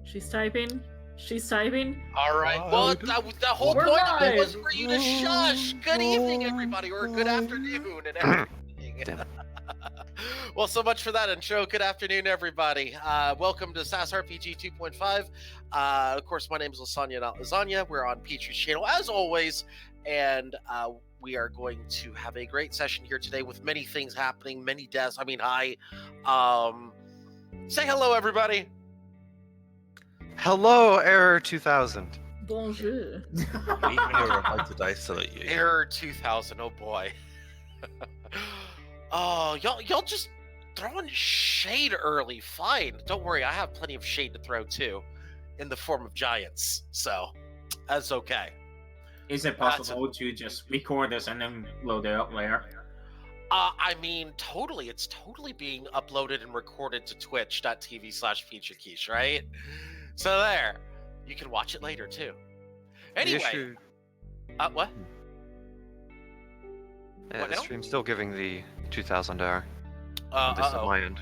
She's typing. She's typing. All right. Well, the whole We're point of it live. was for you to shush. Good evening, everybody, or good afternoon and everything. Well, so much for that intro. Good afternoon, everybody. Welcome to Sass RPG 2.5. Of course, my name is Lasagna, not Lasagna. We're on Petrie's channel, as always, and we are going to have a great session here today with many things happening, many deaths. I mean, hi. Say hello, everybody. Hello, Error 2000. Bonjour. Even you're about to die, salute you. Error 2000. Oh boy. Oh, y'all just throwing shade early. Fine. Don't worry. I have plenty of shade to throw too, in the form of giants. So that's okay. Is it possible to just record this and then load it up later? I mean, totally. It's totally being uploaded and recorded to twitch.tv/featurequiche, right? So there. You can watch it later too. Anyway. What? Yeah, What the now? stream's still giving the 2000 error. This Uh-oh. at my end.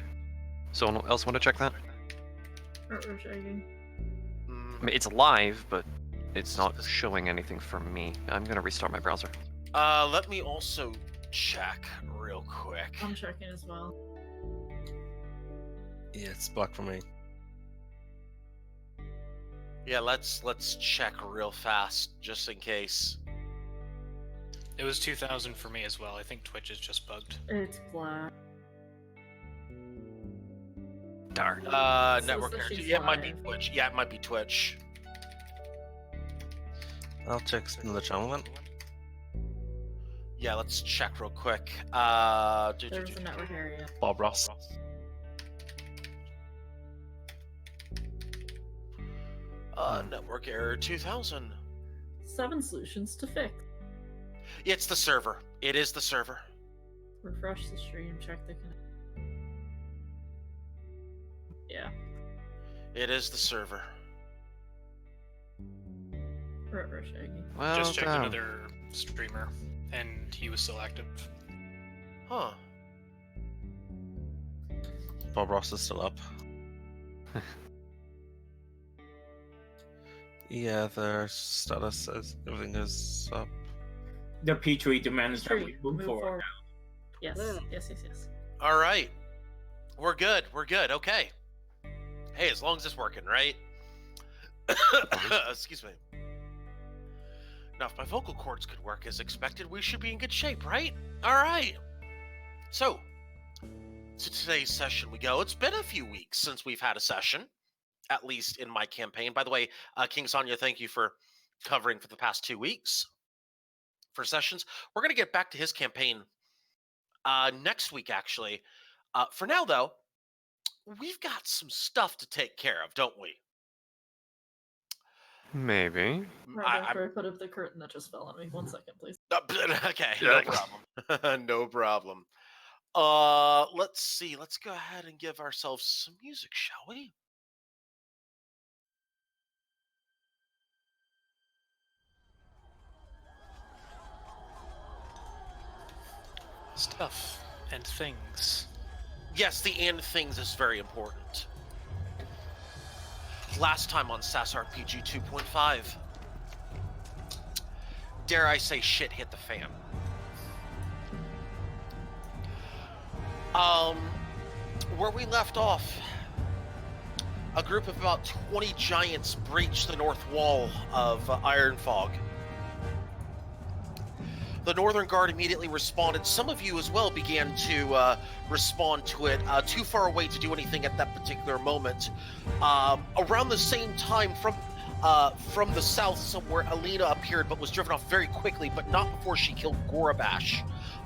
Someone else want to check that? Shaking. I mean, it's live, but it's not showing anything for me. I'm gonna restart my browser. Let me also check real quick. I'm checking as well. Yeah, it's blocked for me. Yeah, let's check real fast just in case. It was 2000 for me as well. I think Twitch is just bugged. It's black. Darn. Network that error. she's Yeah, it might be live. Twitch. Yeah, it might be Twitch. I'll check another channel then. Yeah, let's check real quick. There's a network area. Bob Ross. Network error 2000. 7 solutions to fix. Yeah, it's the server. It is the server. Refresh the stream. Check the connection. Yeah. It is the server. Shaking. Well Just checked done. another streamer, and he was still active. Huh. Bob Ross is still up. Yeah, their status says everything is up. The P3 demands that we Stream. move forward. Yes. Yes. All right. We're good. Okay. Hey, as long as it's working, right? Excuse me. Now, if my vocal cords could work as expected, we should be in good shape, right? All right. So, to today's session we go. It's been a few weeks since we've had a session, at least in my campaign. By the way, King Sonya, thank you for covering for the past 2 weeks for sessions. We're going to get back to his campaign next week, actually. For now, though, we've got some stuff to take care of, don't we? Maybe. Right after I put up the curtain that just fell on me. 1 second, please. Okay, Yeah. no problem. No problem. Let's see. Let's go ahead and give ourselves some music, shall we? Stuff and things. Yes, the and things is very important. Last time on Sass RPG 2.5, dare I say shit hit the fan. Where we left off, a group of about 20 giants breached the north wall of Ironfog. The Northern Guard immediately responded. Some of you as well began to respond to it, too far away to do anything at that particular moment. Around the same time, from the south somewhere, Alina appeared but was driven off very quickly, but not before she killed Gorabash.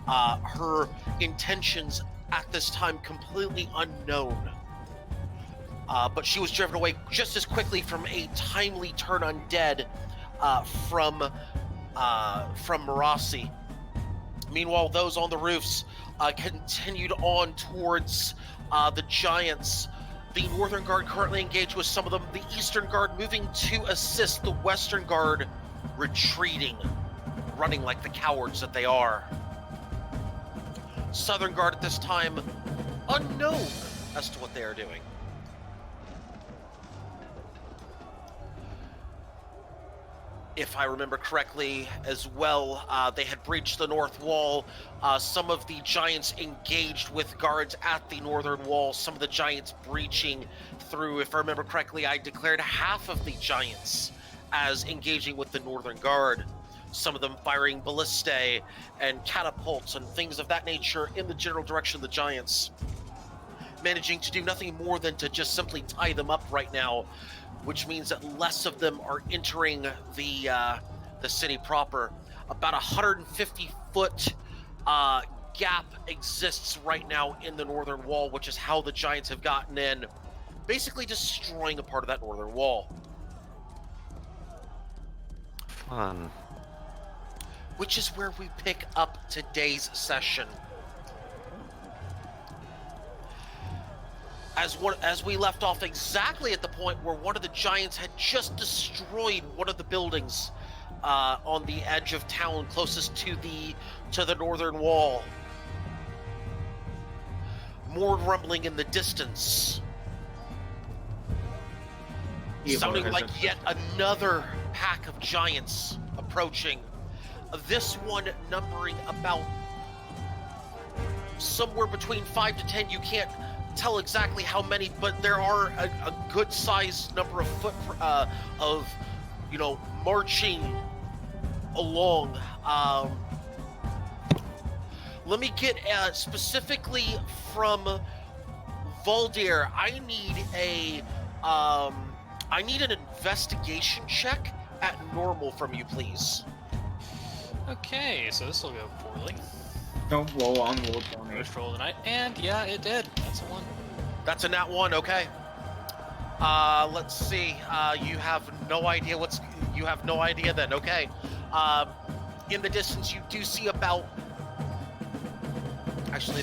Her intentions at this time completely unknown. But she was driven away just as quickly from a timely turn undead from Marasi. Meanwhile, those on the roofs continued on towards the giants. The Northern Guard currently engaged with some of them. The Eastern Guard moving to assist the Western Guard, retreating, running like the cowards that they are. Southern Guard at this time, unknown as to what they are doing. if I remember correctly as well, they had breached the north wall. Some of the giants engaged with guards at the northern wall, some of the giants breaching through. If I remember correctly, I declared half of the giants as engaging with the northern guard. Some of them firing ballistae and catapults and things of that nature in the general direction of the giants. Managing to do nothing more than to just simply tie them up right now, which means that less of them are entering the city proper. About 150-foot gap exists right now in the northern wall, which is how the giants have gotten in, basically destroying a part of that northern wall. Fun. Which is where we pick up today's session. As we left off exactly at the point where one of the giants had just destroyed one of the buildings on the edge of town closest to the northern wall. More rumbling in the distance. Sounding like yet another pack of giants approaching. This one numbering about somewhere between 5 to 10. You can't tell exactly how many, but there are a good sized number of marching along. Let me get specifically from Voldir. I need an investigation check at normal from you, please. Okay, so this will go poorly. Don't roll on roll 20. First roll of the night, and yeah, it did. That's a 1. That's a nat 1, okay. Let's see. You have no idea you have no idea then, okay. In the distance, you do see about... Actually,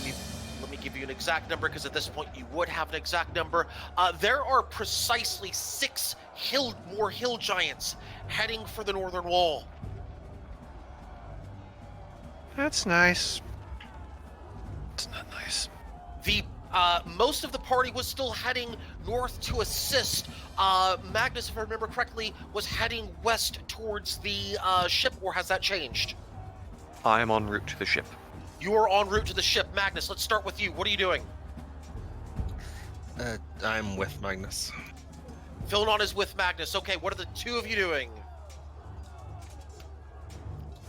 let me give you an exact number, because at this point you would have an exact number. There are precisely 6 more hill giants heading for the northern wall. That's nice. It's not nice. The most of the party was still heading north to assist. Magnus, if I remember correctly, was heading west towards the ship, or has that changed? I am en route to the ship. You are en route to the ship. Magnus, let's start with you. What are you doing? I'm with Magnus. Philonon is with Magnus. Okay, what are the two of you doing?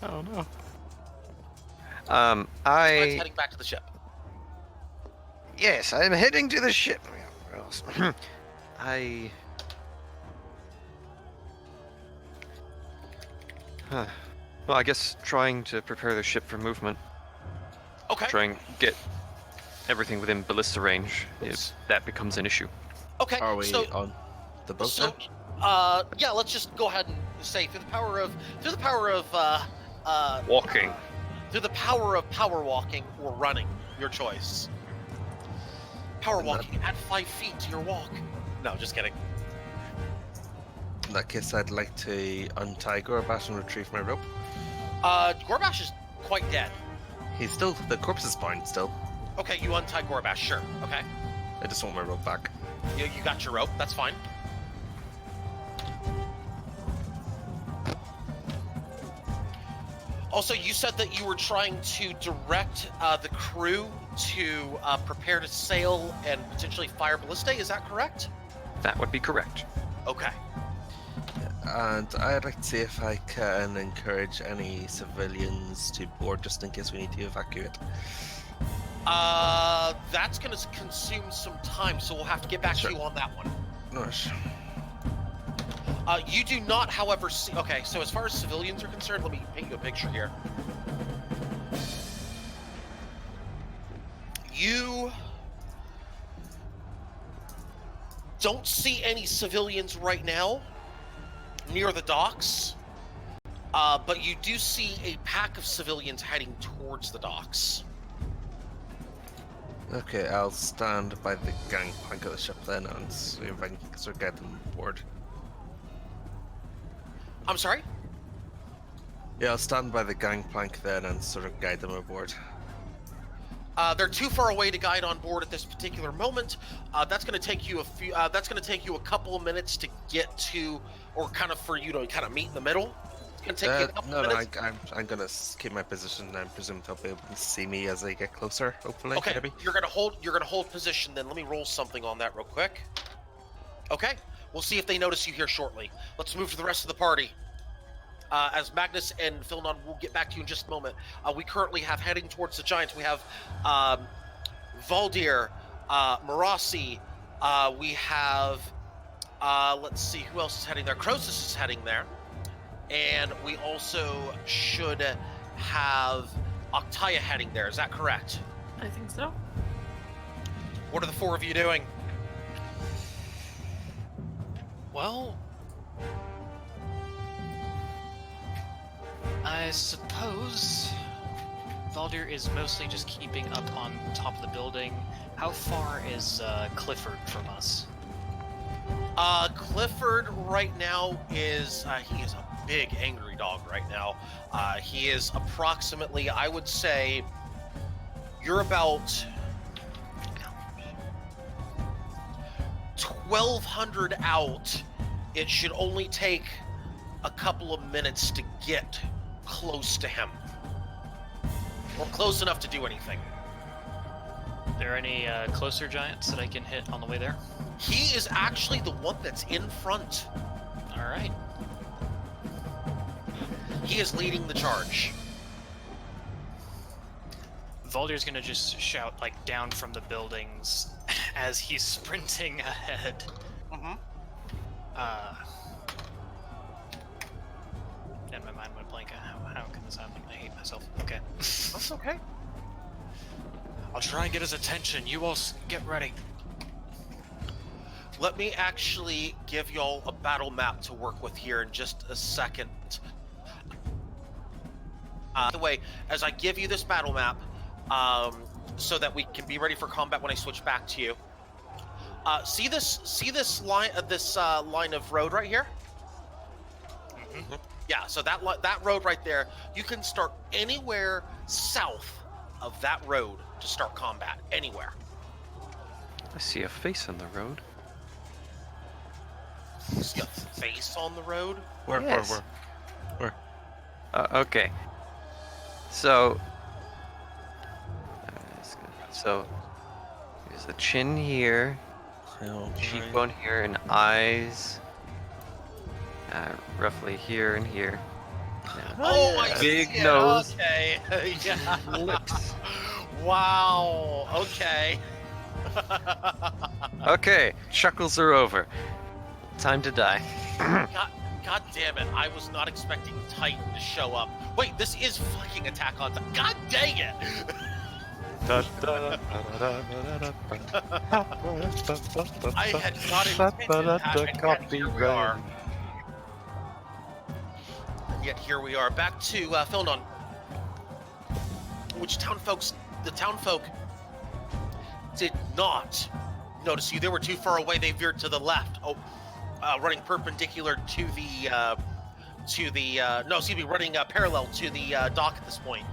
Oh no. Let's heading back to the ship. Yes, I'm heading to the ship. Where else? Well, I guess trying to prepare the ship for movement. Okay. Try and get everything within ballista range if that becomes an issue. Okay. Are we on the boat So, yeah, let's just go ahead and say through the power of Walking. through the power of power walking or running, your choice. Power walking, add 5 feet to your walk. No, just kidding. In that case, I'd like to untie Gorbash and retrieve my rope. Gorbash is quite dead. He's still, the corpse is fine still. Okay, you untie Gorbash, sure. Okay. I just want my rope back. You got your rope, that's fine. Also, you said that you were trying to direct the crew to prepare to sail and potentially fire ballistae, is that correct? That would be correct. Okay. And I'd like to see if I can encourage any civilians to board just in case we need to evacuate. That's going to consume some time, so we'll have to get back to you on that one. Nice. You do not, however, see... Okay, so as far as civilians are concerned, let me paint you a picture here. You don't see any civilians right now near the docks, but you do see a pack of civilians heading towards the docks. Okay, I'll stand by the gangplank of the ship then and see if I can sort of get them aboard. I'm sorry? Yeah, I'll stand by the gangplank then and sort of guide them aboard. They're too far away to guide on board at this particular moment. That's going to take you a couple of minutes to get to, or kind of for you to kind of meet in the middle. gonna take you a couple no, minutes. I'm gonna keep my position. I presume they'll be able to see me as I get closer. Hopefully, Okay, maybe. you're gonna hold position. Then let me roll something on that real quick. Okay, we'll see if they notice you here shortly. Let's move to the rest of the party. As Magnus and Philnon will get back to you in just a moment. We currently have heading towards the Giants. We have Valdir, Marasi. We have let's see who else is heading there. Croesus is heading there, and we also should have Octaya heading there. Is that correct? I think so. What are the four of you doing? Well, I suppose Valdir is mostly just keeping up on top of the building. How far is Clifford from us? Clifford right now is he is a big angry dog right now. He is approximately, I would say, you're about 1,200 out. It should only take a couple of minutes to get close to him, or close enough to do anything. Are there any closer giants that I can hit on the way there? He is actually the one that's in front. All right. He is leading the charge. Valdir's gonna just shout like down from the buildings as he's sprinting ahead. Mm-hmm. And my mind went blank. How can this happen? I hate myself. Okay. That's okay. I'll try and get his attention. You all get ready. Let me actually give y'all a battle map to work with here in just a second. By the way, as I give you this battle map, so that we can be ready for combat when I switch back to you. See this line of road right here? Mm-hmm. Yeah. So that road right there, you can start anywhere south of that road to start combat. Anywhere. I see a face on the road. You see a face on the road? Where? Yes. Okay. So there's a chin here, cheekbone here, and eyes roughly here and here. Oh, I Big see it. nose. Okay. Yeah. Lips. Wow. Okay. Okay, chuckles are over. Time to die. God damn it! I was not expecting Titan to show up. Wait, this is fucking Attack on Titan. God dang it! I had not intended that, and yet here we are. And yet here we are. Back to Philnon. The townfolk did not notice you. They were too far away. They veered to the left. Running perpendicular to the running parallel to the dock at this point.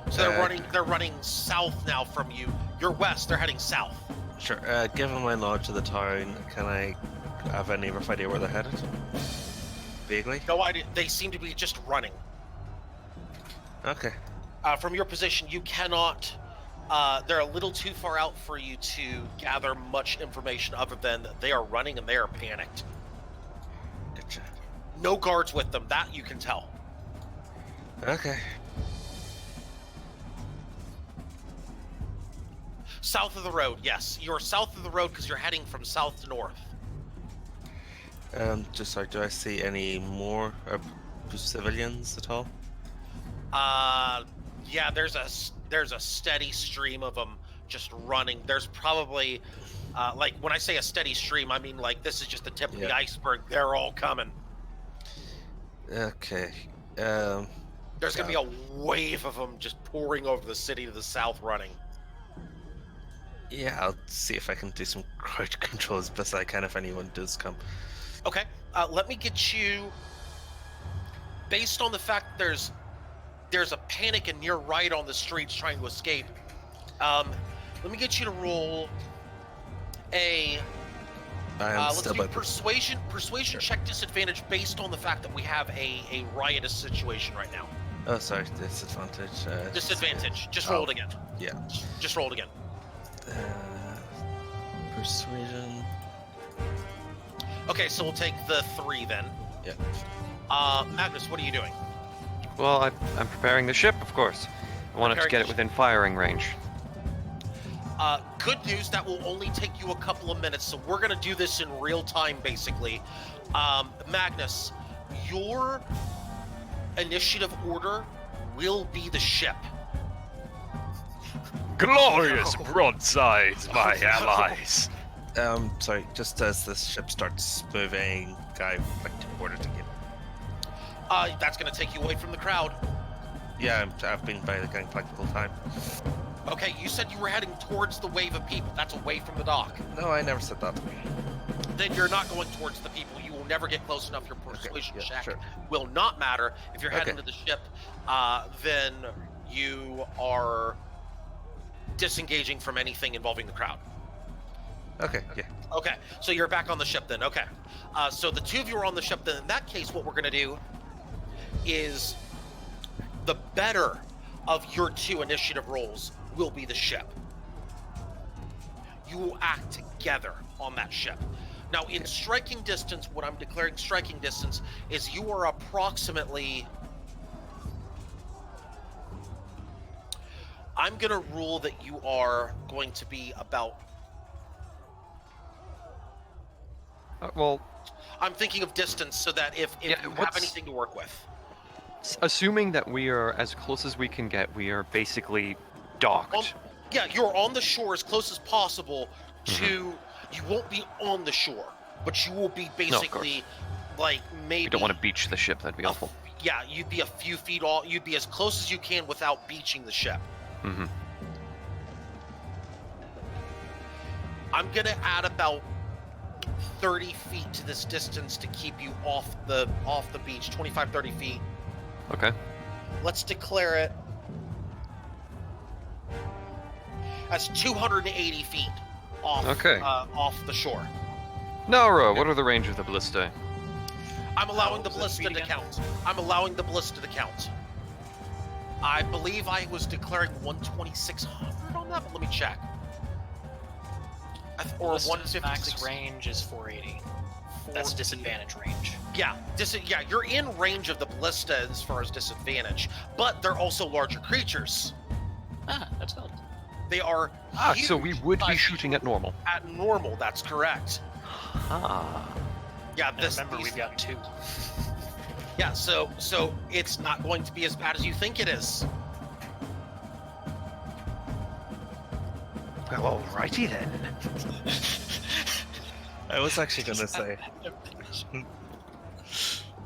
So they're running south now from you. You're west. They're heading south. Sure. Given my knowledge of the town, can I have any rough idea where they're headed? Vaguely. No idea. They seem to be just running. Okay. From your position, you cannot. They're a little too far out for you to gather much information other than they are running and they are panicked. Gotcha. No guards with them. That you can tell. Okay. South of the road, yes. You're south of the road because you're heading from south to north. Just sorry, do I see any more civilians at all? Yeah, there's a steady stream of them just running. There's probably, like when I say a steady stream, I mean like this is just the tip of the iceberg. They're all coming. Okay. There's gonna be a wave of them just pouring over the city to the south running. Yeah, I'll see if I can do some crowd control as best I can if anyone does come. Okay, let me get you, based on the fact that there's a panic and you're right on the streets trying to escape, let me get you to roll a I'm Let's still do by the... persuasion check disadvantage based on the fact that we have a riotous situation right now. Oh, sorry, disadvantage. Disadvantage. Just roll it again. Yeah. Just roll it again. Persuasion. Okay, so we'll take the 3 then. Yeah. Magnus, what are you doing? Well, I'm preparing the ship, of course. I wanted to get it within firing range. Good news, that will only take you a couple of minutes, so we're going to do this in real time, basically. Magnus, your initiative order will be the ship. Glorious broadsides, my allies. Sorry, just as the ship starts moving, I would like to order to give. That's going to take you away from the crowd. Yeah, I've been by the gangplank the whole time. Okay, you said you were heading towards the wave of people. That's away from the dock. No, I never said that. Then you're not going towards the people. You will never get close enough. Your persuasion yeah, check sure. will not matter. If you're heading to the ship, then you are disengaging from anything involving the crowd. Okay, yeah. Okay, so you're back on the ship then. Okay. So the 2 of you are on the ship. Then in that case, what we're going to do is the better of your 2 initiative rolls will be the ship. You will act together on that ship. Now, in striking distance, what I'm declaring striking distance is you are approximately... I'm going to rule that you are going to be about... Well, I'm thinking of distance so that if you have anything to work with. Assuming that we are as close as we can get, we are basically docked. Yeah, you're on the shore as close as possible to... You won't be on the shore, but you will be basically, like, maybe... We don't want to beach the ship, that'd be awful. Yeah, you'd be a few feet off. You'd be as close as you can without beaching the ship. Mm-hmm. I'm going to add about 30 feet to this distance to keep you off the beach, 25, 30 feet. Okay. Let's declare it as 280 feet off, off the shore. Naura, what are the range of the ballista? I'm allowing the ballista to count. I'm allowing the ballista to count. I believe I was declaring 12600 on that, but let me check. Or 156. Max range is 480. That's disadvantage range. Yeah, you're in range of the ballista as far as disadvantage, but they're also larger creatures. Ah, that's good. They are huge. So we would be shooting at normal. At normal, that's correct. Ah. Yeah, Remember, we've got 2. Yeah, so it's not going to be as bad as you think it is. Well, alrighty then. I was actually going to say...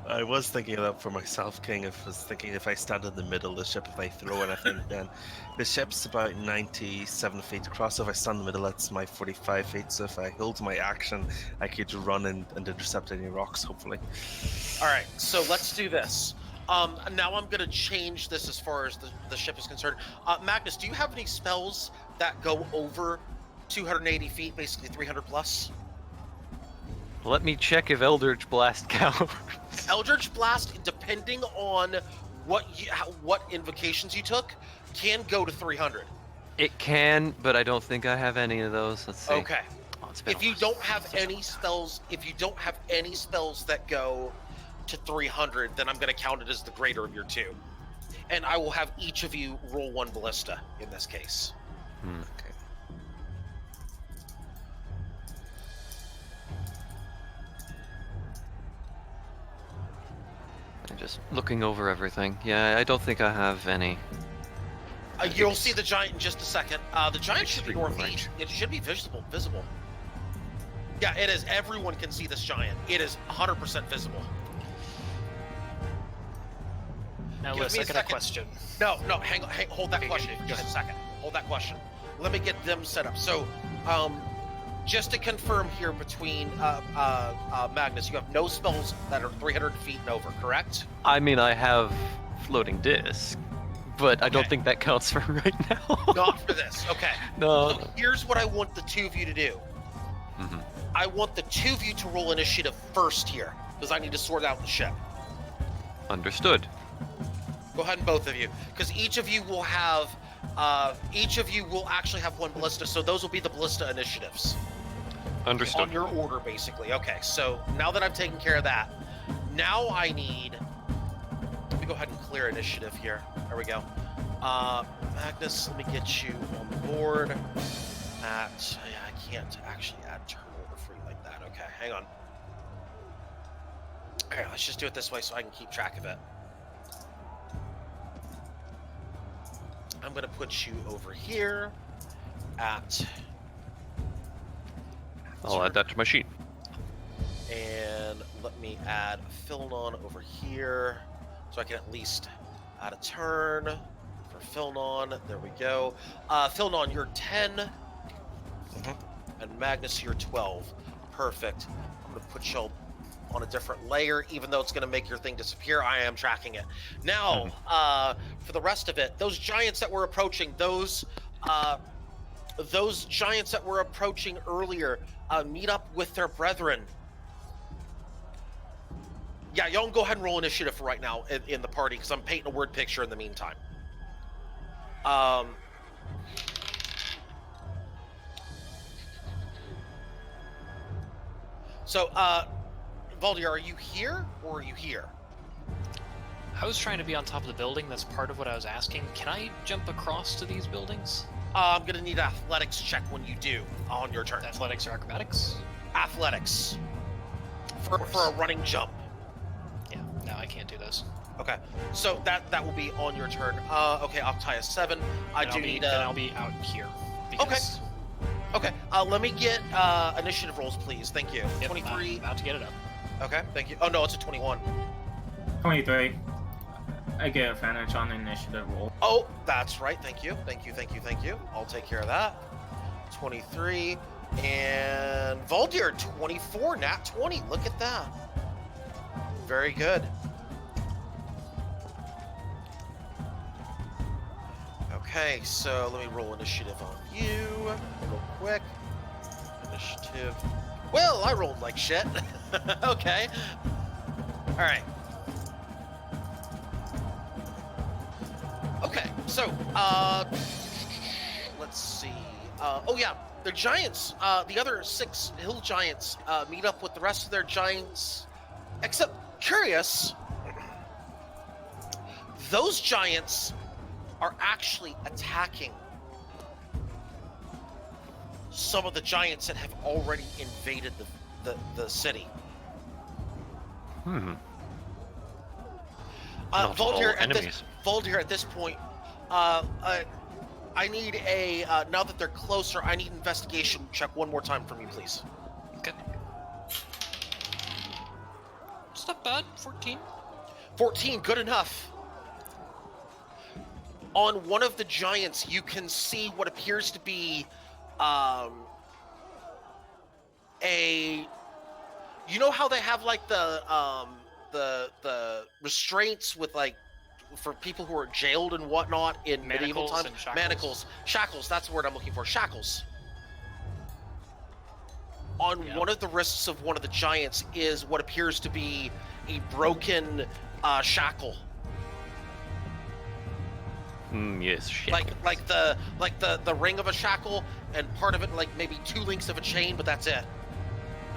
I was thinking of that for myself, King. I was thinking if I stand in the middle of the ship, if I throw anything, then the ship's about 97 feet across. So if I stand in the middle, that's my 45 feet. So if I hold my action, I could run and intercept any rocks, hopefully. All right, so let's do this. Now I'm going to change this as far as the ship is concerned. Magnus, do you have any spells that go over 280 feet, basically 300 plus? Let me check if Eldritch Blast counts. Eldritch Blast, depending on what invocations you took, can go to 300. It can, but I don't think I have any of those. Let's see. Okay. Oh, If you don't have any spells, that go to 300, then I'm going to count it as the greater of your 2, and I will have each of you roll 1 ballista in this case. Okay. I'm just looking over everything. Yeah, I don't think I have any. You'll see the giant in just a second. The giant should be Extreme northeast. It should be visible. Yeah, it is. Everyone can see this giant. It is 100% visible. Now, Give Liz, me I a got a second. question. No, hang on. Hold that Okay, question. go Just a ahead. second. Hold that question. Let me get them set up. So, just to confirm here between Magnus, you have no spells that are 300 feet and over, correct? I mean, I have floating disc, but I don't Okay. think that counts for right now. Not for this. Okay. No. So here's what I want the 2 of you to do. Mhm. I want the two of you to roll initiative first here, because I need to sort out the ship. Understood. Go ahead and both of you, because each of you will have, actually have one ballista, so those will be the ballista initiatives. Understood. On your order, basically. Okay, so now that I've taken care of that, now I need... Let me go ahead and clear initiative here. There we go. Magnus, let me get you on board at... Yeah, I can't actually add turn order for you like that. Okay, hang on. Alright, let's just do it this way so I can keep track of it. I'm going to put you over here at... I'll add that to my sheet. And let me add Philnon over here so I can at least add a turn for Philnon. There we go. Philnon, you're 10. And Magnus, you're 12. Perfect. I'm going to put y'all on a different layer, even though it's going to make your thing disappear. I am tracking it. Now, for the rest of it, those giants that were approaching, those giants that were approaching earlier, meet up with their brethren. Yeah, y'all can go ahead and roll initiative for right now in the party, because I'm painting a word picture in the meantime. So, Valdir, are you here, or are you here? I was trying to be on top of the building. That's part of what I was asking. Can I jump across to these buildings? I'm going to need an athletics check when you do on your turn. Athletics or acrobatics? Athletics. For a running jump. Yeah, no, I can't do those. Okay, so that will be on your turn. Okay, Octai is 7. Then I'll be out here. Because... Okay, let me get initiative rolls, please. Thank you. Yep, 23. I'm about to get it up. Okay, thank you. Oh, no, it's a 21. 23. I get advantage on the initiative roll. Oh, that's right. Thank you. I'll take care of that. 23. And Valdir, 24. Nat 20. Look at that. Very good. Okay, so let me roll initiative on you real quick. Initiative. Well, I rolled like shit. Okay. All right. Okay, so, let's see. Oh yeah, the giants, the other 6 hill giants, meet up with the rest of their giants. Except, curious, those giants are actually attacking some of the giants that have already invaded the city. Valdir, at this point, I need a, now that they're closer, I need an investigation check one more time from you, please. Okay. It's not bad. 14. 14, good enough. On one of the giants, you can see what appears to be, you know how they have like the restraints with like, for people who are jailed and whatnot in medieval times? Manacles. Shackles, that's the word I'm looking for. Shackles. On one of the wrists of one of the giants is what appears to be a broken shackle. Yes, shackles. Like the ring of a shackle, and part of it like maybe 2 links of a chain, but that's it.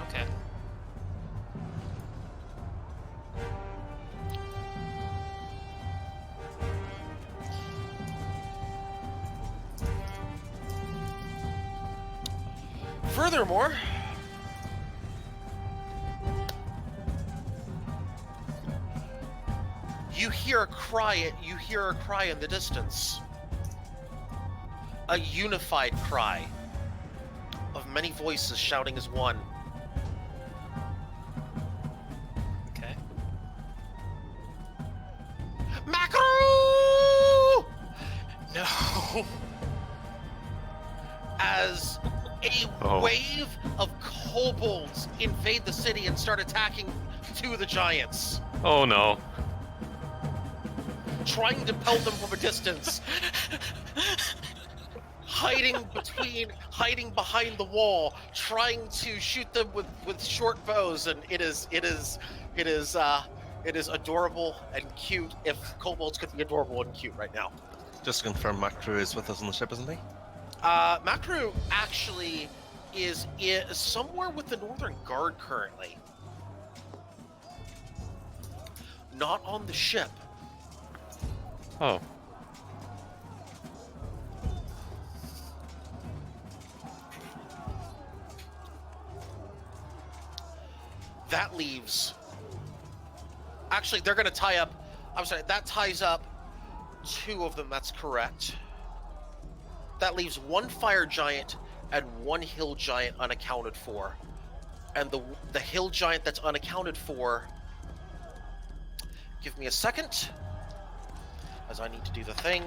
Okay. Furthermore, you hear a cry in the distance. A unified cry of many voices shouting as one. Okay. Mackerel! No. As a wave of kobolds invade the city and start attacking 2 of the giants. Oh no. Trying to pelt them from a distance. hiding behind the wall, trying to shoot them with short bows, and it is adorable and cute. If kobolds could be adorable and cute right now. Just to confirm, Macro is with us on the ship, isn't he? Macro actually is somewhere with the Northern Guard currently. Not on the ship. Oh. That leaves... Actually, they're going to tie up... I'm sorry, that ties up 2 of them, that's correct. That leaves 1 fire giant and 1 hill giant unaccounted for. And the hill giant that's unaccounted for... Give me a second, as I need to do the thing.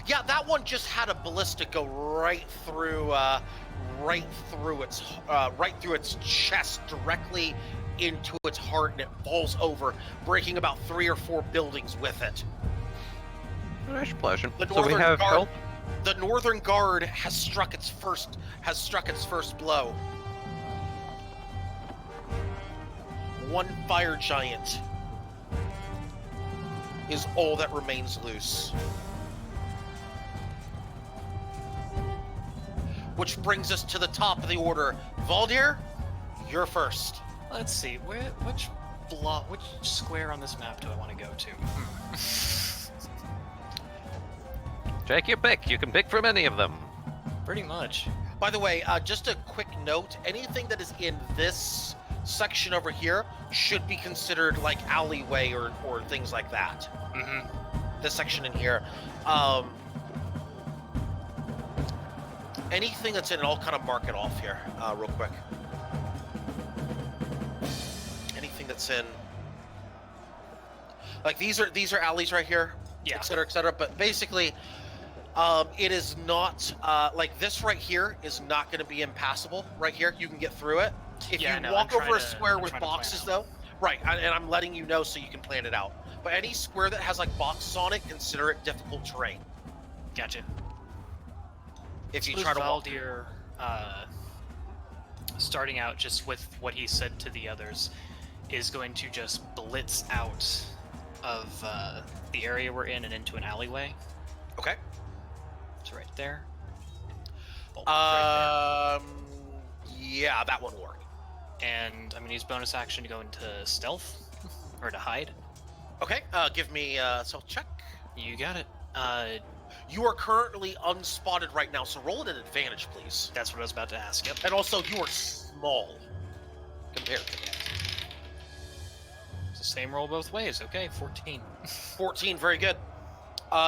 Yeah, that one just had a ballista go right through its chest, directly into its heart, and it falls over, breaking about 3 or 4 buildings with it. Nice pleasure. The So we Northern have Guard, help. the Northern Guard has struck its first blow. 1 fire giant is all that remains loose. Which brings us to the top of the order. Valdir, you're first. Let's see, which square on this map do I want to go to? Take your pick. You can pick from any of them. Pretty much. By the way, just a quick note, anything that is in this section over here should be considered like alleyway or things like that. Mm-hmm. This section in here. Anything that's in it, I'll kind of mark it off here real quick. Anything that's in... Like these are alleys right here, Yeah. et cetera, but basically it is not, like this right here is not going to be impassable right here. You can get through it. If you walk over a square with boxes though, right, and I'm letting you know so you can plan it out. But any square that has like boxes on it, consider it difficult terrain. Gotcha. If you try to walk... Valdir, starting out just with what he said to the others, is going to just blitz out of the area we're in and into an alleyway. Okay. It's right there. Yeah, that one worked. And I'm gonna use bonus action to go into stealth, or to hide. Okay, give me a stealth check. You got it. You are currently unspotted right now, so roll at an advantage, please. That's what I was about to ask. Yep. And also, you are small compared to that. It's the same roll both ways. Okay, 14. 14, very good.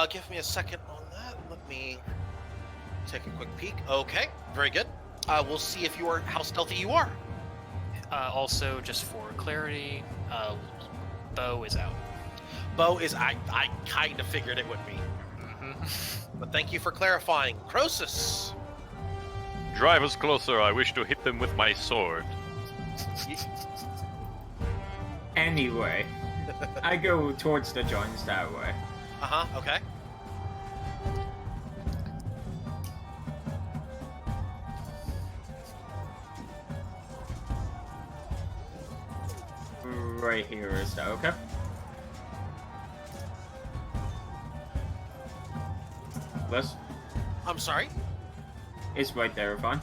Give me a second on that. Let me take a quick peek. Okay, very good. We'll see if how stealthy you are. Also, just for clarity, bow is out. Bow is... I kind of figured it would be. But thank you for clarifying. Croesus! Drive us closer. I wish to hit them with my sword. Anyway, I go towards the joints that way. Okay. Right here, is that okay? Liz? I'm sorry? It's right there, fine.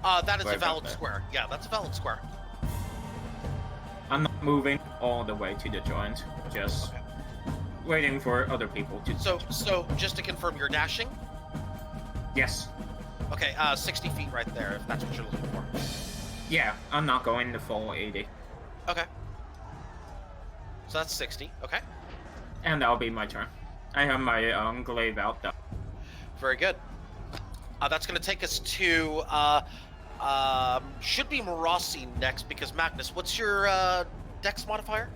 That is Right a valid about there. square. Yeah, that's a valid square. I'm not moving all the way to the joint, just waiting for other people to... So just to confirm, you're dashing? Yes. Okay, 60 feet right there, if that's what you're looking for. Yeah, I'm not going the full 80. Okay. So that's 60, okay. And that'll be my turn. I have my glaive out, though. Very good. That's going to take us to... should be Marassi next, because Magnus, what's your dex modifier?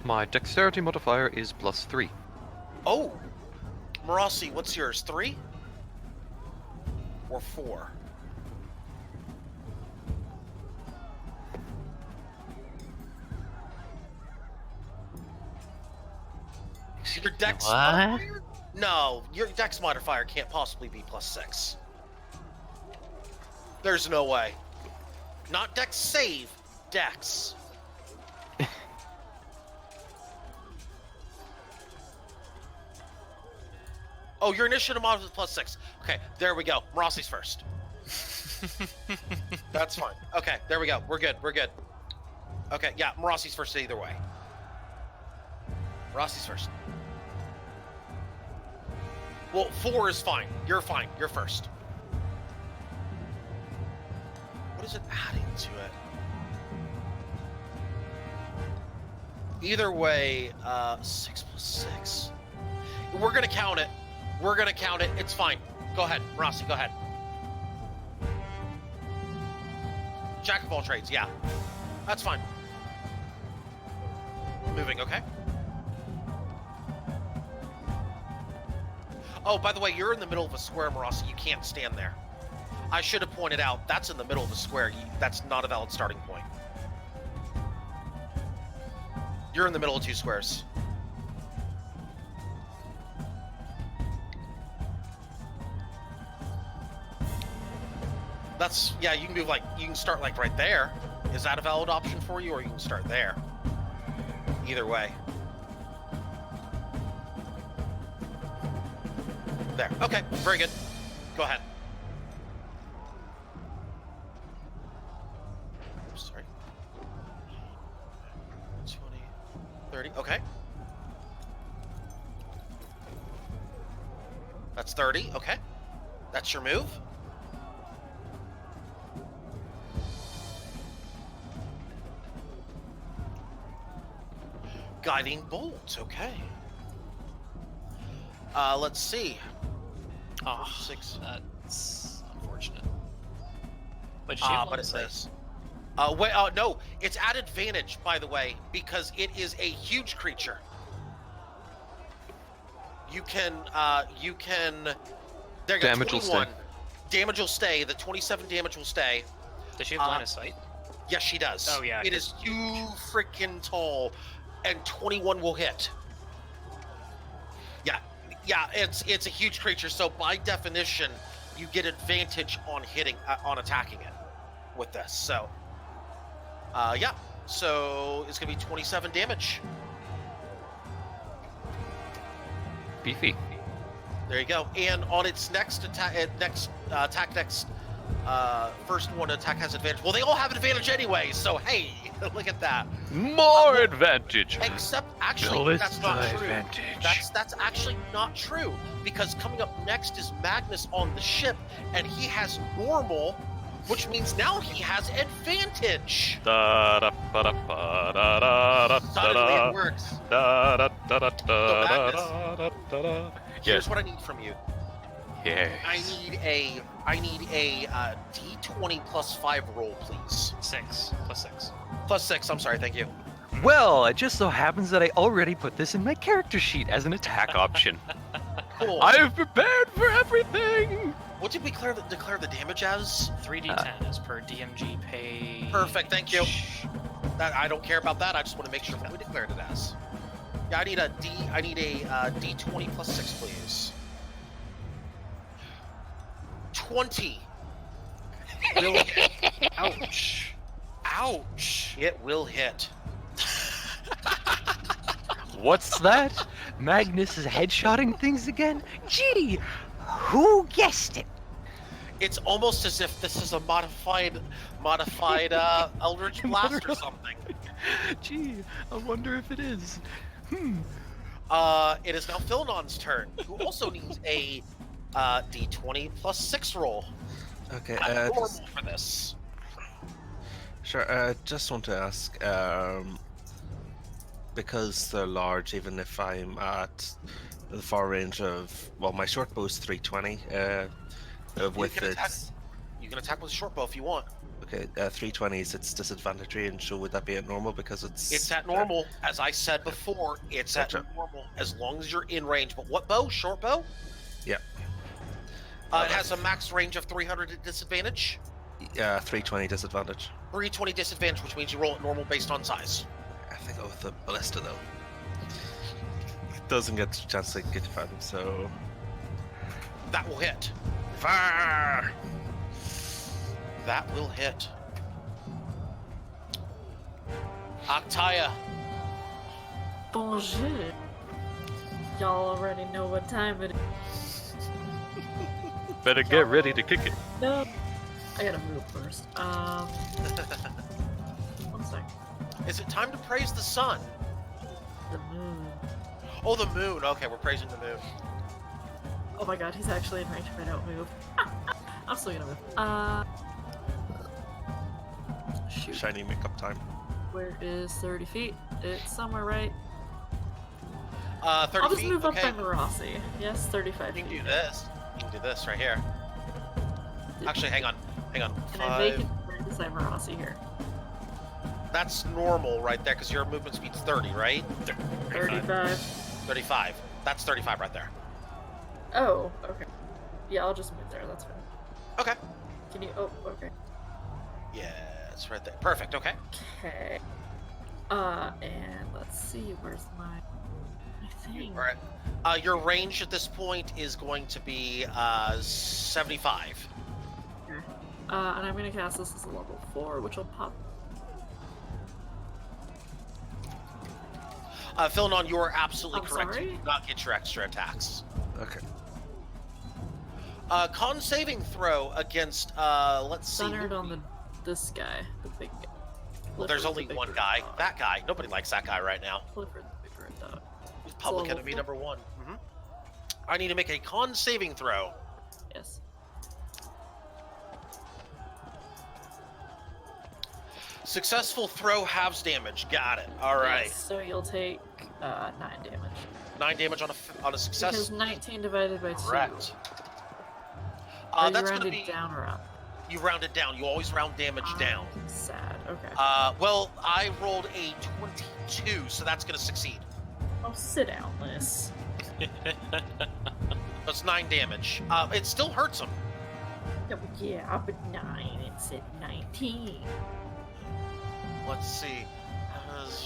My dexterity modifier is +3. Oh! Marassi, what's yours? 3? Or 4? Dex What? modifier? No, your Dex modifier can't possibly be +6. There's no way. Not Dex save, Dex. Oh, your initiative mod is +6. Okay, there we go. Rossi's first. That's fine. Okay, there we go. We're good. We're good. Okay, yeah, Rossi's first either way. Rossi's first. Well, 4 is fine. You're fine. You're first. What is it adding to it? Either way, 6 + 6. We're gonna count it. We're gonna count it. It's fine. Go ahead, Rossi. Go ahead. Jack of all trades. Yeah, that's fine. Moving. Okay. Oh, by the way, you're in the middle of a square, Marossi. You can't stand there. I should have pointed out, that's in the middle of a square. That's not a valid starting point. You're in the middle of 2 squares. That's, yeah, you can move you can start right there. Is that a valid option for you, or you can start there? Either way. There. Okay, very good. Go ahead. Sorry. 20, 30. Okay. That's 30. Okay. That's your move. Guiding bolt. Okay. Let's see. Oh, 6. that's unfortunate. But she But it says. Wait. No. It's at advantage, by the way, because it is a huge creature. You can. There you go. Damage will 21. stay. Damage will stay. The 27 damage will stay. Does she have line of sight? Yes, she does. Oh, yeah, It is too freaking tall, and 21 will hit. Yeah, it's a huge creature, so by definition, you get advantage on hitting, on attacking it with this. So, yeah. So it's gonna be 27 damage. Beefy. There you go. And on its next attack, first one to attack has advantage. Well, they all have advantage anyway. So hey, look at that. More advantage. Except, actually, Well, that's it's not the true. advantage. That's actually not true, because coming up next is Magnus on the ship, and he has normal, which means now he has advantage. Suddenly it works. Here's what I need from you. Yes. I need a D20 +5 roll, please. 6 + 6. +6. I'm sorry. Thank you. Well, it just so happens that I already put this in my character sheet as an attack option. Cool. I've prepared for everything. What did we declare the damage as? 3d10 is per DMG page. Perfect. Thank you. That I don't care about that. I just want to make sure what we declared it as. Yeah, I need a D20 +6, please. 20. Will hit. Ouch. Ouch. It will hit. What's that? Magnus is headshotting things again? Gee, who guessed it? It's almost as if this is a modified Eldritch Blast or something. Gee, I wonder if it is. It is now Philnon's turn, who also needs a D20 +6 roll. Okay, Normal for this. sure. Just want to ask, because they're large, even if I'm at the far range of, well, my short bow's 320. With its, You can attack with a short bow if you want. okay, 320 is its disadvantage range. So would that be at normal because It's at normal, as I said before. It's at Gotcha. normal as long as you're in range. But what bow? Short bow? Yeah. It has a max range of 300 at disadvantage. 320 disadvantage. 320 disadvantage, which means you roll it normal based on size. I think I'll go with the ballista though. doesn't get a chance to get to fight him, so... That will hit. Fire! That will hit. Octaya. Bonjour. Y'all already know what time it is. Better get ready to kick it. No. I gotta move first. 1 sec. Is it time to praise the sun? The moon. Oh, the moon. Okay, we're praising the moon. Oh my god, he's actually in range if I don't move. I'm still gonna move. Shoot. Shiny makeup time. Where is 30 feet? It's somewhere right. 30 I'll just feet. move Okay. up by Marassi. Yes, 35 You feet. can do this. You can do this right here. Actually, hang on. Hang on. And I 5. vacant right beside Marassi here. That's normal right there because your movement speed's 30, right? 35. 35. That's 35 right there. Oh, okay. Yeah, I'll just move there. That's fine. Okay. Can you? Oh, okay. Yeah, it's right there. Perfect. Okay. Okay. And let's see. Where's my thing? All right. Your range at this point is going to be 75. And I'm gonna cast this as a level 4, which will pop. Philnon, you are absolutely I'm correct. sorry? You do not get your extra attacks. Okay. Con saving throw against, let's see. Centered on this guy, the big guy. Well, there's Clifford only the one big guy. red dog. That guy. Nobody likes that guy right now. Clifford the big red dog. He's public level enemy 4? number 1. I need to make a con saving throw. Yes. Successful throw halves damage. Got it. All right. Yes, so you'll take 9 damage. 9 damage on a success. Because 19 divided by 2. Correct. Are you That's going to rounded be. down or up? You round it down. You always round damage down. Sad. Okay. Well, I rolled a 22, so that's going to succeed. Oh, sit down, Liz. That's 9 damage. It still hurts him. Yeah, but 9. It's at 19. Let's see.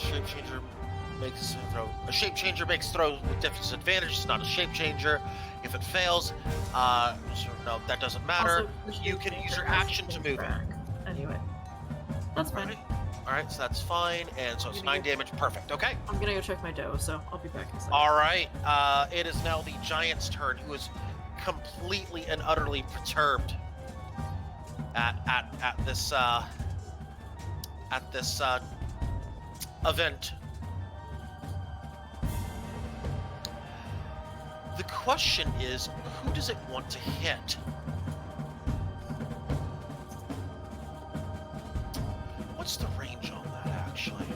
Shape changer makes throw. A shape changer makes throw with disadvantage. It's not a shape changer. If it fails, so no, that doesn't matter. Also, the You shape can use changer your has action to been move it. back. Anyway, that's fine. All right, so that's fine, and so it's 9 damage. Perfect. Okay. I'm gonna go check my dough, so I'll be back in a second. All right. It is now the giant's turn, who is completely and utterly perturbed at this event. The question is, who does it want to hit? What's the range on that, actually?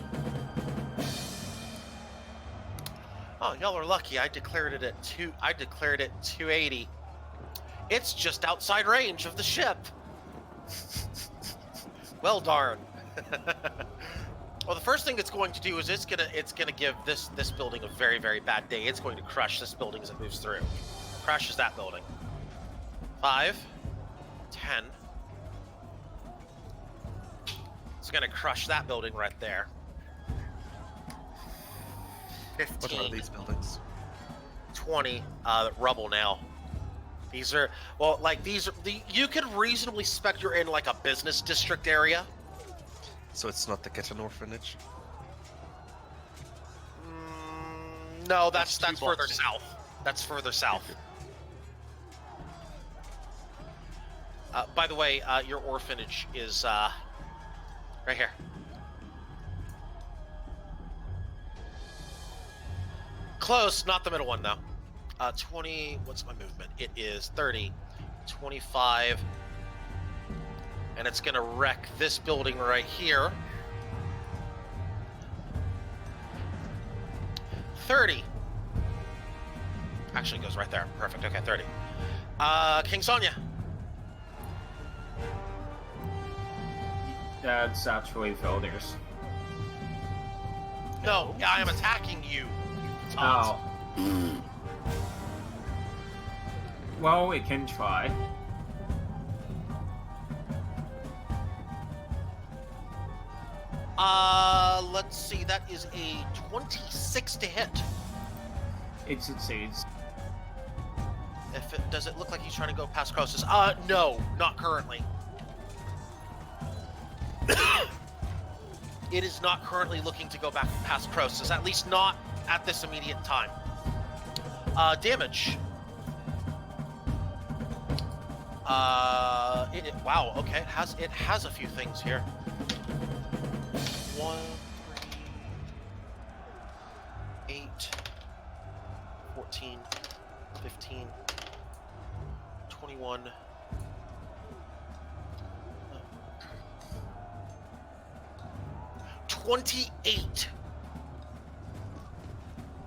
Oh, y'all are lucky. I declared it at 280. It's just outside range of the ship. Well, darn. Well, the first thing it's going to do is it's gonna give this building a very, very bad day. It's going to crush this building as it moves through. Crushes that building. 5, 10. It's gonna crush that building right there. 15. What are these buildings? 20 rubble now. These are, well, like, these are you could reasonably spec you're in like a business district area. So it's not the Kitten Orphanage? No, that's That's 2 further blocks. south. That's further south. By the way, your orphanage is right here. Close, not the middle one though. 20, what's my movement? It is 30, 25, and it's gonna wreck this building right here. 30. Actually goes right there. Perfect. Okay, 30. King Sonya. That's actually Felder's. No, I am attacking you. Oh. Well, we can try. Let's see. That is a 26 to hit. It succeeds. Does it look like he's trying to go past Croesus? No, not currently. It is not currently looking to go back past Croesus, at least not at this immediate time. Damage. Wow, okay, it has a few things here. 1, 3, 8, 14, 15, 21. 28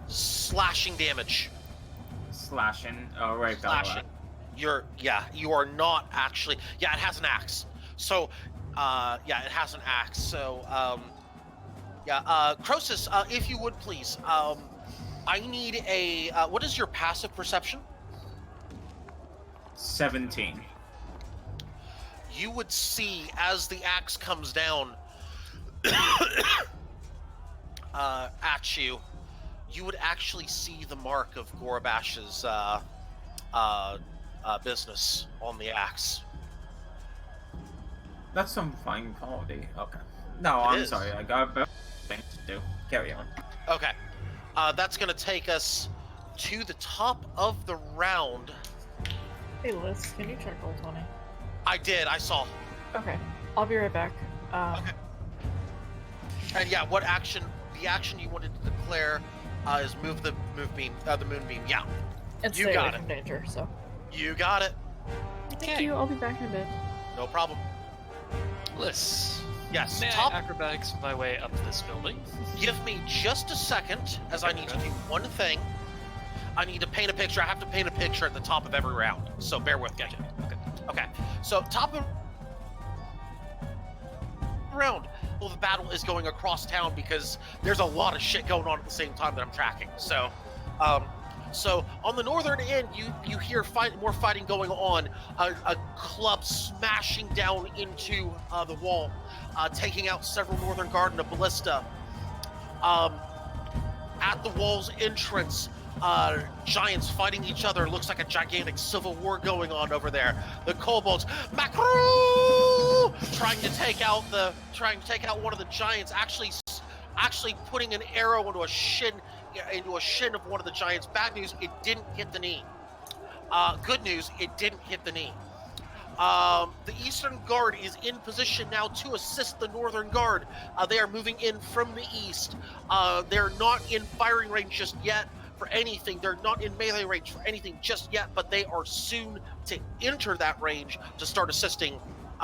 slashing damage. Slashing. Oh, right. Slashing. You are not actually. Yeah, it has an axe. So, yeah, it has an axe. So, Croesus, if you would please, I need a. What is your passive perception? 17. You would see as the axe comes down at you. You would actually see the mark of Gorabash's business on the axe. That's some fine quality. Okay. No, I'm sorry. I got better things to do. Carry on. Okay. That's going to take us to the top of the round. Hey Liz, can you check Roll20? I did. I saw. Okay. I'll be right back. Okay. And yeah, what action? The action you wanted to declare is move the moonbeam. Yeah. And You stay got away it. from danger, so. You got it. Thank you, I'll be back in a bit. No problem. Liz, Yes. may Top. I acrobatics my way up this building? Give me just a second, as I need to do one thing. I need to paint a picture. I have to paint a picture at the top of every round, so bear with me. Okay. So top of round. Well, the battle is going across town because there's a lot of shit going on at the same time that I'm tracking. So, so on the northern end, you hear more fighting going on. A club smashing down into the wall, taking out several northern guard and a ballista. At the wall's entrance, giants fighting each other. Looks like a gigantic civil war going on over there. The kobolds, Macro, trying to take out one of the giants. Actually putting an arrow into a shin of one of the giants. Bad news, it didn't hit the knee. Good news, it didn't hit the knee. The Eastern Guard is in position now to assist the Northern Guard. They are moving in from the east. They're not in firing range just yet for anything. They're not in melee range for anything just yet, but they are soon to enter that range to start assisting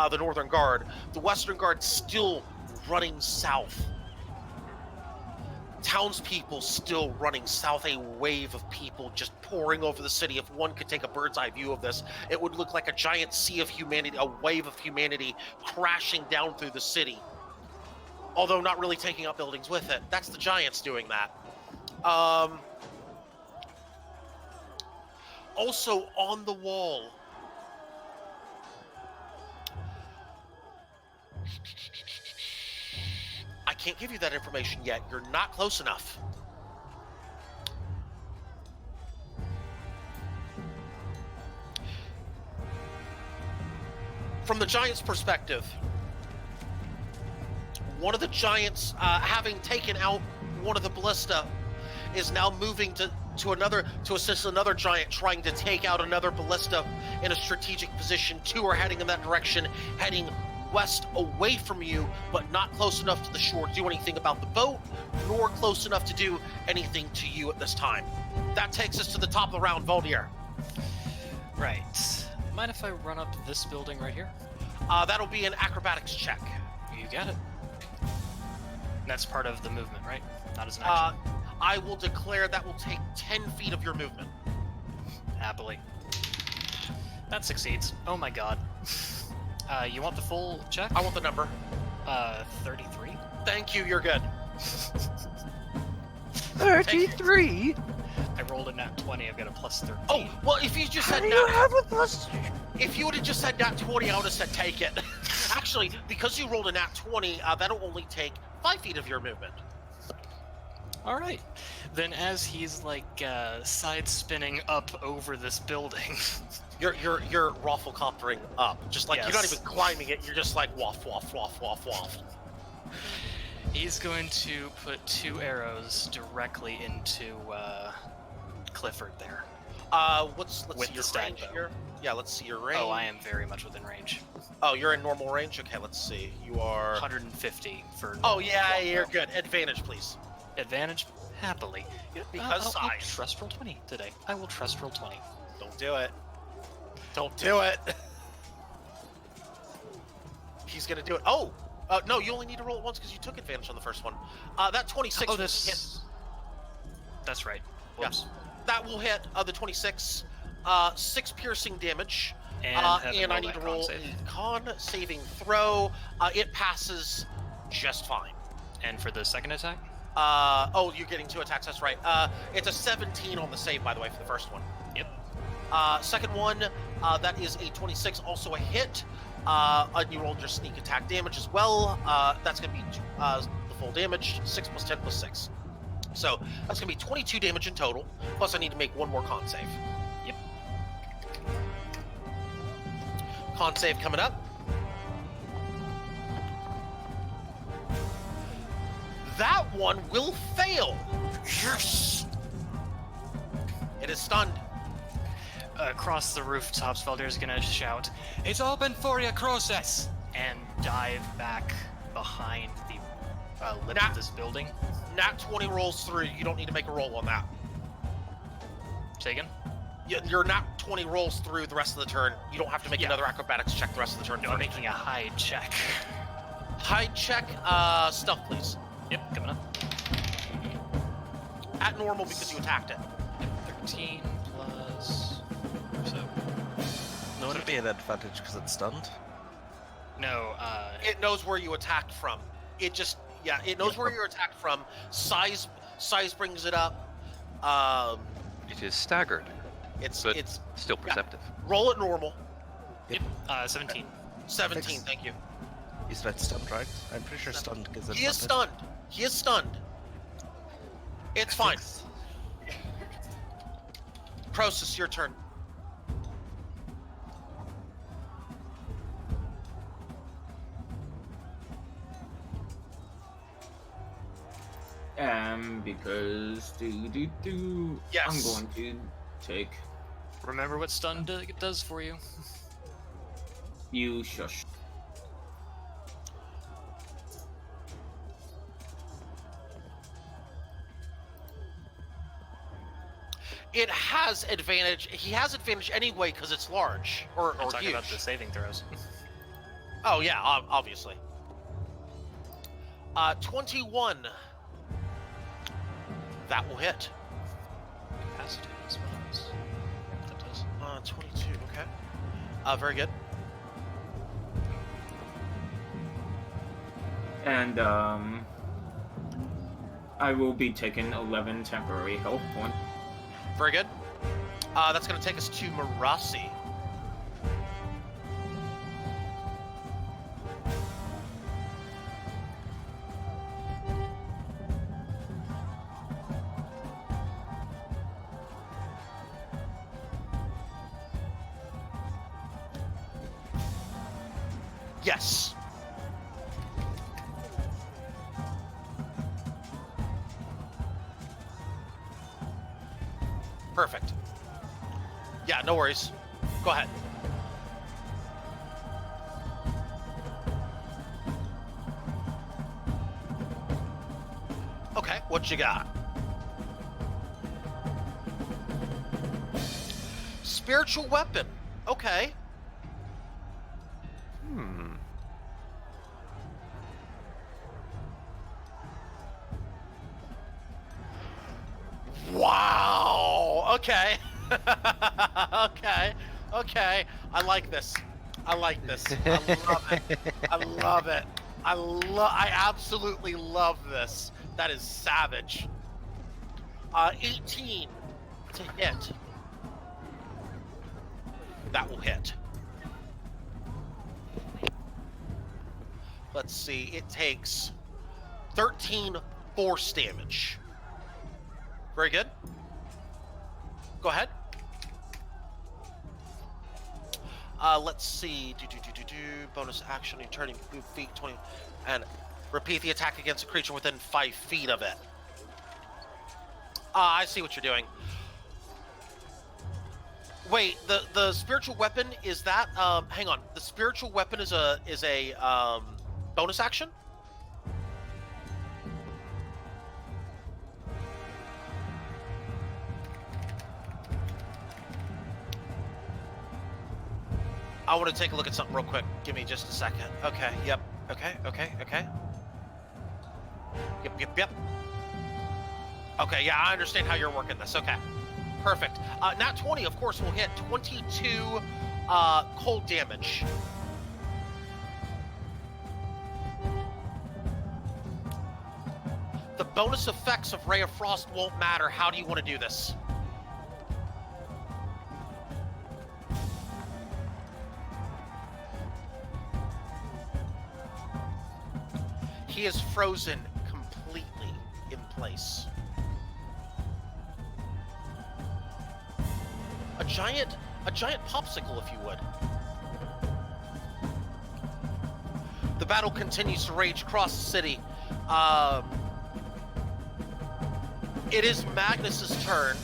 the Northern Guard. The Western Guard still running south. Townspeople still running south, a wave of people just pouring over the city. If one could take a bird's eye view of this, it would look like a giant sea of humanity, a wave of humanity crashing down through the city. Although not really taking up buildings with it. That's the giants doing that. Also on the wall, I can't give you that information yet. You're not close enough. From the giants' perspective, one of the giants, having taken out one of the ballista, is now moving to assist another giant trying to take out another ballista in a strategic position. Two are heading in that direction, heading west away from you, but not close enough to the shore to do anything about the boat, nor close enough to do anything to you at this time. That takes us to the top of the round, Voldier. Right. Mind if I run up this building right here? That'll be an acrobatics check. You got it. That's part of the movement, right? Not as an action. I will declare that will take 10 feet of your movement. Happily. That succeeds. Oh my god. You want the full check? I want the number. 33. Thank you, you're good. 33? I rolled a nat 20, I've got a plus 13. Oh, well, if you just said if you would have just said nat 20, I would have said take it. Actually, because you rolled a nat 20, that'll only take 5 feet of your movement. All right. Then, as he's like side spinning up over this building, You're rafflecoptering up, just like you're not Yes. even climbing it. You're just like waff, waff, waff, waff, waff. he's going to put 2 arrows directly into Clifford there. Let's With see the your stag range bow. here. Yeah, let's see your range. Oh, I am very much within range. Oh, you're in normal range. Okay, let's see. You are. 150 for. Oh normal yeah, longbow. you're good. Advantage, please. Advantage, happily. Because I'll size. trust roll 20 today. I will trust roll 20. Don't do it. Don't do it. He's gonna do it. Oh, no, you only need to roll it once because you took advantage on the first one. That 26 Oh, will hit. that's right. Yeah. Whoops. That will hit the 26. 6 piercing damage. And have him and I roll need that to con roll save. a con saving throw. It passes just fine. And for the second attack? Oh, you're getting 2 attacks. That's right. It's a 17 on the save, by the way, for the first one. Yep. Second one, that is a 26, also a hit. And you rolled your sneak attack damage as well. That's going to be the full damage, 6 plus 10 plus 6. So that's going to be 22 damage in total. Plus, I need to make 1 more con save. Yep. Con save coming up. That one will fail. Yes. It is stunned. Across the rooftops, Valdir's gonna shout, "It's open for you, Croesus!" and dive back behind the lip Nah. of this building. Nat 20 rolls through. You don't need to make a roll on that. Say again? Your nat 20 rolls through the rest of the turn. You don't have to make Yeah. another acrobatics check the rest of the turn. No, I'm making a hide check. Hide check, stealth, please. Yep, coming up. At normal because you attacked it. 13 plus... So... No, would it be an advantage because it's stunned? No, It knows where you attacked from. It just, it knows where you're attacked from. Size brings it up. It is staggered, It's but still perceptive. roll it normal. yep, 17. 17, Thanks. thank you. He's not stunned, right? I'm pretty sure stunned gives He is advantage. stunned. He is stunned. It's fine. Thanks. Croesus, your turn. Because Yes. I'm going to take Remember what stun does for you? you shush. It has advantage. He has advantage anyway because it's large or I'm talking huge. about the saving throws. Oh yeah, obviously. 21. That will hit. Capacity as well as what that does. 22. Okay. Very good. And I will be taking 11 temporary health points. Very good. That's going to take us to Marasi. Yes. Perfect. Yeah, no worries. Go ahead. Okay, what you got? Spiritual weapon. Okay. Hmm. Wow. Okay. Okay. I like this. I like this. I love it. I love it. I absolutely love this. That is savage. 18 to hit. That will hit. Let's see. It takes 13 force damage. Very good. Go ahead. Let's see. Bonus action, you turning move feet 20, and repeat the attack against a creature within 5 feet of it. I see what you're doing. Wait, the spiritual weapon is that? Hang on. The spiritual weapon is a bonus action. I want to take a look at something real quick. Give me just a second. Okay, yep. Okay. Yep. Okay, yeah, I understand how you're working this. Okay, perfect. Nat 20, of course, will hit 22 cold damage. The bonus effects of Ray of Frost won't matter. How do you want to do this? He is frozen completely in place. A giant popsicle, if you would. The battle continues to rage across the city. It is Magnus's turn.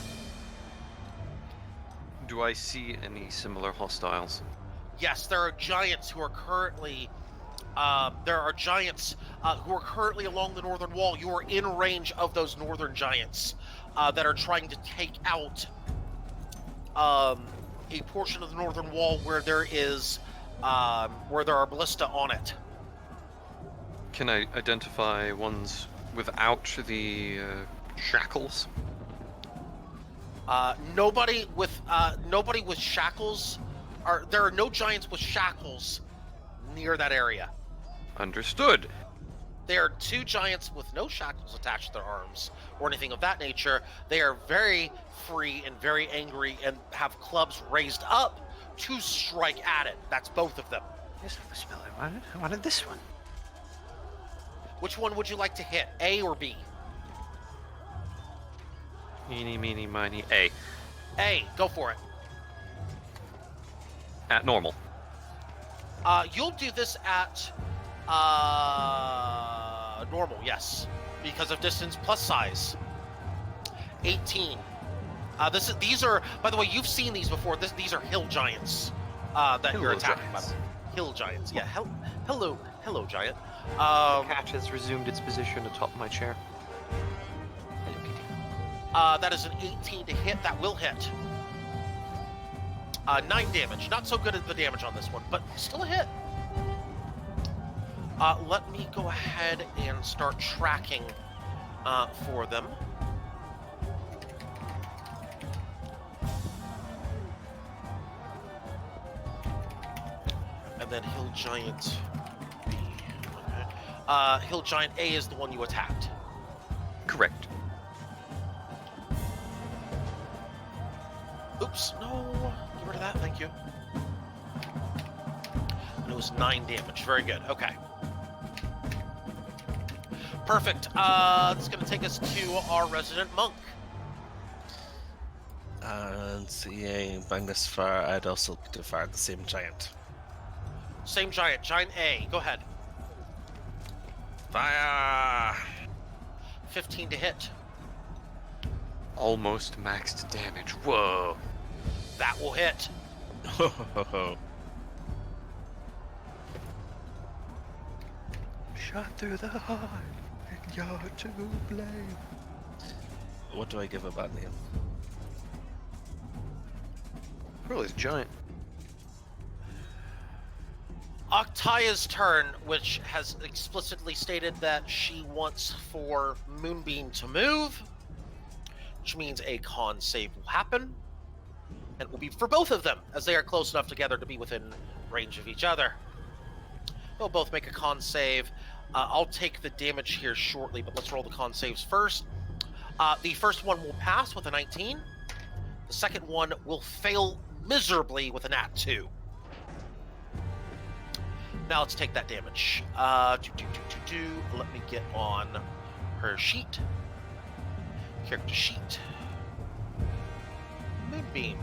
Do I see any similar hostiles? Yes, there are giants who are currently along the northern wall. You are in range of those northern giants that are trying to take out a portion of the northern wall where there are ballista on it. Can I identify ones without the shackles? Nobody with shackles. There are no giants with shackles near that area. Understood. There are 2 giants with no shackles attached to their arms or anything of that nature. They are very free and very angry and have clubs raised up to strike at it. That's both of them. Here's the spell I wanted. I wanted this one. Which one would you like to hit, A or B? Eeny, meeny, miny, A. A, go for it. At normal. You'll do this at normal, yes, because of distance plus size. 18. These are, by the way, you've seen these before. These are hill giants that you're attacking. By the way. Hill giants, yeah. Hello, giant. The cat has resumed its position atop my chair. That is an 18 to hit. That will hit. 9 damage. Not so good at the damage on this one, but still a hit. Let me go ahead and start tracking for them. And then Hill Giant B. Okay. Hill Giant A is the one you attacked. Correct. Oops, no. Get rid of that, thank you. And it was 9 damage. Very good. Okay. Perfect. This is going to take us to our resident monk. And seeing Magnus fire, I'd also like to fire the same giant. Same giant. Giant A. Go ahead. Fire! 15 to hit. Almost maxed damage. Whoa. That will hit. Shot through the heart, and you're to blame. What do I give a bad name? Probably is giant. Octaya's turn, which has explicitly stated that she wants for Moonbeam to move, which means a con save will happen, and it will be for both of them, as they are close enough together to be within range of each other. They'll both make a con save. I'll take the damage here shortly, but let's roll the con saves first. The first one will pass with a 19. The second one will fail miserably with a nat 2. Now let's take that damage. Let me get on her sheet. Character sheet. Moonbeam.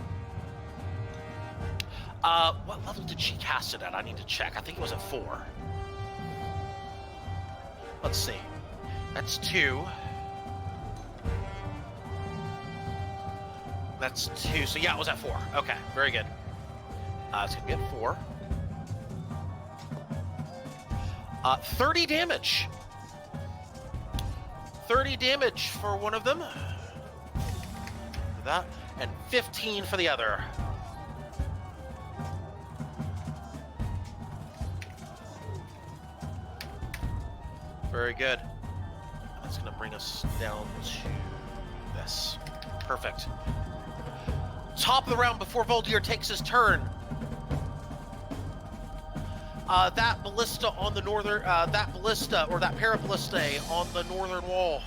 What level did she cast it at? I need to check. I think it was at 4. Let's see. That's 2. That's 2. So yeah, it was at 4. Okay, very good. It's gonna be at 4. 30 damage. 30 damage for one of them. That, and 15 for the other. Very good. That's going to bring us down to this. Perfect. Top of the round before Voldir takes his turn. That ballista on the northern, that ballista or that paraballista on the northern wall.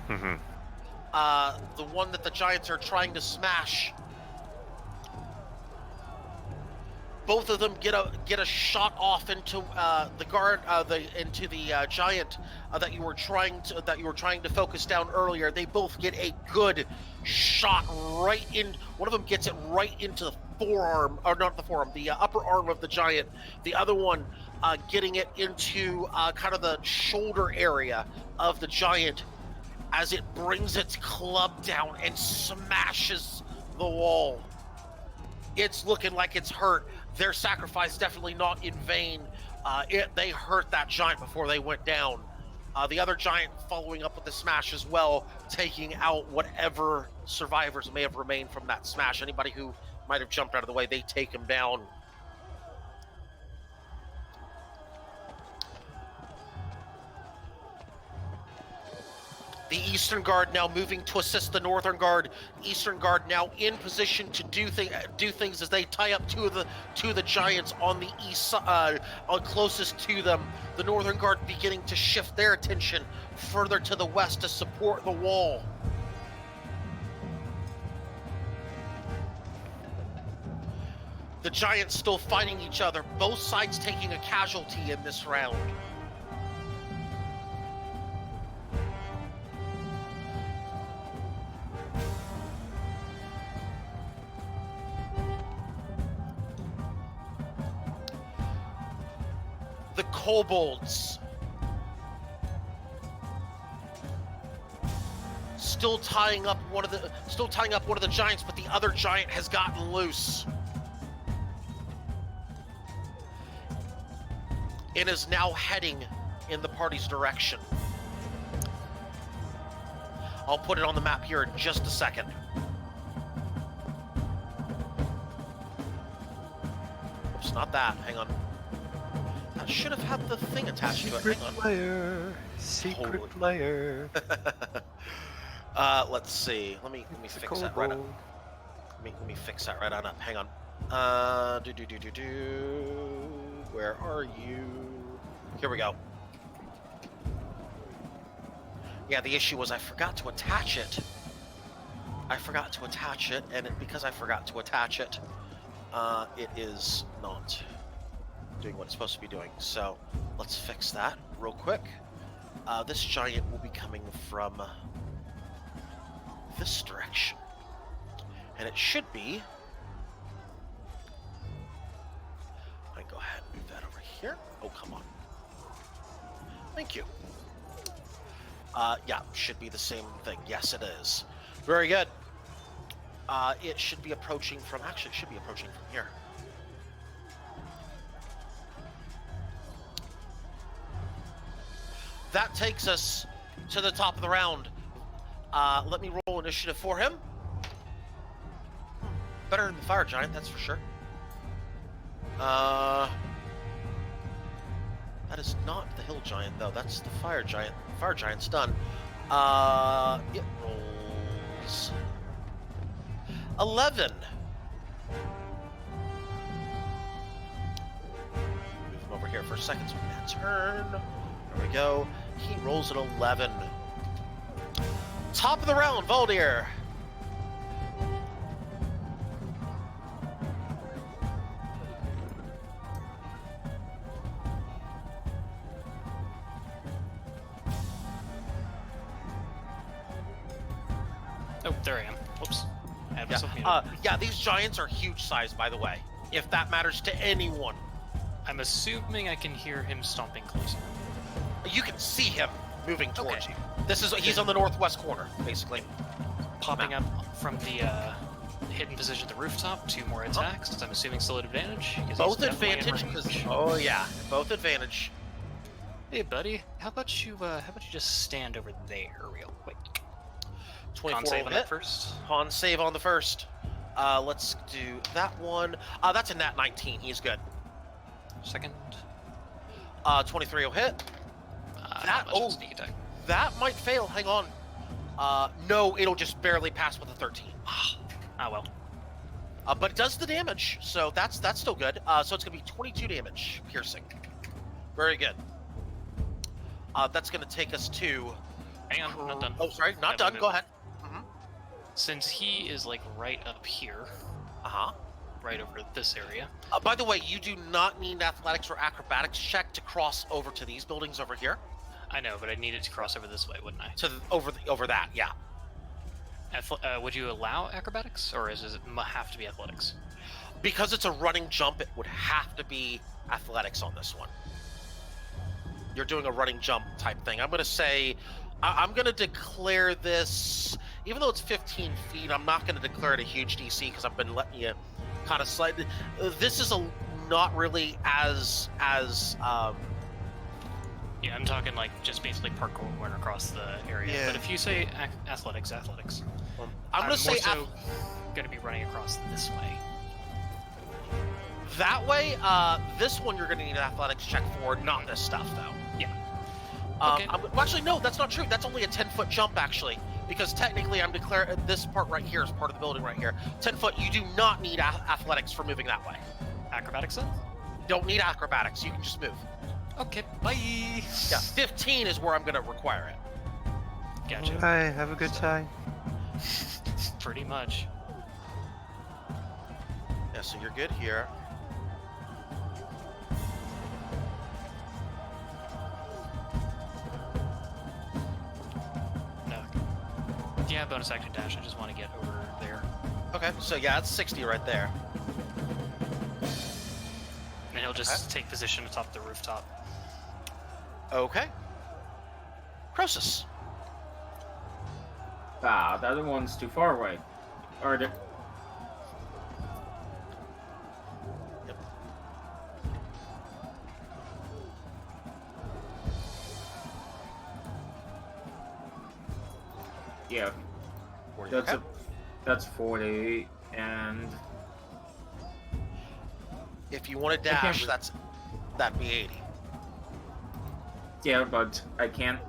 The one that the giants are trying to smash. Both of them get a shot off into the guard, into the giant that you were trying to focus down earlier. They both get a good shot right in. One of them gets it right into the forearm, or not the forearm, the upper arm of the giant. The other one getting it into kind of the shoulder area of the giant as it brings its club down and smashes the wall. It's looking like it's hurt. Their sacrifice definitely not in vain. They hurt that giant before they went down. The other giant following up with the smash as well, taking out whatever survivors may have remained from that smash. Anybody who might have jumped out of the way, they take him down. The Eastern Guard now moving to assist the Northern Guard. Eastern Guard now in position to do things as they tie up two of the giants on the east side, closest to them. The Northern Guard beginning to shift their attention further to the west to support the wall. The giants still fighting each other. Both sides taking a casualty in this round. The kobolds still tying up one of the giants, but the other giant has gotten loose and is now heading in the party's direction. I'll put it on the map here in just a second. Oops, not that. Hang on. I should have had the thing attached to it. Hang on. Secret player. Let's see. Let me fix that right up. Let me fix that right on up. Hang on. Where are you? Here we go. Yeah, the issue was I forgot to attach it. And because I forgot to attach it, it is not doing what it's supposed to be doing. So let's fix that real quick. This giant will be coming from this direction, and it should be. I can go ahead and move that over here. Oh, come on. Thank you. Yeah, should be the same thing. Yes, it is. Very good. It should be approaching from. Actually, it should be approaching from here. That takes us to the top of the round. Let me roll initiative for him. Better than the fire giant, that's for sure. That is not the hill giant, though. That's the fire giant. The fire giant's done. It rolls 11. Move him over here for a second. So that turn. There we go. He rolls an 11. Top of the round, Voldir. Oh, there I am. Whoops. I have Yeah. myself muted. Yeah, these giants are huge size, by the way. If that matters to anyone. I'm assuming I can hear him stomping closer. You can see him moving towards Okay. you. He's on the northwest corner, basically. Popping up from the hidden position at the rooftop, 2 more attacks. I'm assuming still at advantage. 'cause he's Both definitely in advantage, range. because oh yeah, both advantage. Hey, buddy. How about you just stand over there real quick? 24 Con save will on hit. that first. Con save on the first. Let's do that one. That's a nat 19. He's good. Second. 23 will hit. Not much of a sneak attack. That might fail. Hang on. No, it'll just barely pass with a 13. Ah, well. But it does the damage, so that's still good. So it's gonna be 22 damage piercing. Very good. That's gonna take us to. Hang on, not done. Oh, sorry, not I've done. moved. Go ahead. Since he is like right up here, right over this area. By the way, you do not need athletics or acrobatics check to cross over to these buildings over here. I know, but I needed to cross over this way, wouldn't I? Over that, yeah. Would you allow acrobatics, or does it have to be athletics? Because it's a running jump, it would have to be athletics on this one. You're doing a running jump type thing. I'm gonna say, I'm gonna declare this, even though it's 15 feet, I'm not gonna declare it a huge DC because I've been letting you kind of slide. This is not really as Yeah, I'm talking like just basically parkour going across the area. Yeah. But if you say athletics, I'm gonna say more so gonna be running across this way. that way. This one you're gonna need an athletics check for, not this stuff though. Yeah. Okay. Well, actually, no, that's not true. That's only a 10-foot jump, actually, because technically I'm declaring this part right here is part of the building right here. 10 foot, you do not need athletics for moving that way. Acrobatics then? Don't need acrobatics. You can just move. Okay, bye. Yeah, 15 is where I'm gonna require it. Gotcha. Hi, have a good time. Pretty much. Yeah, so you're good here. No. Yeah, bonus action dash. I just want to get over there. Okay, so yeah, it's 60 right there. And he'll just take position atop the rooftop. Okay. Croesus. Ah, the other one's too far away. Or the... Yeah, 40. that's Okay. that's 40, and If you want to dash, that'd be 80. yeah, but I can't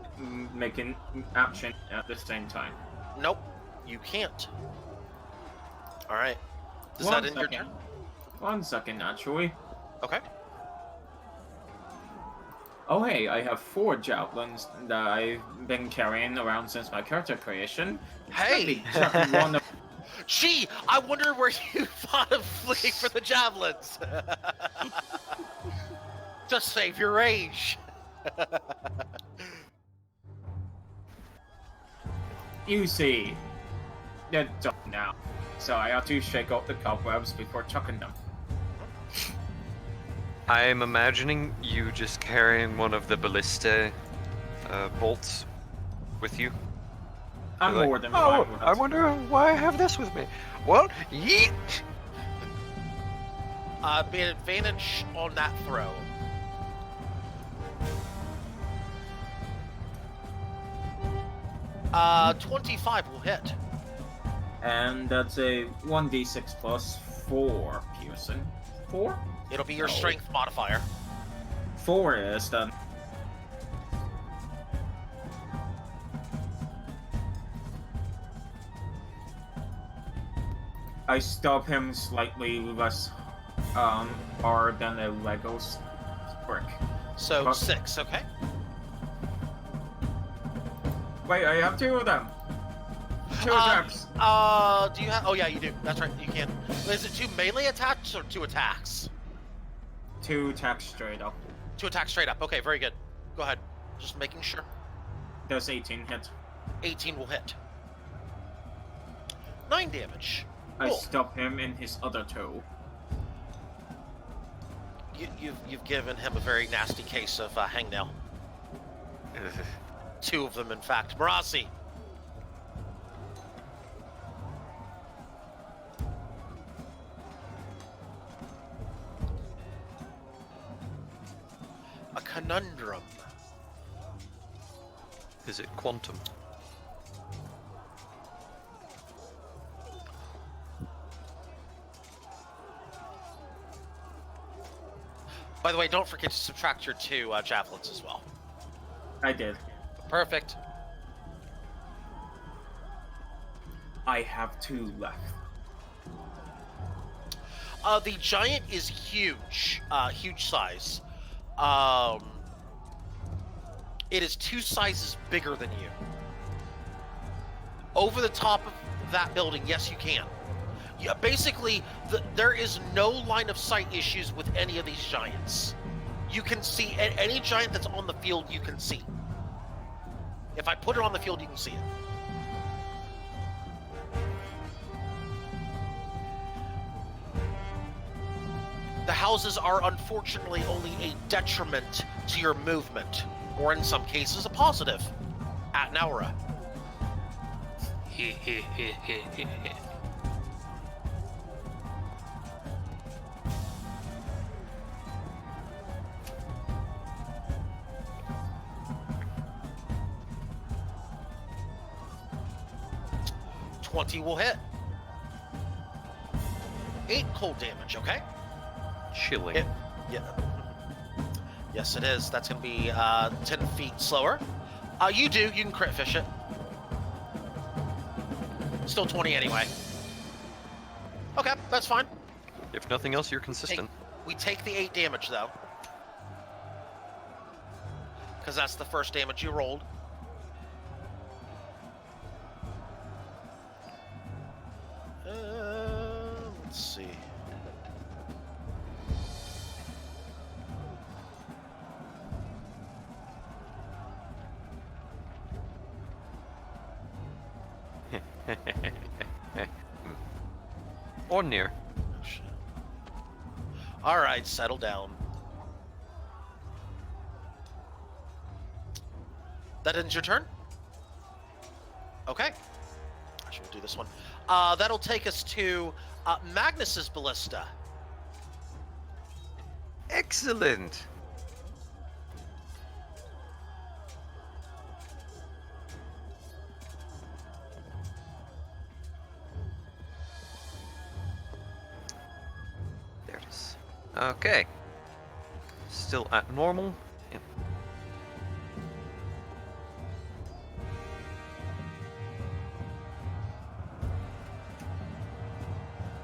make an action at the same time. Nope, you can't. All right. Does One that end your second. turn? 1 second, actually. Okay. Oh hey, I have 4 javelins that I've been carrying around since my character creation. Hey! Maybe chucking one of... Gee, I wonder where you thought of fleeing for the javelins. Just save your rage. You see, they're done now, so I have to shake off the cobwebs before chucking them. I'm imagining you just carrying one of the ballista bolts with you. I'm You're like, more than oh, fine with I it. wonder why I have this with me. Well, yeet! Be an advantage on that throw. Hmm. 25 will hit. And that's a 1d6 plus 4 piercing. 4? It'll be your No. strength modifier. 4 is then. I stop him slightly less hard than a Lego brick. So Huh? 6, okay? Wait, I have 2 of them. 2 attacks. Do you have? Oh yeah, you do. That's right. You can. Is it 2 melee attacks or 2 attacks? 2 attacks straight up. 2 attacks straight up. Okay, very good. Go ahead. Just making sure. Does 18 hit? 18 will hit. 9 damage. I Cool. stop him in his other toe. You've given him a very nasty case of hangnail. 2 of them, in fact. Marasi. A conundrum. Is it quantum? By the way, don't forget to subtract your 2 javelins as well. I did. Perfect. I have 2 left. The giant is huge. Huge size. It is 2 sizes bigger than you. Over the top of that building, yes, you can. Yeah, basically, there is no line of sight issues with any of these giants. You can see any giant that's on the field, you can see. If I put it on the field, you can see it. The houses are unfortunately only a detriment to your movement, or in some cases, a positive. At Naura. He. 20 will hit. 8 cold damage, okay? Chilling. Yeah. Yes, it is. That's going to be 10 feet slower. You can crit fish it. Still 20 anyway. Okay, that's fine. If nothing else, you're consistent. We take the 8 damage, though. Because that's the first damage you rolled. Let's see. Or near. All right, settle down. That ends your turn? Okay. Actually, we'll do this one. That'll take us to Magnus's ballista. Excellent. There it is. Okay. Still at normal. Yep.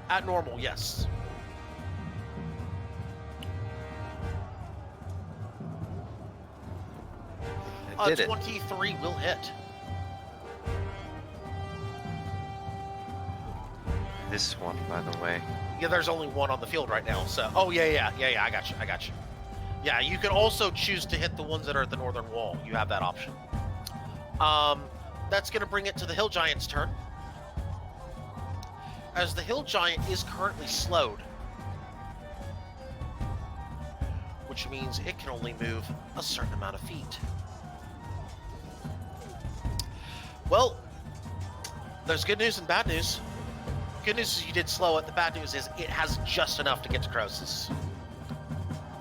At normal, yes. I did it. 23 will hit. This one, by the way. Yeah, there's only one on the field right now, so... Oh, yeah, I got you. Yeah, you can also choose to hit the ones that are at the northern wall. You have that option. That's going to bring it to the Hill Giant's turn. As the Hill Giant is currently slowed. Which means it can only move a certain amount of feet. Well, there's good news and bad news. Good news is you did slow it. The bad news is it has just enough to get to Croesus.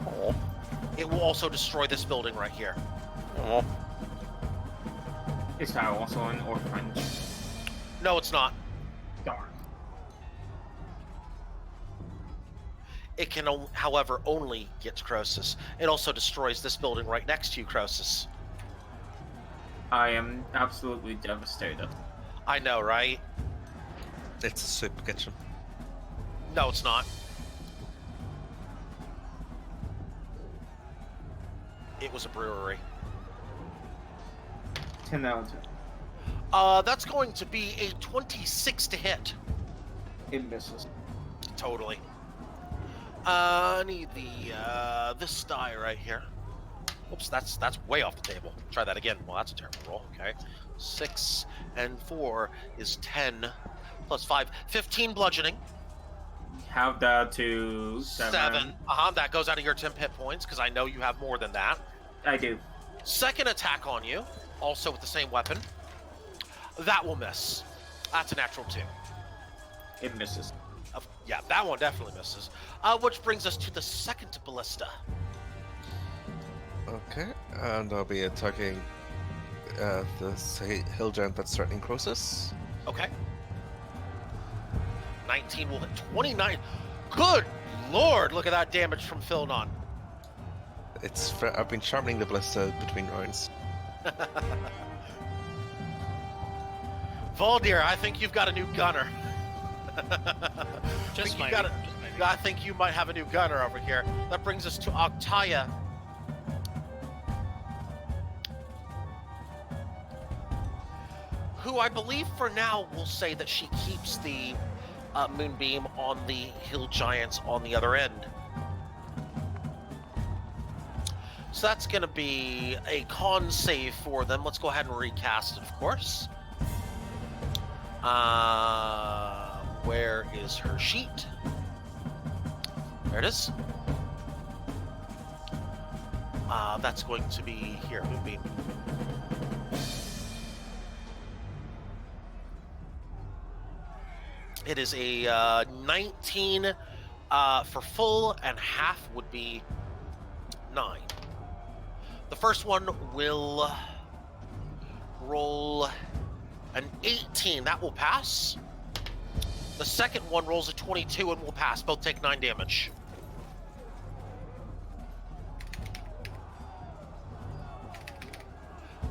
Oh. It will also destroy this building right here. Oh. Is that also an orphanage? No, it's not. Darn. It can, however, only get to Croesus. It also destroys this building right next to you, Croesus. I am absolutely devastated. I know, right? It's a soup kitchen. No, it's not. It was a brewery. 10 out of 10. That's going to be a 26 to hit. It misses. Totally. I need the this die right here. Oops, that's way off the table. Try that again. Well, that's a terrible roll. Okay, 6 and 4 is 10 plus 5, 15 bludgeoning. Have that to 7. That goes out of your temp hit points because I know you have more than that. I do. Second attack on you, also with the same weapon. That will miss. That's a natural 2. It misses. Yeah, that one definitely misses. Which brings us to the second ballista. Okay, and I'll be attacking the hill giant that's threatening Croesus. Okay. 19 will hit. 29. Good lord, look at that damage from Philnon. I've been sharpening the ballista between rounds. Valdir, I think you've got a new gunner. Just maybe. I think you might have a new gunner over here. That brings us to Octaya. Who I believe for now will say that she keeps the moonbeam on the hill giants on the other end. So that's going to be a con save for them. Let's go ahead and recast it, of course. Where is her sheet? There it is. That's going to be here, Moonbeam. It is a 19 for full, and half would be 9. The first one will roll an 18. That will pass. The second one rolls a 22 and will pass. Both take 9 damage.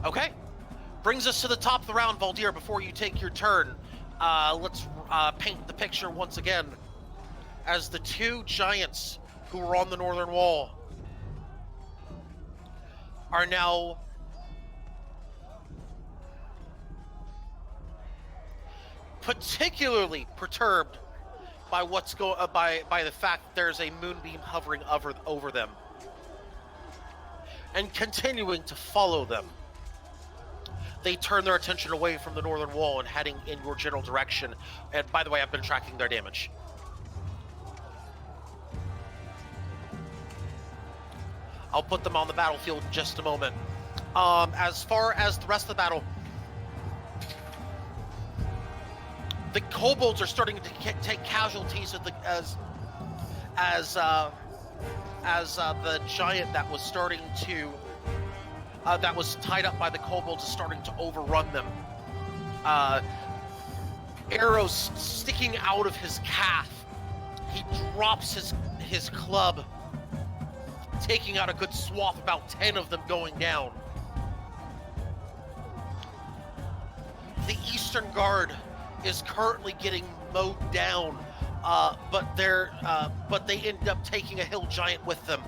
Okay. Brings us to the top of the round, Valdir. Before you take your turn, let's paint the picture once again. As the 2 giants who were on the northern wall are now particularly perturbed by what's by the fact that there's a moonbeam hovering over them and continuing to follow them. They turn their attention away from the northern wall and heading in your general direction. And by the way, I've been tracking their damage. I'll put them on the battlefield in just a moment. As far as the rest of the battle, the kobolds are starting to take casualties as the giant that was starting to that was tied up by the kobolds is starting to overrun them. Arrows sticking out of his calf. He drops his club, taking out a good swath, about 10 of them going down. The Eastern Guard is currently getting mowed down, but they end up taking a hill giant with them.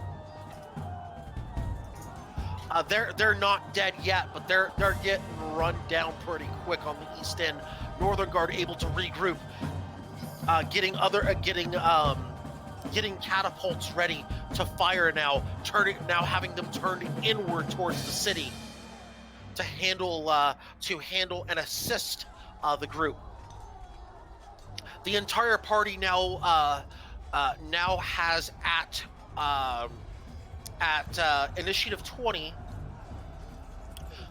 They're not dead yet, but they're getting run down pretty quick on the east end. Northern Guard able to regroup, getting catapults ready to fire now, having them turned inward towards the city to handle and assist the group. The entire party now has at initiative 20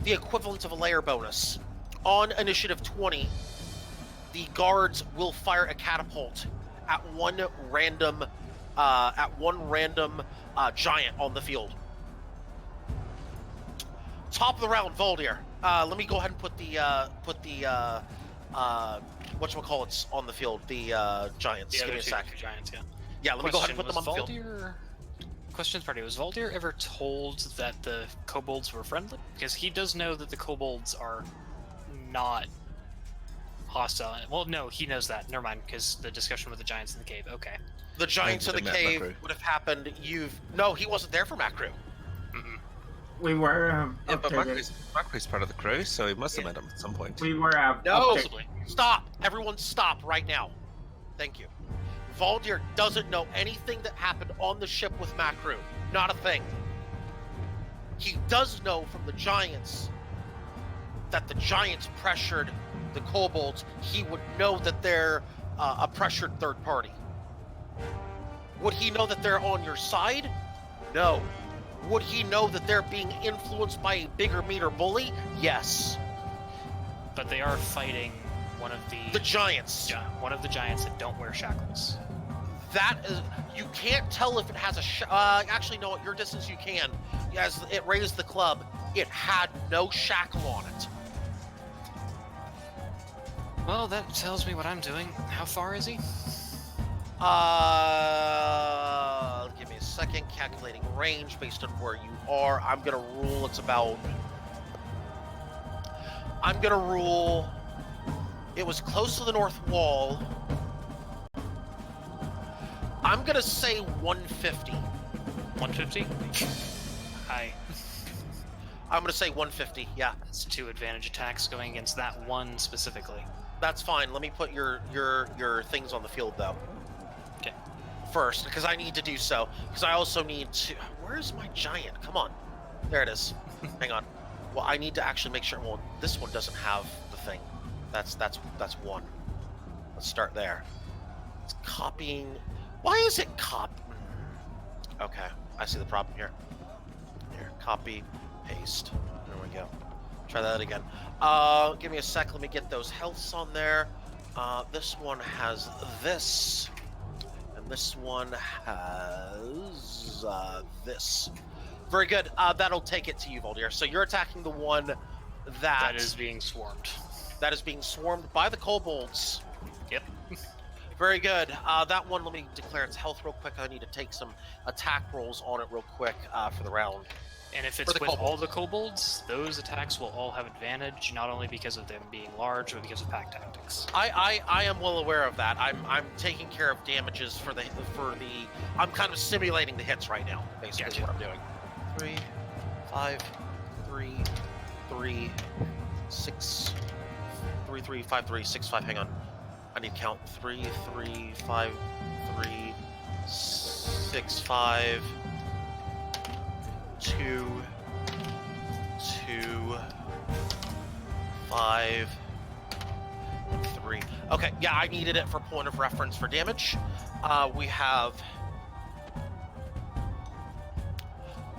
the equivalent of a layer bonus. On initiative 20, the guards will fire a catapult at one random giant on the field. Top of the round, Valdir. Let me go ahead and put the whatchamacallits on the field. The giants. The Give me other a two sec. giants, yeah. Yeah, let me go ahead and put them on the field. Questions party, was Valdir ever told that the kobolds were friendly? Because he does know that the kobolds are not hostile. Well, no, he knows that. Never mind, because the discussion with the giants in the cave. Okay. The giants in the cave would have happened. No, he wasn't there for Macru. Mm-mm. We were Yeah, but Macru's part of the crew, so he must have met him at some point. We were No, Possibly. stop! Everyone stop right now. Thank you. Valdir doesn't know anything that happened on the ship with Macru. Not a thing. He does know from the giants that the giants pressured the kobolds, he would know that they're a pressured third party. Would he know that they're on your side? No. Would he know that they're being influenced by a bigger meter bully? Yes. But they are fighting one of The giants. Yeah, one of the giants that don't wear shackles. That is, you can't tell if it has a actually, no, at your distance you can. As it raised the club, it had no shackle on it. Well, that tells me what I'm doing. How far is he? Give me a second. Calculating range based on where you are. I'm gonna rule it's about. I'm gonna rule. It was close to the north wall. I'm gonna say 150. 150? Hi. I'm gonna say 150. Yeah, That's 2 advantage attacks going against that one specifically. that's fine. Let me put your things on the field though. Okay. First, because I need to do so. Because I also need to. Where's my giant? Come on. There it is. Hang on. Well, I need to actually make sure. Well, this one doesn't have the thing. That's one. Let's start there. It's copying. Why is it Okay, I see the problem here. Here, copy, paste. There we go. Try that again. Give me a sec. Let me get those healths on there. This one has this. And this one has this. Very good. That'll take it to you, Voldir. So you're attacking the one That is being swarmed. that is being swarmed by the kobolds. Yep. Very good. That one, let me declare its health real quick. I need to take some attack rolls on it real quick for the round. And if it's For the with all kobolds. the kobolds, those attacks will all have advantage, not only because of them being large, but because of pack tactics. I am well aware of that. I'm taking care of damages for the. I'm kind of simulating the hits right now. Basically, is Gotcha. what I'm doing. 3, 5, 3, 3, 6, 3, 3, 5, 3, 6, 5. Hang on. I need to count 3, 3, 5, 3, 6, 5, 2, 2, 5, 3. Okay, yeah, I needed it for point of reference for damage. We have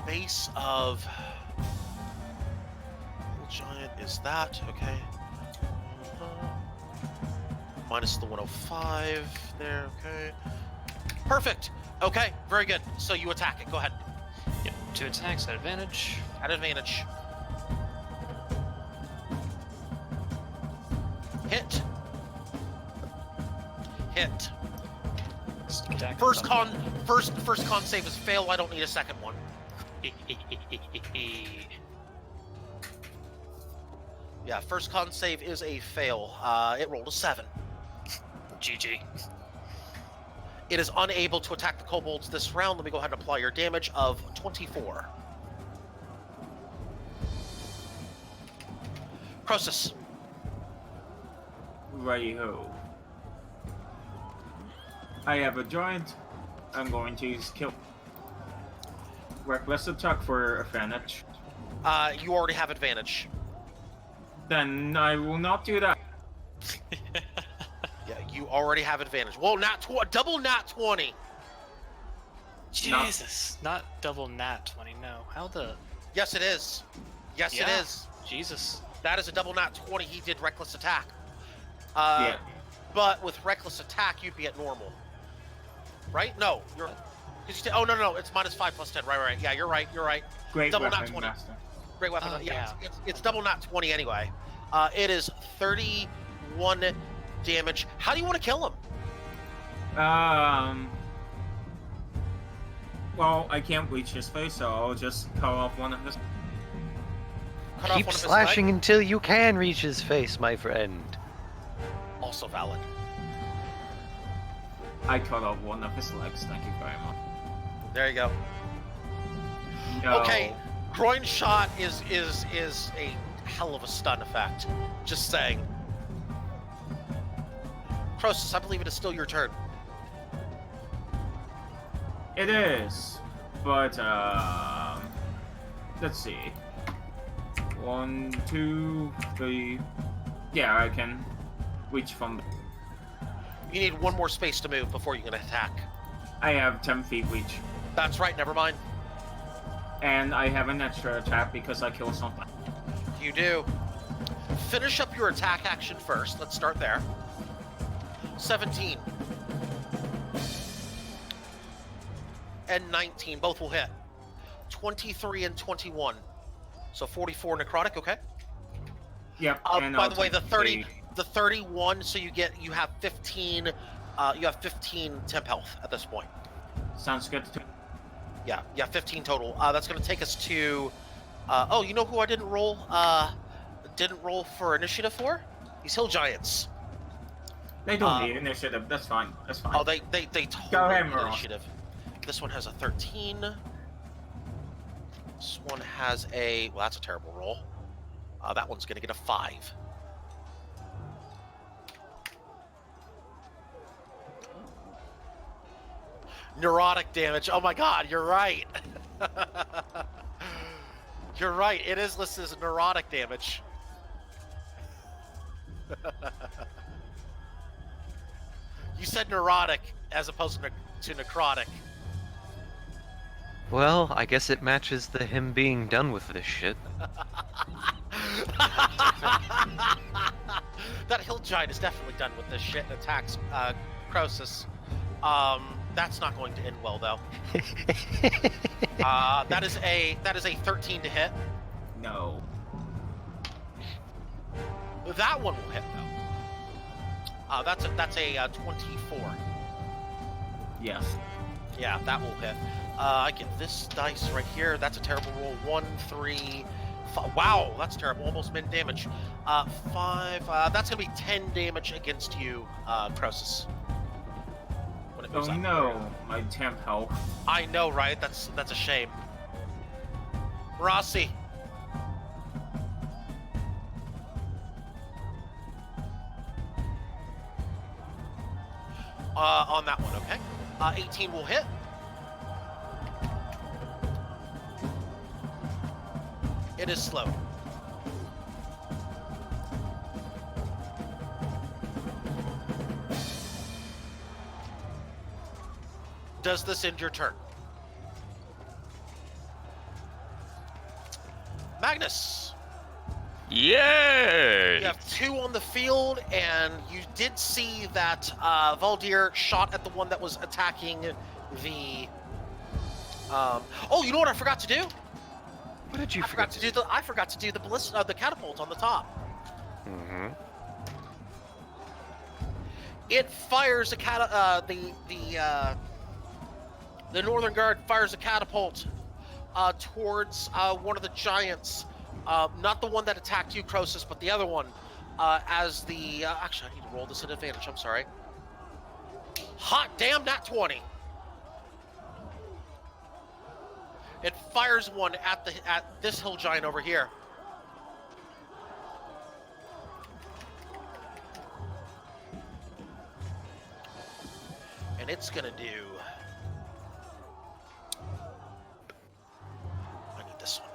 base of giant is that okay? Minus the 105 there. Okay, perfect. Okay, very good. So you attack it. Go ahead. Yep, 2 attacks at advantage. At advantage. Hit. Hit. Attack First con save is fail. I don't need a second one. Yeah, first con save is a fail. It rolled a 7. GG. It is unable to attack the kobolds this round. Let me go ahead and apply your damage of 24. Croesus. Righty-ho. I have a giant. I'm going to use kill. Reckless attack for advantage. You already have advantage. Then I will not do that. Yeah, you already have advantage. Well, double nat 20. Jesus. Not double nat 20, no. How the... Yes, it is. Yes, Yeah. it is. Jesus. That is a double nat 20. He did reckless attack. Yeah. But with reckless attack, you'd be at normal. Right? No, you're. Oh no, it's -5 plus 10. Right. Yeah, you're right. Great double nat weapon, 20. master. Great weapon. Oh, yeah, yeah. it's double nat 20 anyway. It is 31 damage. How do you want to kill him? Well, I can't reach his face, so I'll just cut off one of his. Cut off Keep one of his slashing leg? until you can reach his face, my friend. Also valid. I cut off one of his legs. Thank you very much. There you go. No. Okay, groin shot is a hell of a stun effect. Just saying. Croesus, I believe it is still your turn. It is, but let's see. 1, 2, 3, Yeah, I can reach from. You need one more space to move before you can attack. I have 10 feet reach, That's right, never mind. and I have an extra attack because I killed something. You do. Finish up your attack action first. Let's start there. 17. And 19, both will hit. 23 and 21. So 44 necrotic, okay? Yep. and By I'll the way, the take 30, the 31, so you have 15, you have 15 temp health at this point. Sounds good. Yeah, 15 total. That's going to take us to. Oh, you know who I didn't roll? Didn't roll for initiative for? These hill giants. They don't need initiative. That's fine. That's fine. Oh, they totally Go ahead, need Moron. initiative. This one has a 13. This one has a. Well, that's a terrible roll. That one's going to get a 5. Neurotic damage. Oh my god, you're right. You're right. It is listed as neurotic damage. You said neurotic as opposed to necrotic. Well, I guess it matches the him being done with this shit. That hill giant is definitely done with this shit and attacks Croesus. That's not going to end well though. That is a 13 to hit. No. That one will hit though. That's a 24. Yes. Yeah, that will hit. I get this dice right here. That's a terrible roll. 1, 3, 5. Wow, that's terrible. Almost min damage. 5. That's gonna be 10 damage against you, Croesus. When it goes Oh up. no, my temp health. I know, right? That's a shame. Rossi. On that one, okay. 18 will hit. It is slow. Does this end your turn? Magnus, Yay! you have 2 on the field, and you did see that Valdir shot at the one that was attacking the. Oh, you know what I forgot to do? What did you I forgot to do the the catapult on the top. Mm-hmm. It fires a the Northern Guard fires a catapult towards one of the giants, not the one that attacked you, Croesus, but the other one. As the actually, I need to roll this at advantage. I'm sorry. Hot damn, nat 20. It fires one at this hill giant over here. And it's gonna do. I need this one.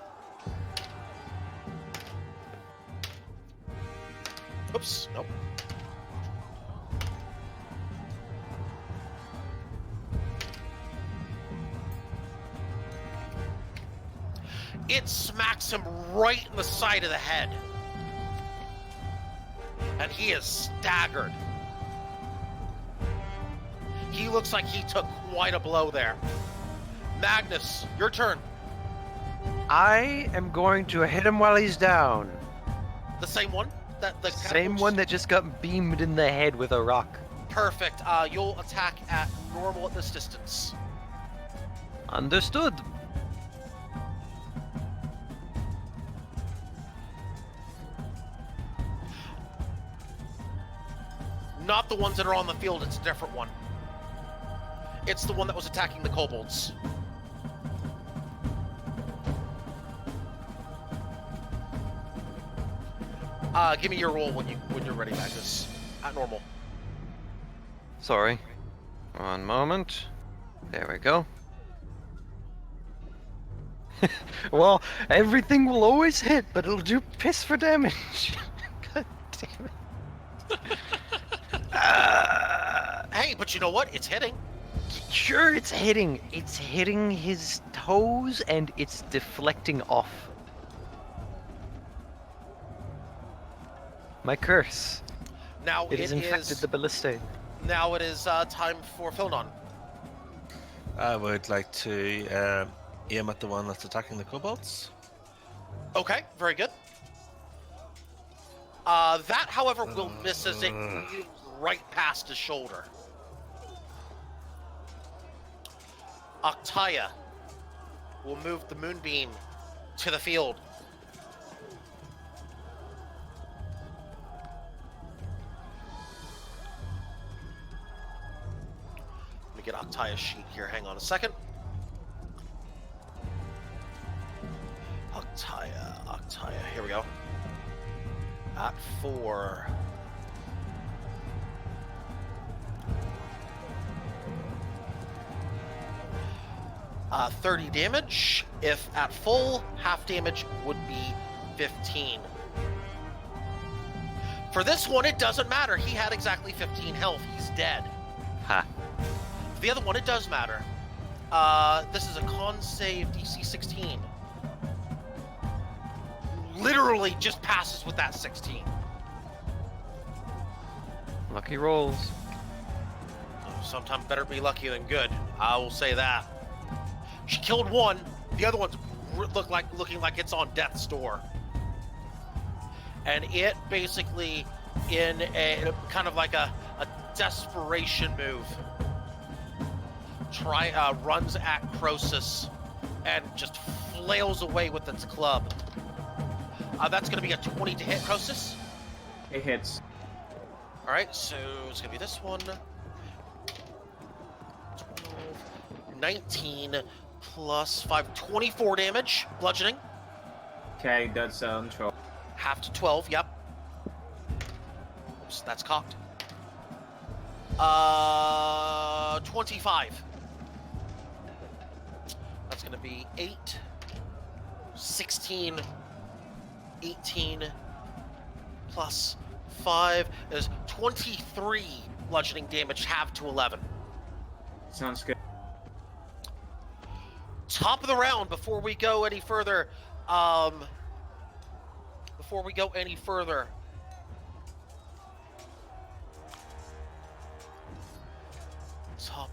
Oops, nope. It smacks him right in the side of the head. And he is staggered. He looks like he took quite a blow there. Magnus, your turn. I am going to hit him while he's down. The same one? The Same one that just got beamed in the head with a rock. Perfect. You'll attack at normal at this distance. Understood. Not the ones that are on the field, it's a different one. It's the one that was attacking the kobolds. Give me your roll when you're ready, Magnus. At normal. Sorry. One moment. There we go. Well, everything will always hit, but it'll do piss for damage. God damn it. Hey, but you know what? It's hitting. Sure, it's hitting. It's hitting his toes and it's deflecting off. My curse. Now It has infected the ballistae. Now it is time for Philnon. I would like to aim at the one that's attacking the kobolds. Okay, very good. That, however, will miss as it moves right past his shoulder. Octaya will move the moonbeam to the field. Let me get Octaya's sheet here. Hang on a second. Octaya. Here we go. At 4. Uh, 30 damage. If at full, half damage would be 15. For this one, it doesn't matter. He had exactly 15 health. He's dead. Ha. For the other one, it does matter. This is a con save DC 16. Literally just passes with that 16. Lucky rolls. Sometimes better be lucky than good. I will say that. She killed one. The other one's looking like it's on death's door. And it basically, in a kind of like a desperation move, runs at Croesus and just flails away with its club. That's going to be a 20 to hit, Croesus. It hits. All right, so it's going to be this one. 12, 19 plus 5, 24 damage, bludgeoning. Okay, that's 12. Half to 12, yep. Oops, that's cocked. 25. That's going to be 8, 16, 18, plus 5 is 23 bludgeoning damage, half to 11. Sounds good. Top of the round, before we go any further, top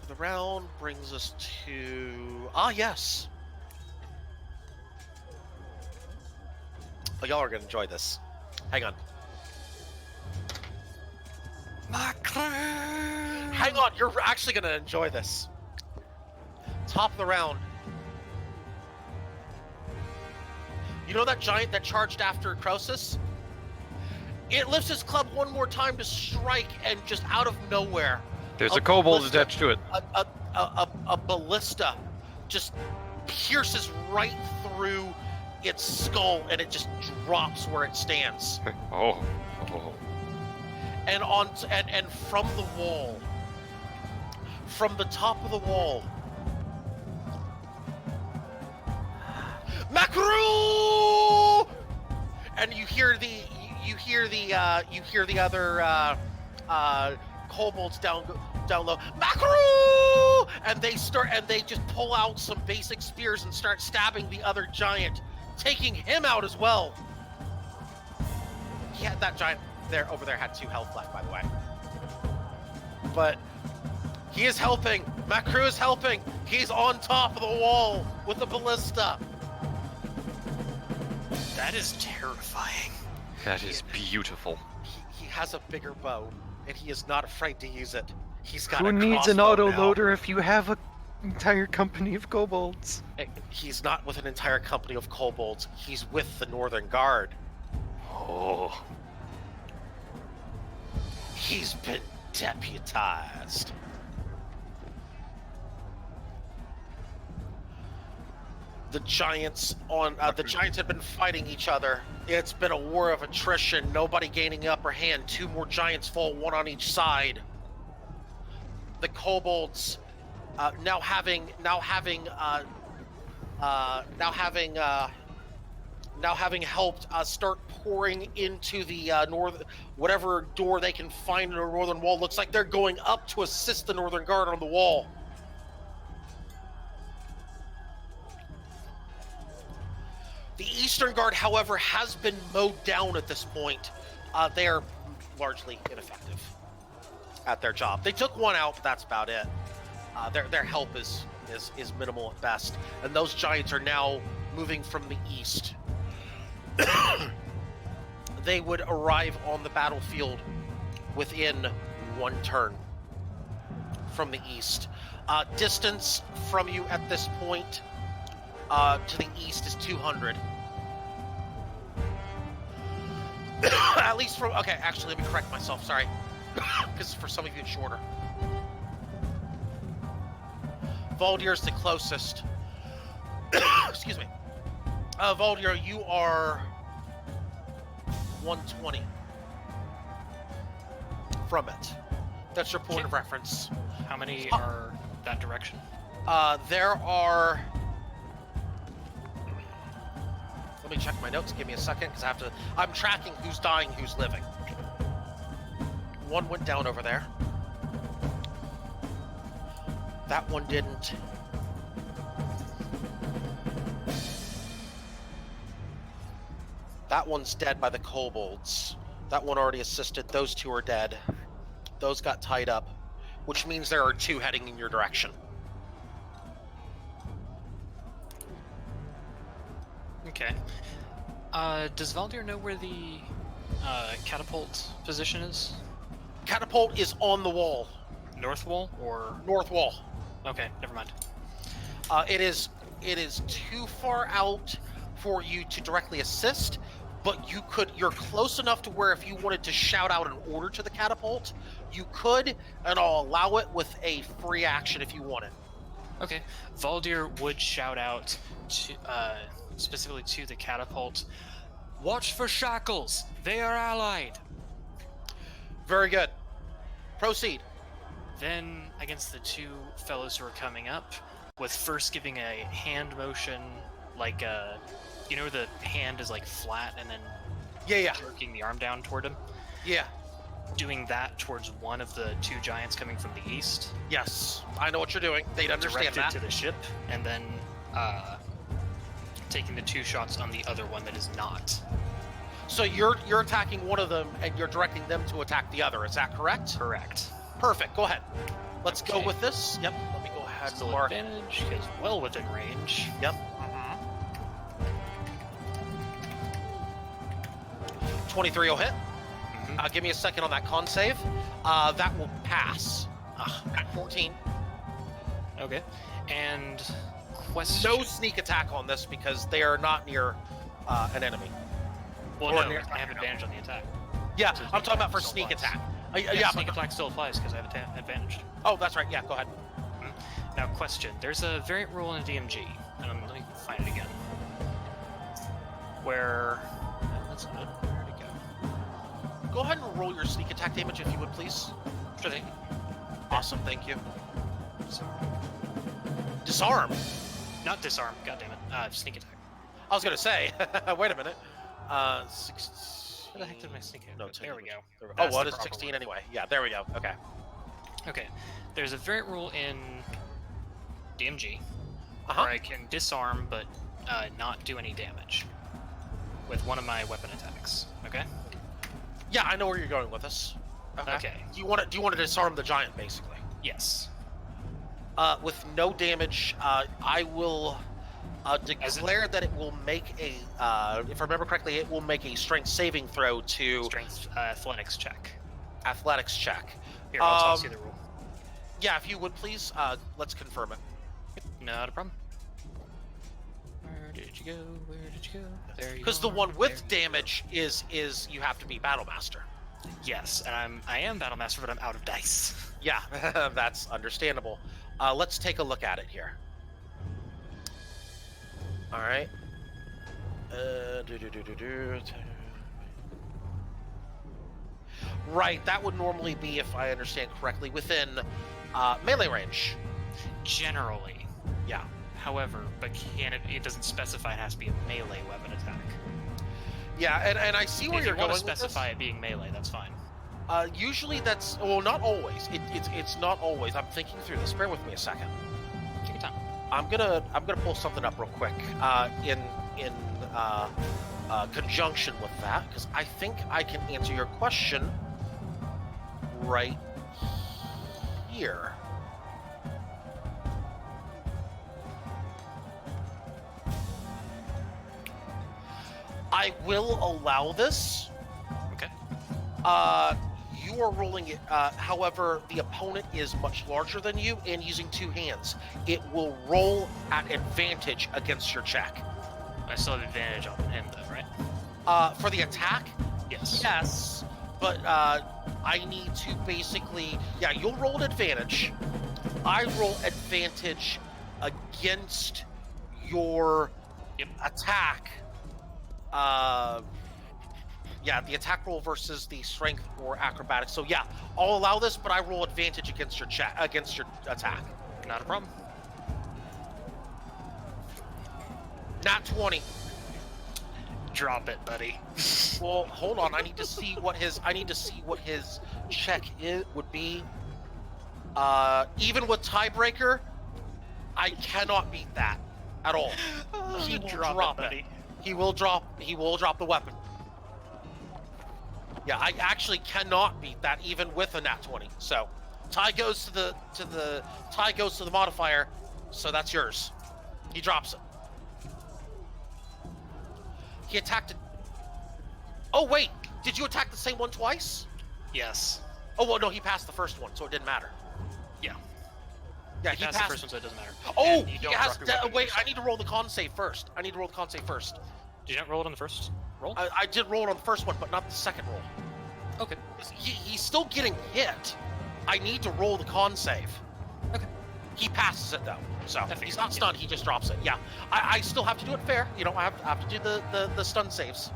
of the round brings us to, yes. Oh, y'all are gonna enjoy this. Hang on. My crew! Hang on, you're actually gonna enjoy this. Top of the round. You know that giant that charged after Croesus? It lifts his club one more time to strike, and just out of nowhere, There's a kobold attached to it. a ballista just pierces right through its skull, and it just drops where it stands. Oh. And and from the wall, from the top of the wall, Macru! And you hear the other kobolds down low. Macru! And they just pull out some basic spears and start stabbing the other giant, taking him out as well. He had that giant over there had 2 health left, by the way. But he is helping. Macru is helping. He's on top of the wall with the ballista. That is terrifying. That is beautiful. He has a bigger bow, and he is not afraid to use it. He's got Who a needs an crossbow autoloader if you have an entire company of kobolds? now. He's not with an entire company of kobolds. He's with the Northern Guard. Oh. He's been deputized. The giants had been fighting each other. It's been a war of attrition, nobody gaining the upper hand. 2 more giants fall, 1 on each side. The kobolds now having now having helped start pouring into the whatever door they can find in the northern wall. Looks like they're going up to assist the northern guard on the wall. The eastern guard, however, has been mowed down at this point. They are largely ineffective at their job. They took one out, but that's about it. Their help is minimal at best, and those giants are now moving from the east. They would arrive on the battlefield within one turn from the east. Distance from you at this point to the east is 200. At least from... Okay, actually, let me correct myself, sorry. Because for some of you it's shorter. Valdir's the closest. Excuse me. Valdir, you are 120 from it. That's your point of reference. How many are that direction? There are... Let me check my notes. Give me a second, because I'm tracking who's dying, who's living. One went down over there. That one didn't. That one's dead by the kobolds. That one already assisted. Those two are dead. Those got tied up, which means there are two heading in your direction. Okay. Does Valdir know where the catapult position is? Catapult is on the wall. North wall or North wall. Okay, never mind. It is too far out for you to directly assist, but you're close enough to where if you wanted to shout out an order to the catapult, you could, and I'll allow it with a free action if you want it. Okay. Valdir would shout out to specifically to the catapult, "Watch for shackles! They are allied!" Very good. Proceed. Then, against the two fellows who are coming up, with first giving a hand motion, like you know, the hand is like flat, and then jerking the arm down toward him. Yeah. Doing that towards one of the two giants coming from the east. Yes, I know what you're doing. They'd understand Directed that. to the ship, and then taking the two shots on the other one that is not. So you're attacking one of them, and you're directing them to attack the other. Is that correct? Correct. Perfect. Go ahead. Let's go Okay. with this. Yep. Let me go ahead and Still mark. advantage, because well within range. Yep. 23 will hit. Give me a second on that con save. That will pass. 14. Okay. And question. No sneak attack on this because they are not near an enemy. Well, or no, near- I have advantage on the attack. Yeah, So I'm talking about for still sneak applies. attack. Yeah, sneak attack still applies because I have advantage. Oh, that's right. Yeah, go ahead. Now, question. There's a variant rule in a DMG. Let me find it again. Where... That's good. Where'd it go? Go ahead and roll your sneak attack damage if you would, please. Sure thing. Awesome, thank you. So, Disarm. not disarm. God damn it. Sneak attack. I was gonna say. Wait a minute. 16. Where the heck did my sneak attack No, go? There we go. Oh, That's well, the it's proper 16 one. anyway. Yeah, there we go. Okay. Okay. There's a variant rule in DMG Uh-huh. where I can disarm but not do any damage with one of my weapon attacks. Okay? Yeah, I know where you're going with this. Okay. Do you want to disarm the giant, basically? Yes. With no damage, I will declare that it will make a, if I remember correctly, it will make a strength saving throw to Strength athletics check. athletics check. Here, I'll toss you the rule. Yeah, if you would please, let's confirm it. Not a problem. Where did you go? Where did you go? There you Because the are. one with There you damage is you have to be Battlemaster. go. Yes, and I am Battlemaster, but I'm out of dice. Yeah, that's understandable. Let's take a look at it here. All right. Right, that would normally be, if I understand correctly, within melee range. Generally. Yeah. However, but it doesn't specify it has to be a melee weapon attack. Yeah, and I see where If you're you going want to with specify it being melee, that's fine. Usually that's not always. It's not always. I'm thinking through this. Bear with me a second. Take your time. I'm gonna pull something up real quick. In conjunction with that, because I think I can answer your question right here. I will allow this. Okay. You are rolling it. However, the opponent is much larger than you and using two hands. It will roll at advantage against your check. I still have advantage on him, though, right? For the attack, Yes. yes, but I need to basically, yeah, you'll roll an advantage. I roll advantage against your attack. Yeah, the attack roll versus the strength or acrobatics. So yeah, I'll allow this, but I roll advantage against your attack. Not a problem. Nat 20. Drop it, buddy. Well, hold on. I need to see what his check would be. Even with tiebreaker, I cannot beat that at all. He will drop it. He will drop the weapon. Yeah, I actually cannot beat that even with a nat 20. So, tie goes to the modifier. So that's yours. He drops it. He attacked it. Oh wait, did you attack the same one twice? Yes. Oh well, no, he passed the first one, so it didn't matter. Yeah. Yeah, he That's the first one, so it doesn't matter. Oh, And you he don't has. drop your weapon Wait, yourself. I need to roll the con save first. Did you not roll it on the first roll? I did roll it on the first one, but not the second roll. Okay. He's still getting hit. I need to roll the con save. Okay. He passes it though, so figured, he's not stunned. He just drops it. Yeah, I still have to do it fair. You know, I have to do the stun saves.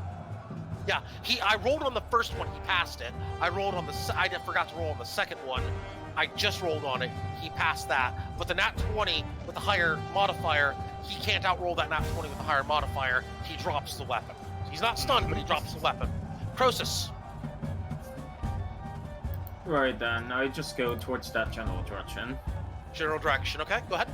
Yeah, I rolled on the first one. He passed it. I forgot to roll on the second one. I just rolled on it. He passed that. But the nat 20 with the higher modifier, he can't outroll that nat 20 with the higher modifier. He drops the weapon. He's not stunned, but he drops the weapon. Croesus. Right then, I just go towards that general direction. General direction. Okay, go ahead.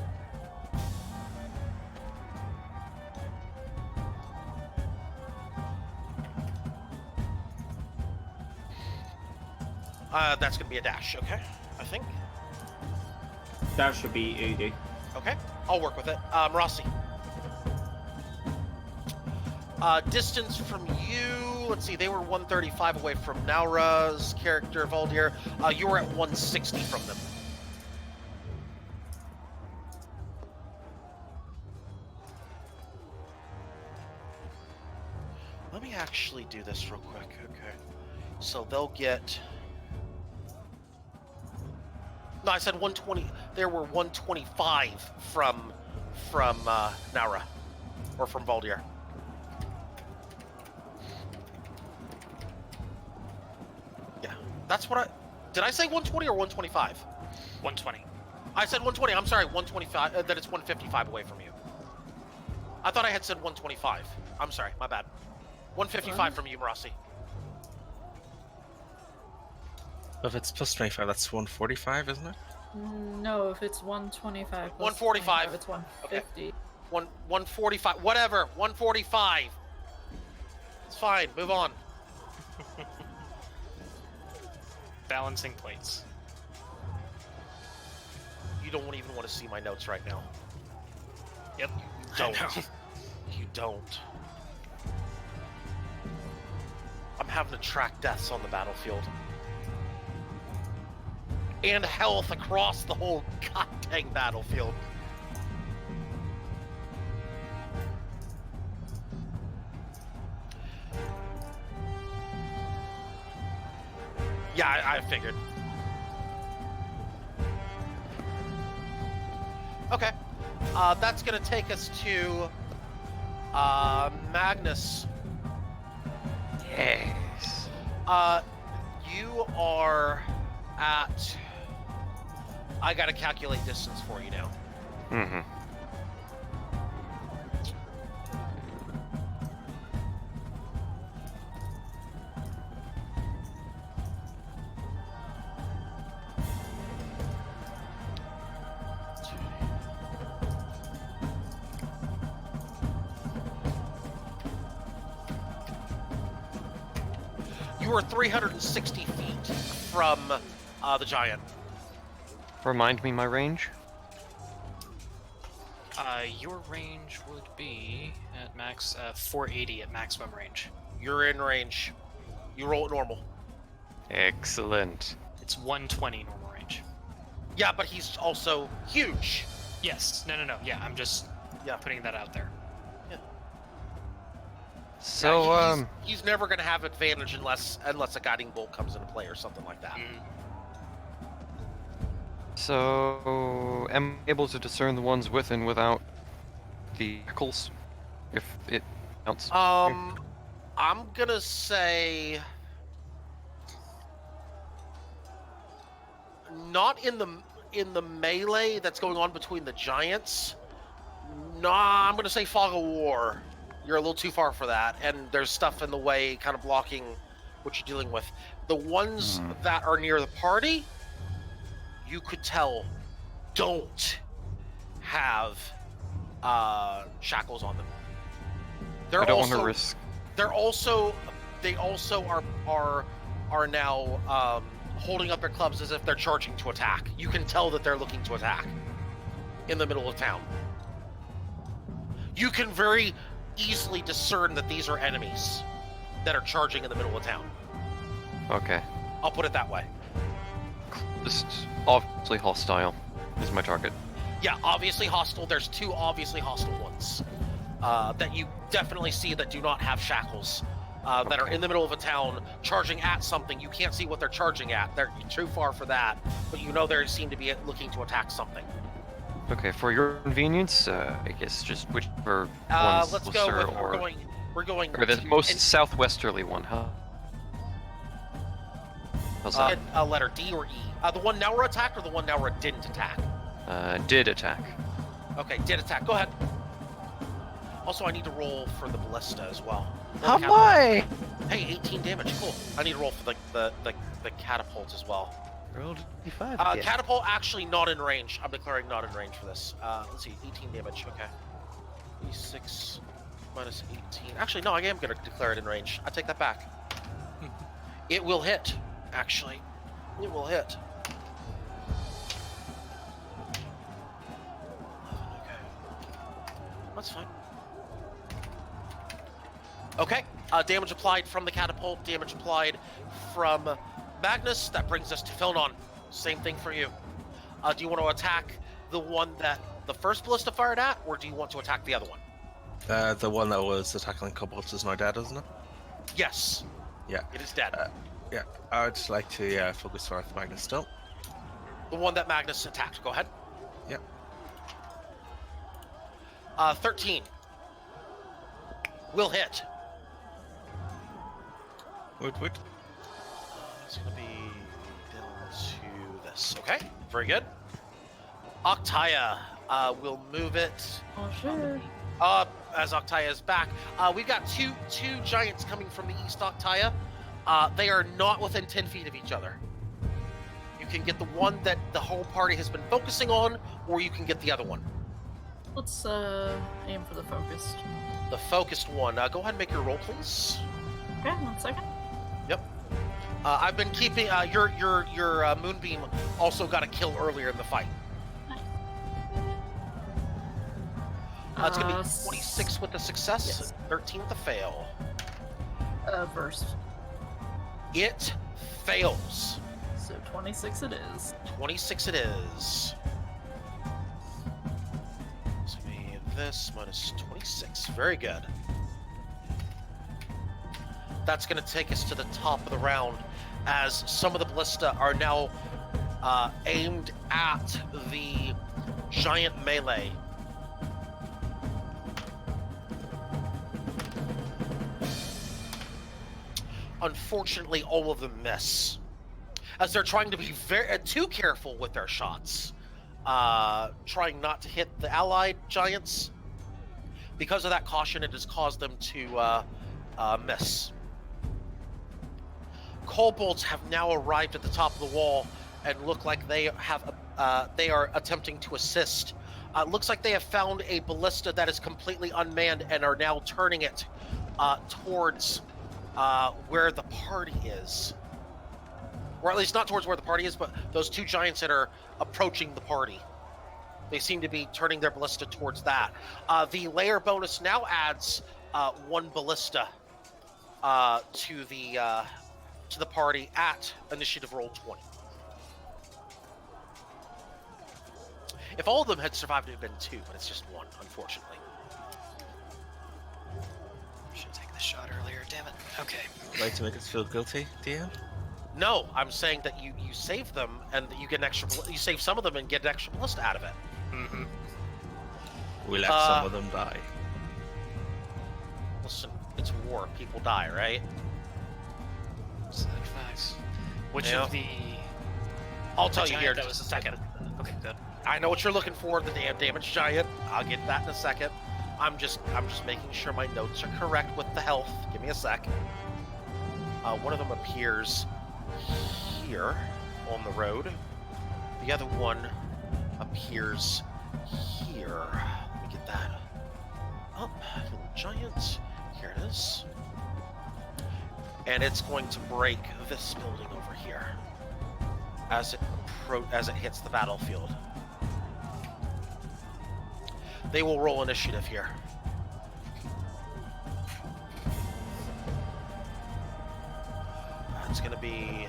That's gonna be a dash. Okay, I think. That should be 80. Okay, I'll work with it. Rossi. Distance from you, let's see, they were 135 away from Naura's character, Valdir. You were at 160 from them. Let me actually do this real quick, okay. So they'll get... No, I said 120, there were 125 from Naura, or from Valdir. Yeah, that's what did I say 120 or 125? 120. I said 120, I'm sorry, 125, that it's 155 away from you. I thought I had said 125. I'm sorry, my bad. 155 from you, Rossi. If it's plus 25, that's 145, isn't it? No, if it's 125 plus 145. 25, it's 150. 145, whatever, 145. It's fine, move on. Balancing plates. You don't even want to see my notes right now. Yep. You I know. don't. You don't. I'm having to track deaths on the battlefield. And health across the whole goddamn battlefield. Yeah, I figured. Okay. That's gonna take us to Magnus. Yes. You are at... I gotta calculate distance for you now. Mm-hmm. You are 360 feet from the giant. Remind me my range. Your range would be at max 480 at maximum range. You're in range. You roll it normal. Excellent. It's 120 normal range. Yeah, but he's also huge. Yes. No. Yeah, I'm just putting that out there. So, Yeah, he's never going to have advantage unless a guiding bolt comes into play or something like that. So, am I able to discern the ones with and without the shackles, if it counts? I'm gonna say not in the melee that's going on between the giants. Nah, I'm gonna say fog of war. You're a little too far for that, and there's stuff in the way kind of blocking what you're dealing with. The ones that are near the party, you could tell, don't have shackles on them. I don't want to risk. They also are now holding up their clubs as if they're charging to attack. You can tell that they're looking to attack in the middle of town. You can very easily discern that these are enemies that are charging in the middle of town. Okay. I'll put it that way. Just obviously hostile is my target. Yeah, obviously hostile. There's two obviously hostile ones that you definitely see that do not have shackles. That are in the middle of a town, charging at something. You can't see what they're charging at. They're too far for that, but you know they seem to be looking to attack something. Okay, for your convenience, I guess just whichever one's Let's closer go with, or... we're going Or the most southwesterly one, huh? How's that? Letter D or E. The one now we're attacked or the one now we didn't attack? Did attack. Okay, did attack. Go ahead. Also, I need to roll for the ballista as well. How boy! Hey, 18 damage. Cool. I need to roll for the catapult as well. Rolled 25. Catapult actually not in range. I'm declaring not in range for this. Let's see, 18 damage. Okay. E6 minus 18. Actually, no, I am going to declare it in range. I take that back. It will hit. Actually, it will hit. Okay. That's fine. Okay, damage applied from the catapult, damage applied from Magnus. That brings us to Philnon. Same thing for you. Do you want to attack the one that the first ballista fired at, or do you want to attack the other one? The one that was attacking kobolds is now dead, isn't it? Yes. Yeah. It is dead. Yeah, I'd like to focus on Magnus still. The one that Magnus attacked. Go ahead. Yep. 13. Will hit. Would. It's going to be down to this. Okay, very good. Octaya will move it. Oh, sure. As Octaya is back. We've got two giants coming from the east, Octaya. They are not within 10 feet of each other. You can get the one that the whole party has been focusing on, or you can get the other one. Let's aim for the focused. The focused one. Go ahead and make your roll, please. Okay, 1 second. Yep. I've been keeping your moonbeam also got a kill earlier in the fight. Nice. It's gonna be 26 with the success, yes. 13 with the fail. Verse. It fails. So 26 it is. 26 it is. It's gonna be this minus 26. Very good. That's going to take us to the top of the round, as some of the ballista are now aimed at the giant melee. Unfortunately, all of them miss, as they're trying to be too careful with their shots, trying not to hit the allied giants. Because of that caution, it has caused them to miss. Kobolds have now arrived at the top of the wall and look like they are attempting to assist. Looks like they have found a ballista that is completely unmanned and are now turning it towards where the party is. Or at least not towards where the party is, but those two giants that are approaching the party. They seem to be turning their ballista towards that. The layer bonus now adds 1 ballista to the party at initiative roll 20. If all of them had survived, it would have been 2, but it's just 1, unfortunately. Should take the shot earlier. Damn it. Okay. Like to make us feel guilty, DM? No, I'm saying that you save them and that you get an extra. You save some of them and get an extra ballista out of it. Mm-hmm. We let some of them die. Listen, it's war. People die, right? Sad facts. Which Yeah. of the? I'll tell you giant here in that just a was second. Okay, good. I know what you're looking for, the damn damage giant. I'll get that in a second. I'm just making sure my notes are correct with the health. Give me a sec. One of them appears here on the road. The other one appears here. Let me get that up. Little giant. Here it is. And it's going to break this building over here as it hits the battlefield. They will roll initiative here. It's going to be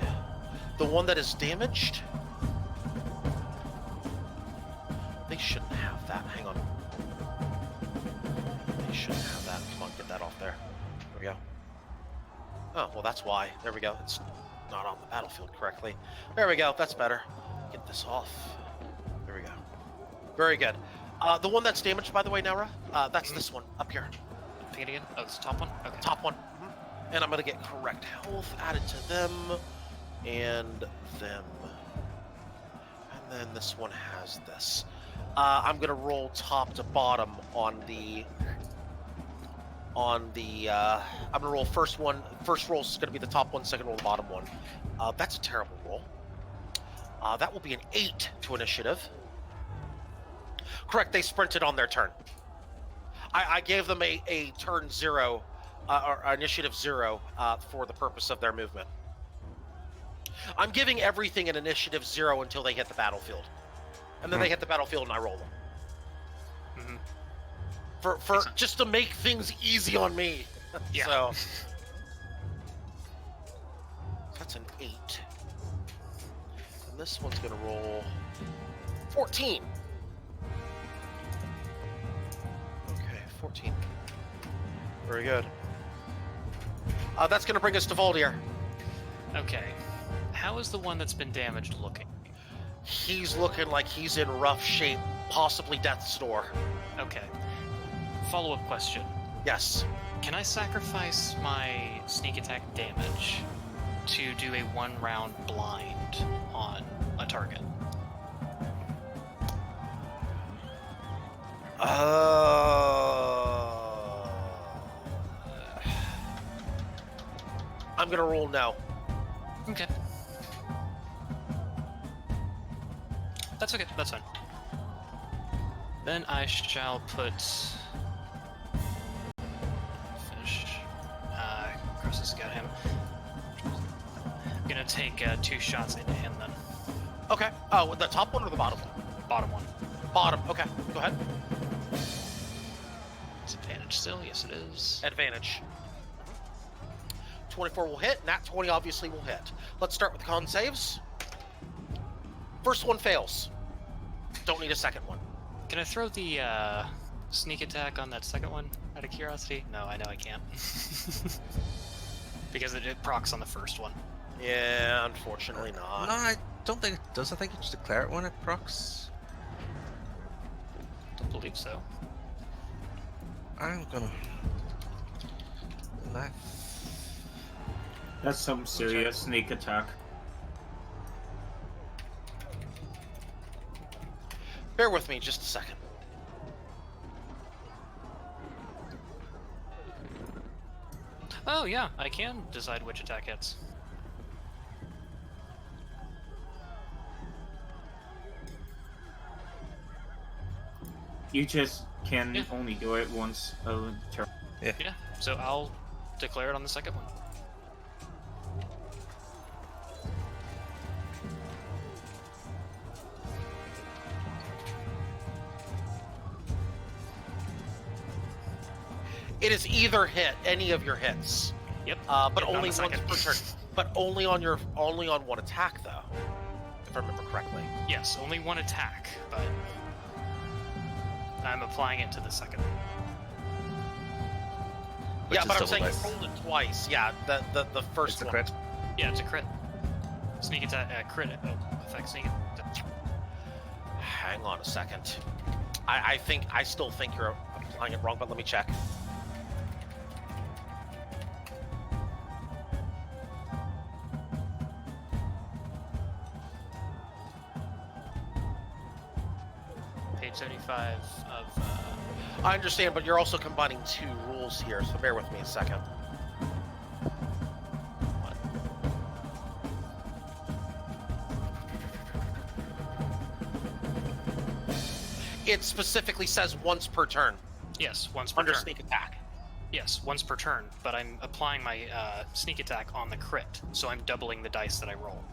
the one that is damaged. They shouldn't have that. Hang on. They shouldn't have that. Come on, get that off there. There we go. Oh, well, that's why. There we go. It's not on the battlefield correctly. There we go. That's better. Get this off. There we go. Very good. The one that's damaged, by the way, Naura, that's this one up here. Pick it again. Oh, it's the top one. Okay. Top one. And I'm going to get correct health added to them. And them. And then this one has this. I'm going to roll top to bottom on the... I'm going to roll first one. First roll is going to be the top one, second roll the bottom one. That's a terrible roll. That will be an 8 to initiative. Correct, they sprinted on their turn. I gave them a turn 0, or initiative 0, for the purpose of their movement. I'm giving everything an initiative 0 until they hit the battlefield. And then they hit the battlefield and I roll them. Mm-hmm. For just to make things easy on me. Yeah. So that's an 8. And this one's gonna roll 14. Okay, 14. Very good. That's gonna bring us to Voldir. Okay. How is the one that's been damaged looking? He's looking like he's in rough shape, possibly death's door. Okay. Follow-up question. Yes. Can I sacrifice my sneak attack damage to do a 1-round blind on a target? I'm gonna roll no. Okay. That's okay. That's fine. Then I shall put... Finish. Crosses got him. I'm gonna take 2 shots into him then. Okay. Oh, the top one or the bottom one? Bottom one. Bottom. Okay. Go ahead. Disadvantage still? Yes, it is. Advantage. 24 will hit. Nat 20 obviously will hit. Let's start with con saves. First one fails. Don't need a second one. Can I throw the sneak attack on that second one out of curiosity? No, I know I can't. Because it procs on the first one. Yeah, unfortunately not. No, I don't think it does. I think you just declare it when it procs. Don't believe so. I'm gonna... That's some serious sneak attack. Bear with me just a second. Oh yeah, I can decide which attack hits. You just can only do it once a turn. Yeah, so I'll declare it on the second one. It is either hit, any of your hits. Yep. But Getting on only the once second. per turn. But only on one attack though, if I remember correctly. Yes, only one attack, but I'm applying it to the second. Which Yeah, is but I'm double saying dice. you rolled it twice. Yeah, the first It's a one. crit. Yeah, it's a crit. Sneak attack, crit. Oh, effect sneak attack. Hang on a second. I still think you're applying it wrong, but let me check. Page 75 of. I understand, but you're also combining two rules here, so bear with me a second. It specifically says once per turn Yes, once per under turn. sneak attack. Yes, once per turn, but I'm applying my sneak attack on the crit, so I'm doubling the dice that I roll.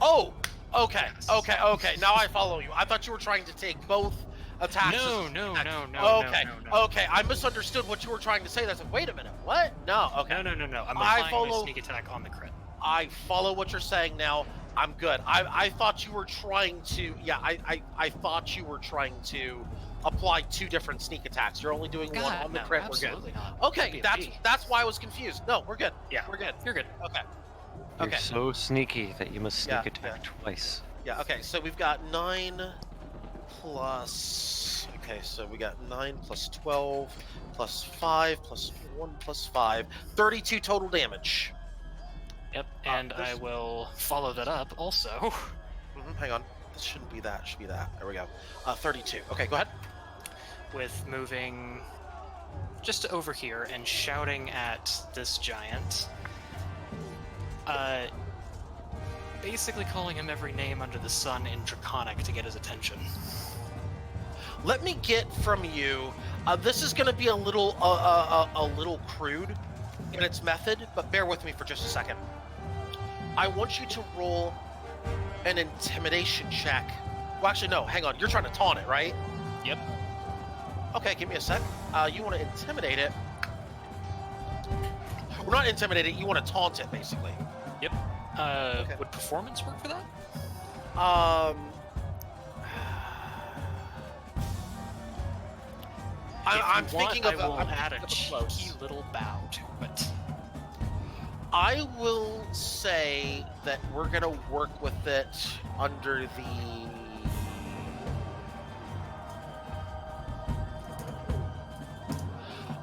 Oh, okay, Yes. okay. Now I follow you. I thought you were trying to take both attacks. No, as- no. Okay, okay. I misunderstood what you were trying to say. That's like, wait a minute, what? No, okay. No. I'm I applying follow- my sneak attack on the crit. I follow what you're saying now. I'm good. I thought you were trying to. Yeah, I thought you were trying to apply two different sneak attacks. You're only doing one God, on the no, crit. We're absolutely not. good. That'd be Okay, a B. that's why I was confused. No, we're good. Yeah, We're good. You're good. Okay. You're Okay. so sneaky that you must sneak Yeah, attack twice. Yeah, okay, so we've got 9 plus... Okay, so we got 9 plus 12 plus 5 plus 1 plus 5. 32 total damage. Yep, and I will follow that up also Hang on. This shouldn't be that. It should be that. There we go. 32. Okay, go ahead. with moving just over here and shouting at this giant. Basically calling him every name under the sun in Draconic to get his attention. Let me get from you... this is going to be a little crude in its method, but bear with me for just a second. I want you to roll an intimidation check. Well, actually, no. Hang on. You're trying to taunt it, right? Yep. Okay, give me a sec. You want to intimidate it. Well, not intimidate it. You want to taunt it, basically. Yep. Okay. Would performance work for that? I'm If you want, thinking of I will I'm add a thinking of cheeky close. little bow to it. I will say that we're gonna work with it under the.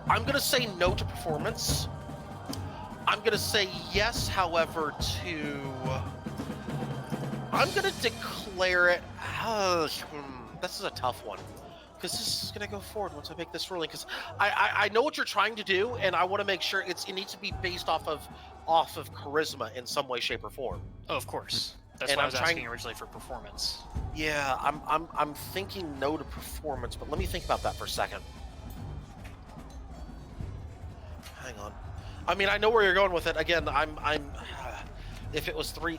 I'm gonna say no to performance. I'm gonna say yes, however, to. I'm gonna declare it. This is a tough one. Because this is going to go forward once I make this ruling. Because I know what you're trying to do, and I want to make sure it needs to be based off of charisma in some way, shape, or form. Oh, of course. That's And why I I'm was trying- asking originally for performance. Yeah, I'm thinking no to performance, but let me think about that for a second. Hang on. I mean, I know where you're going with it. Again, I'm. If it was three,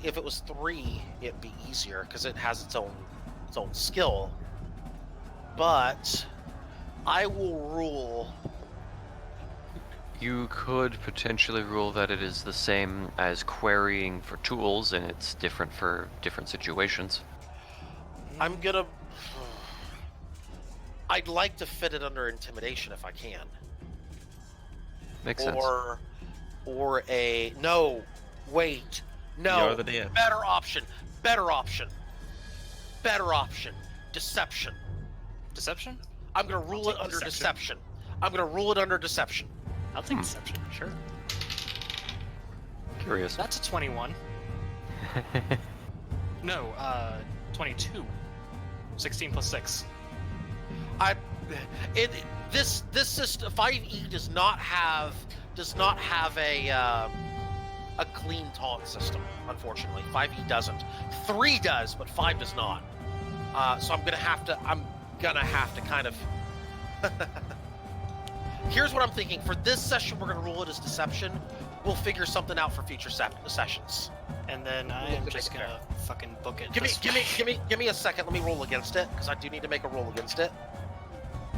it'd be easier because it has its own skill. But I will rule. You could potentially rule that it is the same as querying for tools, and it's different for different situations. I'm gonna. I'd like to fit it under intimidation if I can. Makes sense. Or a no. Wait. No. You're the DM. Better option. Deception. Deception? I'm gonna rule it take under deception. deception. I'll take deception, sure. Curious. That's a 21. No, 22. 16 plus 6. This system 5e does not have a clean taunt system, unfortunately. 5e doesn't. 3 does, but 5 does not. So I'm gonna have to kind of. Here's what I'm thinking. For this session, we're gonna rule it as deception. We'll figure something out for future sessions. And then I am just gonna fucking book it. Give this me a second. Let me roll against it because I do need to make a roll against it.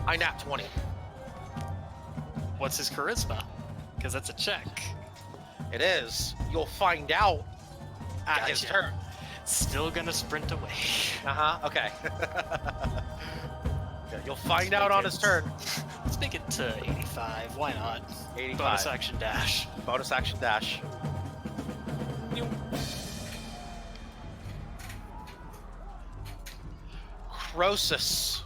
I nat 20. What's his charisma? Because that's a check. It is. You'll find out at his Gotcha. turn. Still gonna sprint away. Okay. Okay, you'll find out on his turn. Let's make it to 85. Why not? 85. Bonus action dash. Bonus action dash. Croesus.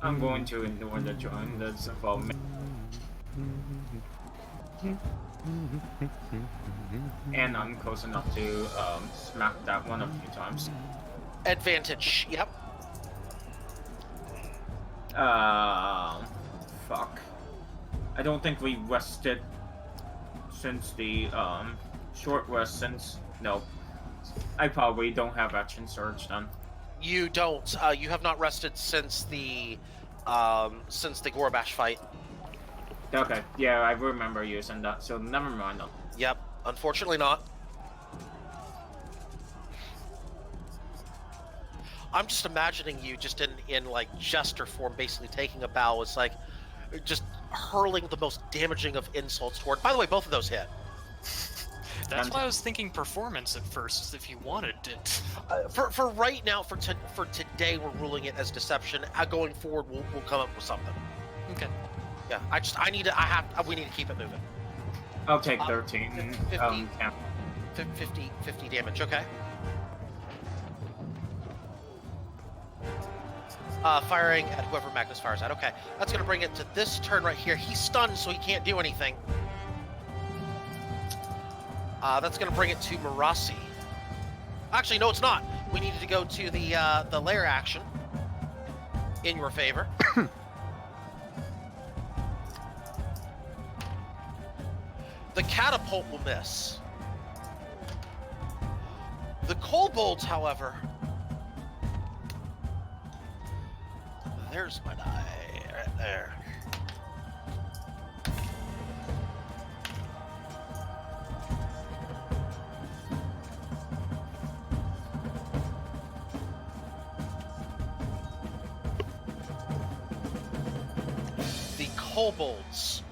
I'm going to ignore the drawing that's involved me. And I'm close enough to smack that one a few times. Advantage. Yep. Fuck. I don't think we rested since the short rest since no. I probably don't have action surge then. You don't. You have not rested since the Gorbash fight. Okay, yeah, I remember using that, so never mind. Yep. Unfortunately not. I'm just imagining you just in like jester form, basically taking a bow. It's like just hurling the most damaging of insults toward. By the way, both of those hit. That's why I was thinking performance at first, if you wanted it. For right now, for today, we're ruling it as deception. Going forward, we'll come up with something. Okay. Yeah, we need to keep it moving. I'll take 13. 50. Yeah. 50 damage, okay. Firing at whoever Magnus fires at. Okay, that's going to bring it to this turn right here. He's stunned, so he can't do anything. That's going to bring it to Marasi. Actually, no, it's not. We needed to go to the lair action in your favor. The catapult will miss. The kobolds, however... There's my die, right there. The kobolds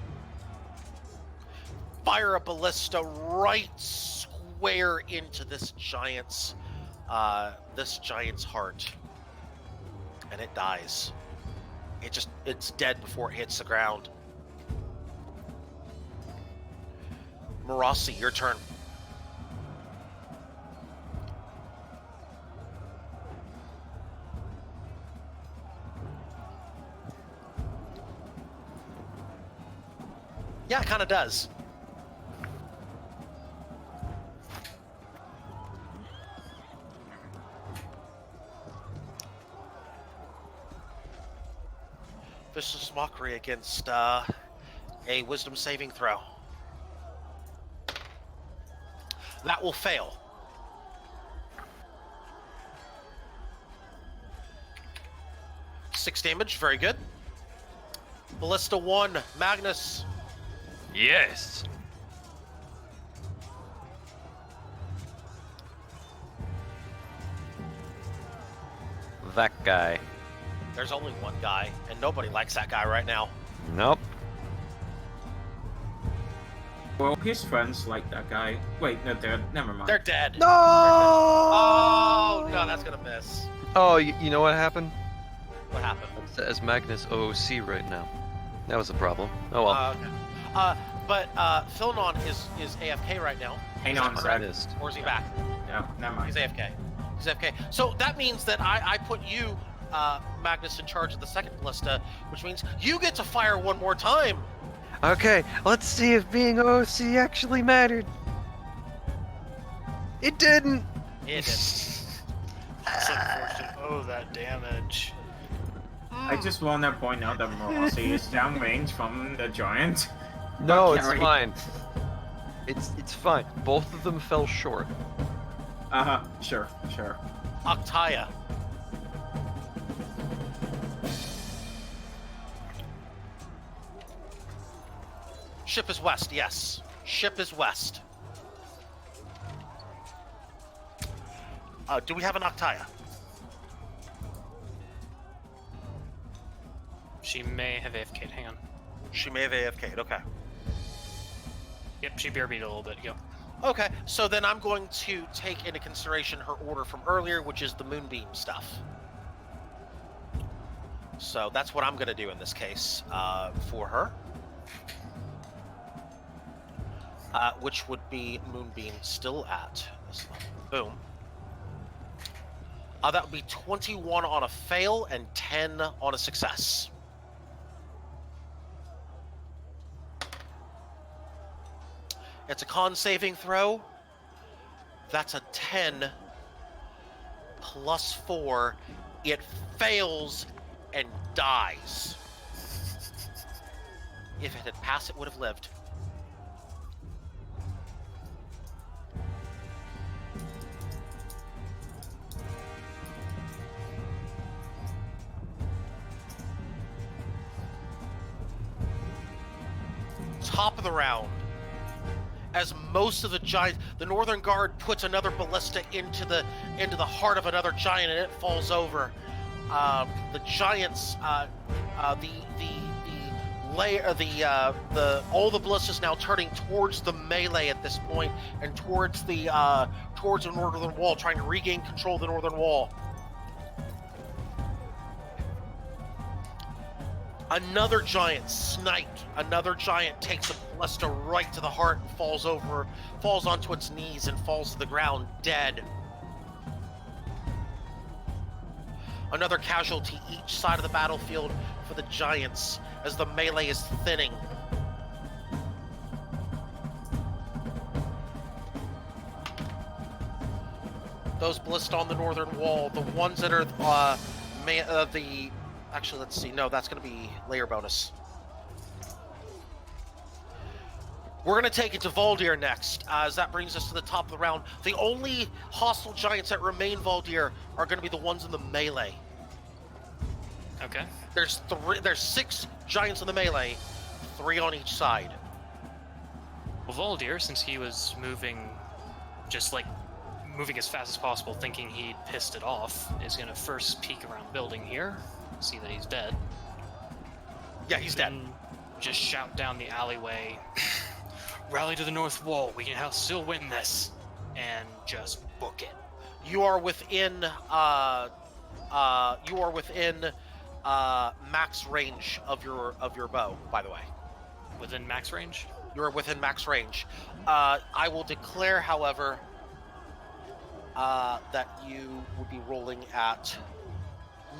fire a ballista right square into this giant's heart, and it dies. It's dead before it hits the ground. Marasi, your turn. Yeah, it kind of does. Vicious mockery against a wisdom saving throw. That will fail. Six damage, very good. Ballista 1, Magnus. Yes. That guy. There's only one guy, and nobody likes that guy right now. Nope. Well, his friends like that guy. Wait, no, never mind. They're dead. No! Oh, no, that's gonna miss. Oh, you know what happened? What happened? It says Magnus OOC right now. That was a problem. Oh well. Okay. But Philnon is AFK right now. Hang on, Zach. Or is he back? No, never mind. He's AFK. He's AFK. So that means that I put you, Magnus, in charge of the second ballista, which means you get to fire one more time. Okay, let's see if being OOC actually mattered. It didn't. It is. That's unfortunate. Oh, that damage. I just want to point out that Marasi is downrange from the giant. No, it's Carry. fine. It's fine. Both of them fell short. Sure. Octaya. Ship is west, yes. Ship is west. Do we have an Octaya? She may have AFK'd. Hang on. She may have AFK'd. Okay. Yep, she BRB'd a little bit ago. Okay, so then I'm going to take into consideration her order from earlier, which is the moonbeam stuff. So that's what I'm going to do in this case for her. Which would be moonbeam still at this level. Boom. That would be 21 on a fail and 10 on a success. It's a con saving throw. That's a 10 plus 4. It fails and dies. If it had passed, it would have lived. Top of the round. As most of the giants, the Northern Guard puts another ballista into the heart of another giant, and it falls over. The giants, all the ballistas now turning towards the melee at this point, and towards the northern wall, trying to regain control of the northern wall. Another giant sniped. Another giant takes a ballista right to the heart and falls onto its knees and falls to the ground dead. Another casualty each side of the battlefield for the giants as the melee is thinning. Those ballista on the northern wall, the ones that are actually, let's see. No, that's going to be layer bonus. We're going to take it to Voldir next, as that brings us to the top of the round. The only hostile giants that remain Voldir are going to be the ones in the melee. Okay. There's 6 giants in the melee, 3 on each side. Well, Voldir, since he was moving as fast as possible, thinking he'd pissed it off, is going to first peek around the building here, see that he's dead. Yeah, he's dead. Just shout down the alleyway, rally to the north wall, we can still win this, and just book it. You are within max range of your bow, by the way. Within max range? You are within max range. I will declare, however, that you would be rolling at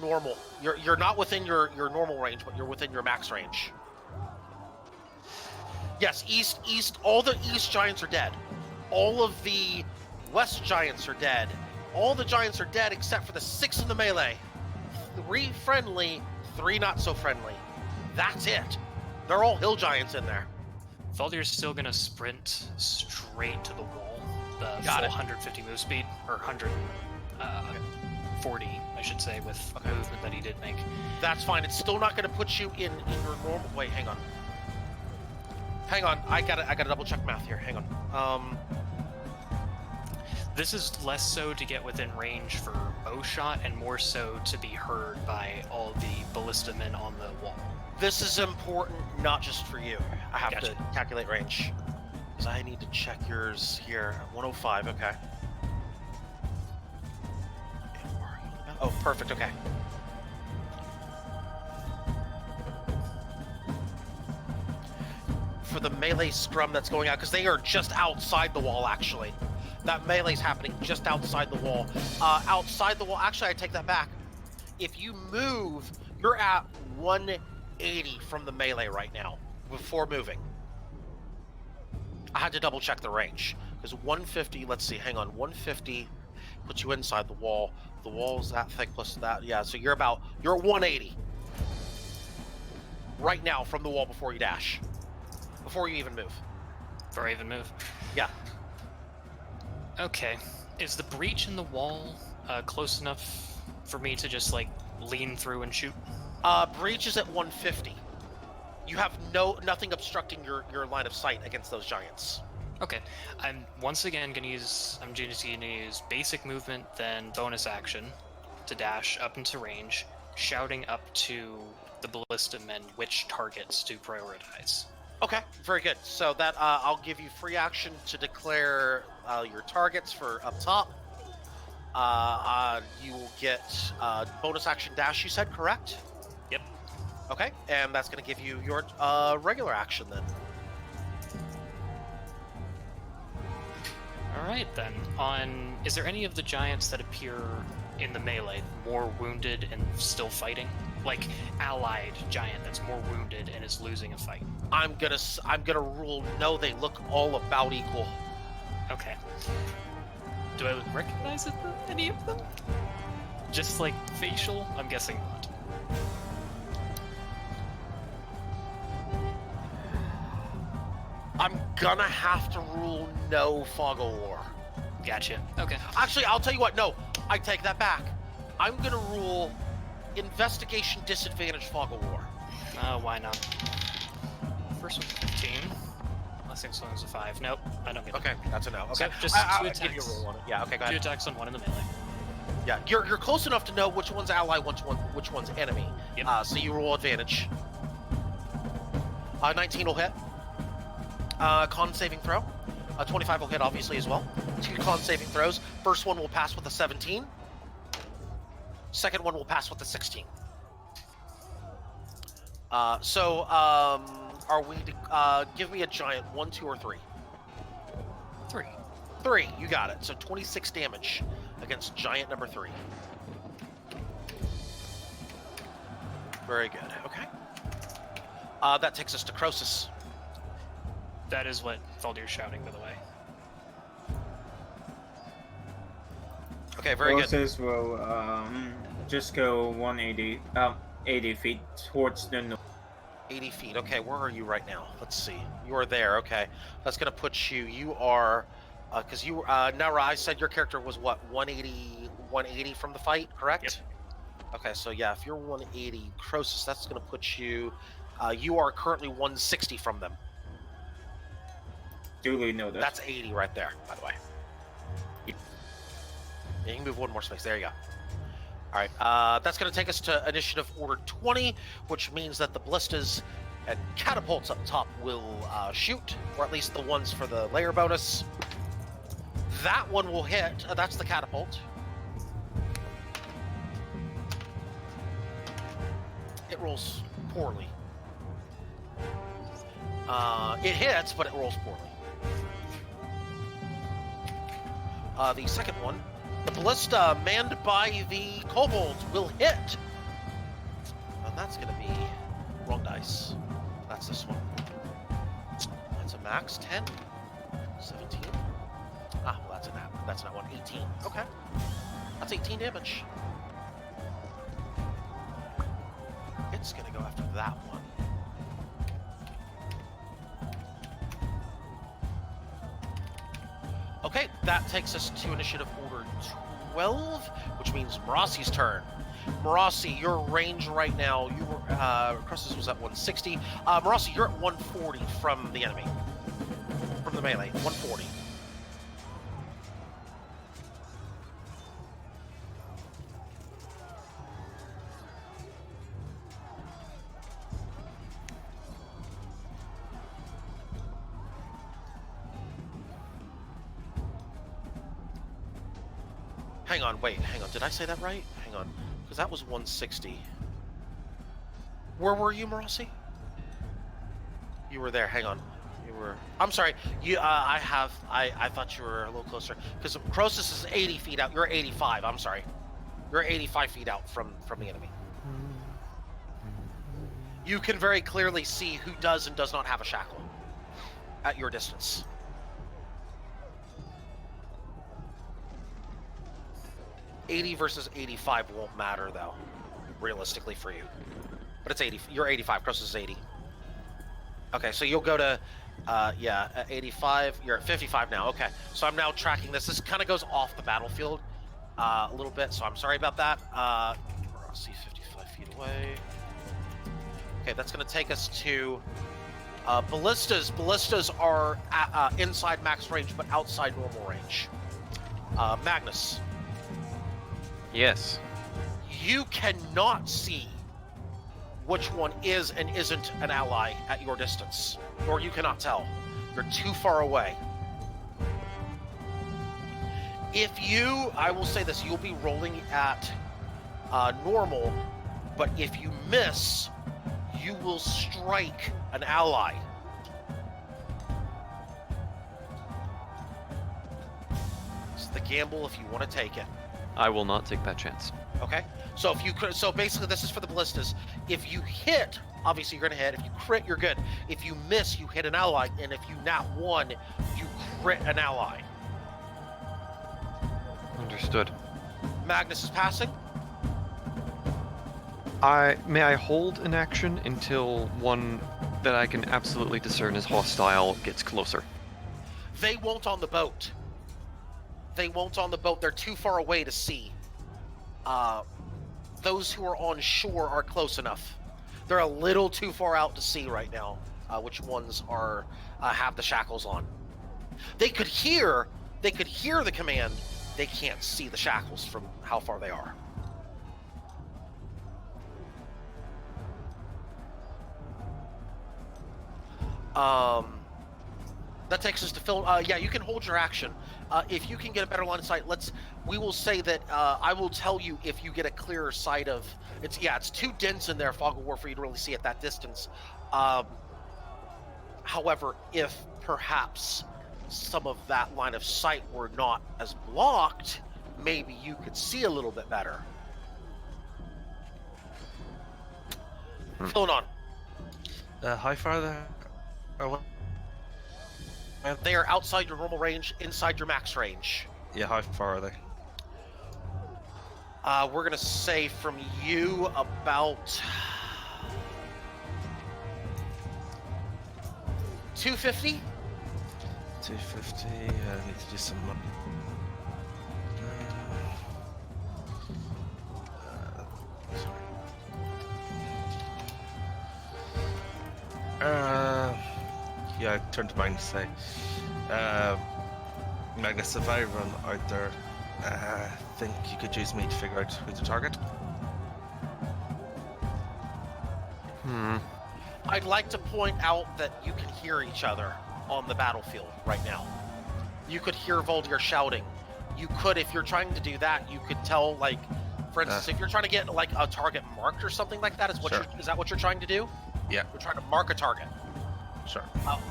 normal. You're not within your normal range, but you're within your max range. Yes, east. All the east giants are dead. All of the west giants are dead. All the giants are dead except for the 6 in the melee. 3 friendly, 3 not so friendly. That's it. They're all hill giants in there. Valdir's still gonna sprint straight to the wall. The Got full it. 150 move speed, or 140, I should say, with movement that he did make. That's fine. It's still not going to put you in your normal. Wait, hang on. I gotta double check math here. Hang on. This is less so to get within range for bow shot, and more so to be heard by all the ballista men on the wall. This is important, not just for you. I have Gotcha. to calculate range. Because I need to check yours here. 105, okay. Oh, perfect, okay. For the melee scrum that's going out, because they are just outside the wall, actually. That melee's happening just outside the wall. Outside the wall, actually, I take that back. If you move, you're at 180 from the melee right now, before moving. I had to double check the range, because 150, let's see, hang on, 150 puts you inside the wall. The wall's that thick plus that, yeah, so you're at 180. Right now from the wall before you dash. Before you even move. Before I even move. Yeah. Okay. Is the breach in the wall close enough for me to just, lean through and shoot? Breach is at 150. You have nothing obstructing your line of sight against those giants. Okay. I'm once again gonna use basic movement, then bonus action to dash up into range, shouting up to the ballista men which targets to prioritize. Okay, very good. So that I'll give you free action to declare your targets for up top. You will get bonus action dash. You said correct? Yep. Okay, and that's going to give you your regular action then. All right then. Is there any of the giants that appear in the melee more wounded and still fighting? Like allied giant that's more wounded and is losing a fight. I'm gonna rule no. They look all about equal. Okay. Do I recognize any of them? Just like facial? I'm guessing not. I'm gonna have to rule no fog of war. Gotcha. Okay. Actually, I'll tell you what. No, I take that back. I'm gonna rule investigation disadvantage fog of war. Why not? First one 15. Last next one was a 5. Nope, I don't get it. Okay, that's a no. Okay, So just I'll two give you a attacks. roll on it. Yeah. Okay, go 2 ahead. attacks on one in the melee. Yeah, you're close enough to know which one's ally, which one's enemy. Yep. So you roll advantage. 19 will hit. Con saving throw. 25 will hit, obviously, as well. 2 con saving throws. First one will pass with a 17. Second one will pass with a 16. Are we to give me a giant 1, 2, or 3? 3. 3, you got it. So 26 damage against giant number 3. Very good. Okay. That takes us to Croesus. That is what Valdir's shouting, by the way. Okay, very good. Forces will just go 80 feet towards the north. 80 feet. Okay, where are you right now? Let's see. You are there. Okay, that's gonna put you. You are, because you Nara. I said your character was what 180 from the fight, correct? Yep. Okay, so yeah, if you're 180, Croesus, that's gonna put you. You are currently 160 from them. Duly noted. That's 80 right there, by the way. Yeah, you can move one more space. There you go. All right, that's going to take us to initiative order 20, which means that the ballistas and catapults up top will shoot, or at least the ones for the layer bonus. That one will hit. That's the catapult. It rolls poorly. It hits, but it rolls poorly. The second one, the ballista manned by the kobolds, will hit. And that's going to be wrong dice. That's this one. That's a max 10, 17. Ah, well, that's not one. 18. Okay, that's 18 damage. It's going to go after that one. Okay, that takes us to initiative order 12, which means Marassi's turn. Marassi, your range right now, you were, Croesus was at 160. Marassi, you're at 140 from the enemy. From the melee, 140. Hang on, wait, hang on. Did I say that right? Hang on. Because that was 160. Where were you, Marassi? You were there, hang on. You were... I'm sorry. You, I thought you were a little closer. Because Croesus is 80 feet out. You're 85, I'm sorry. You're 85 feet out from the enemy. You can very clearly see who does and does not have a shackle at your distance. $80 versus 85 won't matter, though, realistically for you. But it's 80. You're 85. Croesus is 80. Okay, so you'll go to, 85. You're at 55 now. Okay, so I'm now tracking this. This kind of goes off the battlefield a little bit, so I'm sorry about that. I'll see 55 feet away. Okay, that's going to take us to ballistas. Ballistas are inside max range, but outside normal range. Magnus. Yes. You cannot see which one is and isn't an ally at your distance, or you cannot tell. You're too far away. If you, I will say this, you'll be rolling at normal, but if you miss, you will strike an ally. It's the gamble if you want to take it. I will not take that chance. Okay, so if you could, so basically this is for the ballistas. If you hit, obviously you're gonna hit. If you crit, you're good. If you miss, you hit an ally, and if you nat 1, you crit an ally. Understood. Magnus is passing. May I hold an action until one that I can absolutely discern as hostile gets closer? They won't on the boat. They won't on the boat. They're too far away to see. Those who are on shore are close enough. They're a little too far out to see right now which ones are have the shackles on. They could hear the command. They can't see the shackles from how far they are. That takes us to Phil. Yeah, you can hold your action. If you can get a better line of sight, we will say that I will tell you if you get a clearer sight of it's too dense in there, Fog of War, for you to really see at that distance. However, if perhaps some of that line of sight were not as blocked, maybe you could see a little bit better. Filling on. How far there? Or what? They are outside your normal range, inside your max range. Yeah, how far are they? We're gonna say from you about 250. 250. I need to do some. Yeah, I turned to mine to say, Magnus, if I run out there, think you could use me to figure out who to target? I'd like to point out that you can hear each other on the battlefield right now. You could hear Voldir shouting. You could, if you're trying to do that, you could tell, like, for instance, if you're trying to get like a target marked or something like that, is that what you're trying to do? Yeah. You're trying to mark a target. Sure.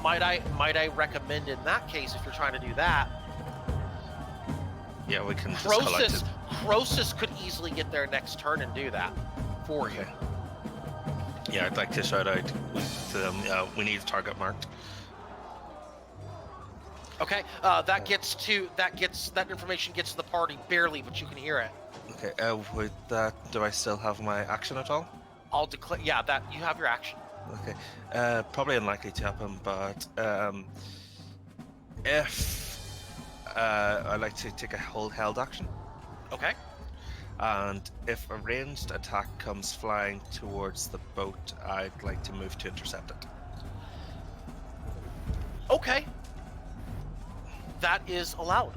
Might I recommend in that case, if you're trying to do that, yeah, we can just collect it. Croesus could easily get there next turn and do that for you. Yeah, I'd like to shout out to them, we need a target marked. Okay, that information gets to the party barely, but you can hear it. Okay, with that, do I still have my action at all? I'll declare, yeah, that you have your action. Okay, probably unlikely to happen, but if I'd like to take a held action. Okay. And if a ranged attack comes flying towards the boat, I'd like to move to intercept it. Okay. That is allowed.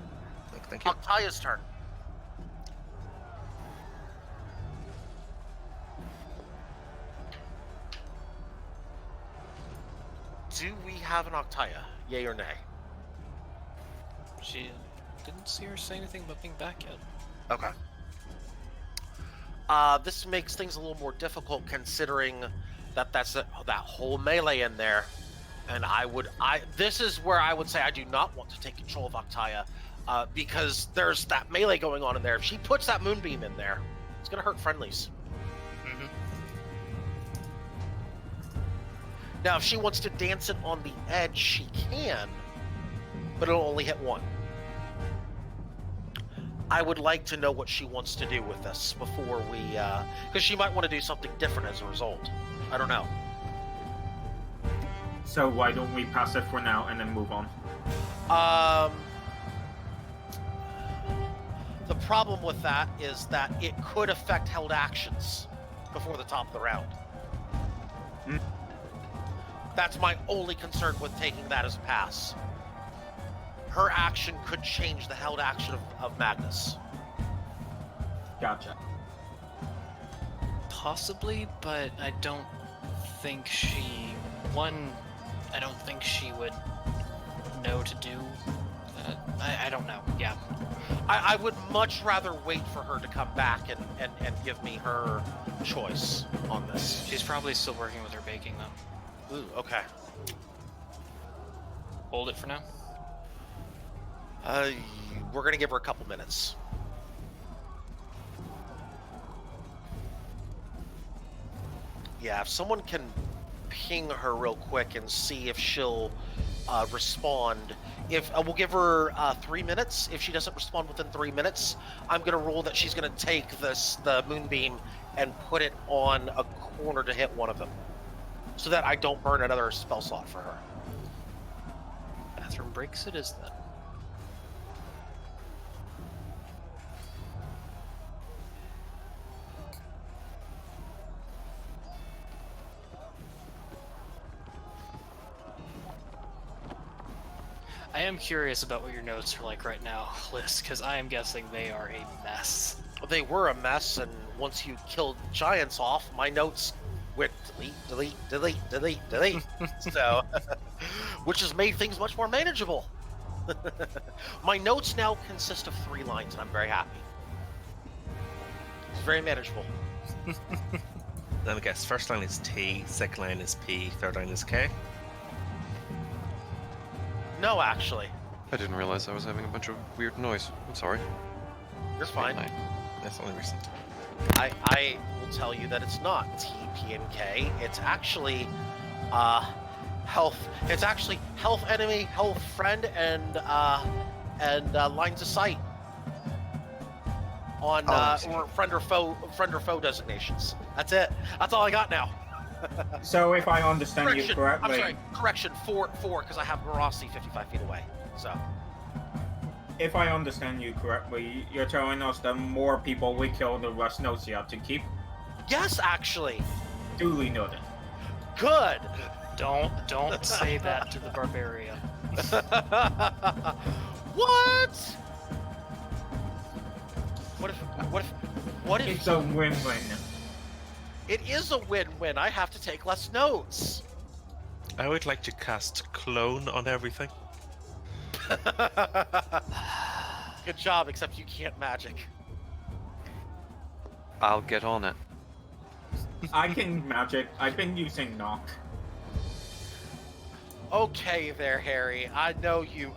Thank you. Octaya's turn. Do we have an Octaya? Yay or nay? She didn't see her say anything about being back yet. Okay. This makes things a little more difficult considering that that's that whole melee in there, and this is where I would say I do not want to take control of Octaya, because there's that melee going on in there. If she puts that moonbeam in there, it's gonna hurt friendlies. Mm-hmm. Now, if she wants to dance it on the edge, she can, but it'll only hit one. I would like to know what she wants to do with this before we, because she might want to do something different as a result. I don't know. So why don't we pass it for now and then move on? The problem with that is that it could affect held actions before the top of the round. That's my only concern with taking that as a pass. Her action could change the held action of Magnus. Gotcha. Possibly, but I don't think she... I don't think she would know to do that. I don't know, yeah. I would much rather wait for her to come back and give me her choice on this. She's probably still working with her baking, though. Ooh, okay. Hold it for now. We're gonna give her a couple minutes. Yeah, if someone can ping her real quick and see if she'll respond. If we'll give her 3 minutes. If she doesn't respond within 3 minutes, I'm gonna rule that she's gonna take the moonbeam and put it on a corner to hit one of them, so that I don't burn another spell slot for her. Bathroom breaks it is then. I am curious about what your notes are like right now, Liz, because I am guessing they are a mess. They were a mess, and once you killed giants off, my notes went delete. So, which has made things much more manageable. My notes now consist of 3 lines, and I'm very happy. It's very manageable. Then I guess first line is T, second line is P, third line is K. No, actually. I didn't realize I was having a bunch of weird noise. I'm sorry. You're fine. That's the only reason. I will tell you that it's not T, P, and K. It's actually health. It's actually health enemy, health friend, and lines of sight on or friend or foe designations. That's it. That's all I got now. So if I understand you correctly, I'm sorry. Correction. 4 because I have Veracity 55 feet away. So. if I understand you correctly, you're telling us that more people we kill, the less notes you have to keep. Yes, actually. Duly noted. Good. Don't say that to the barbarian. What? What if? It's a win-win. It is a win-win. I have to take less notes. I would like to cast Clone on everything. Good job, except you can't magic. I'll get on it. I can magic. I've been using knock. Okay, there, Harry. I know you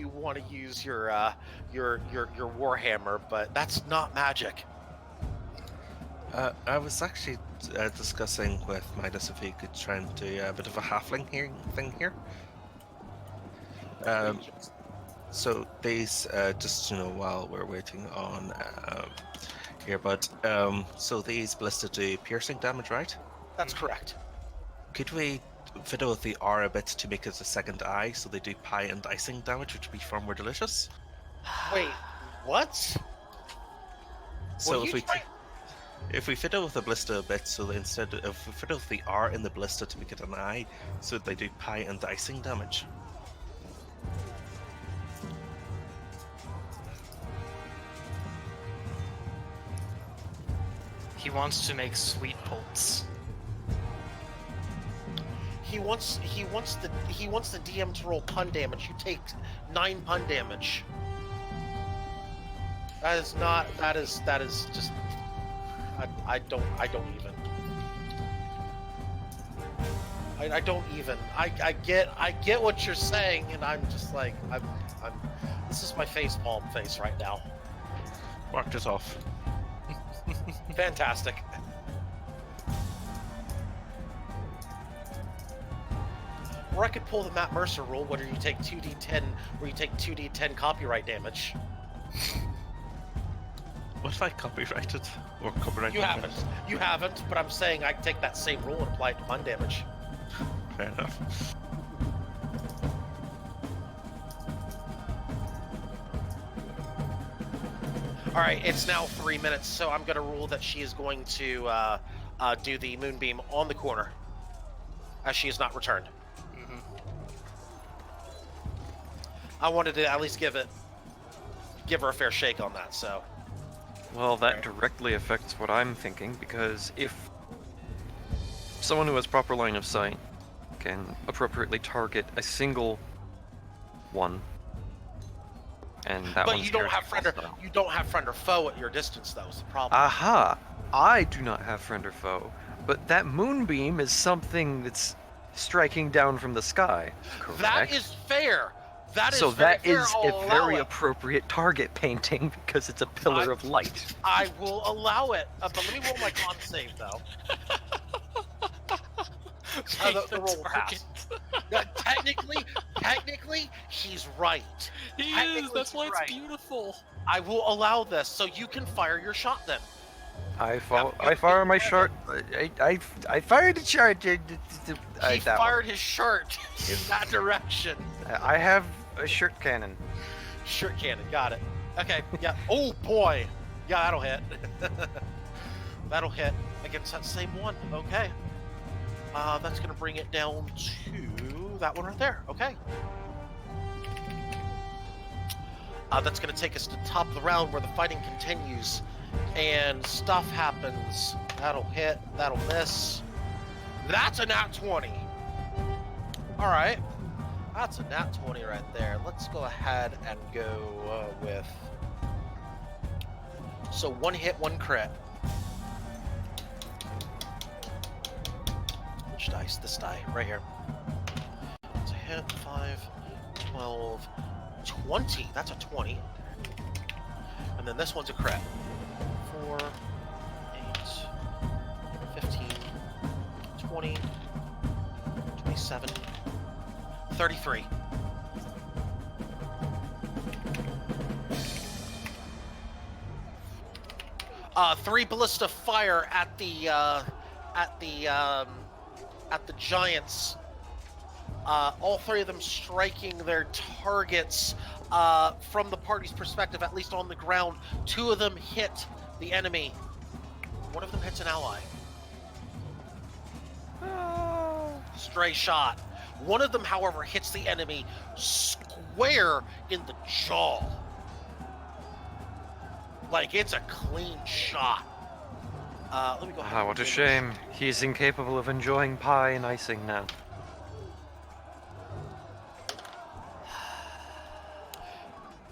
want to use your warhammer, but that's not magic. I was actually discussing with Midas if he could try and do a bit of a halfling thing here. So these, just while we're waiting on here, but so these ballista do piercing damage, right? That's correct. Could we fiddle with the R a bit to make it a second eye, so they do pie and icing damage, which would be far more delicious? Wait, what? So Well, if we fiddle with the ballista a bit, so that instead of we fiddle with the R in the ballista to make it an eye, so they do pie and icing damage. He wants to make sweet pulse. He wants the DM to roll pun damage. You take 9 pun damage. That is just. I don't even. I don't even. I get what you're saying, and I'm just like I'm. This is my face palm face right now. Marked it off. Fantastic. Or I could pull the Matt Mercer rule, where you take 2d10 copyright damage. What if I copyrighted or copyrighted? You haven't, but I'm saying I can take that same rule and apply it to pun damage. Fair enough. Alright, it's now 3 minutes, so I'm going to rule that she is going to do the moonbeam on the corner, as she is not returned. Mm-hmm. I wanted to at least give her a fair shake on that, so. Well, that Okay. directly affects what I'm thinking, because if someone who has proper line of sight can appropriately target a single one, and that But one's you don't have hostile. you don't have friend or foe at your distance, though. Is the problem? Aha! I do not have friend or foe, but that moonbeam is something that's striking down from the sky. Correct? That is fair. That is so very that fair. is I'll a allow very it. appropriate target painting because it's a pillar of light. I will allow it. But let me roll my con save though. The roll will pass. Technically, he's right. He is. Technically, That's he's why it's right. beautiful. I will allow this, so you can fire your shot then. I fire my shot. I fired a shot. He that fired his shirt in that direction. one. I have a shirt cannon. Shirt cannon, got it. Okay, yeah. Oh boy, yeah, that'll hit. That'll hit against that same one. Okay. That's gonna bring it down to that one right there. Okay. That's gonna take us to the top of the round where the fighting continues, and stuff happens. That'll hit. That'll miss. That's a nat 20. All right. That's a nat 20 right there. Let's go ahead and go with. So 1 hit, 1 crit. Which dice? This die, right here. It's a hit, 5, 12, 20. That's a 20. And then this one's a crit. 4, 8, 15, 20, 27, 33. Three ballista fire at the giants. All three of them striking their targets. From the party's perspective, at least on the ground, 2 of them hit the enemy. 1 of them hits an ally. Stray shot. 1 of them, however, hits the enemy square in the jaw. Like, it's a clean shot. Let me go ahead. Ah, what a shame. He's incapable of enjoying pie and icing now.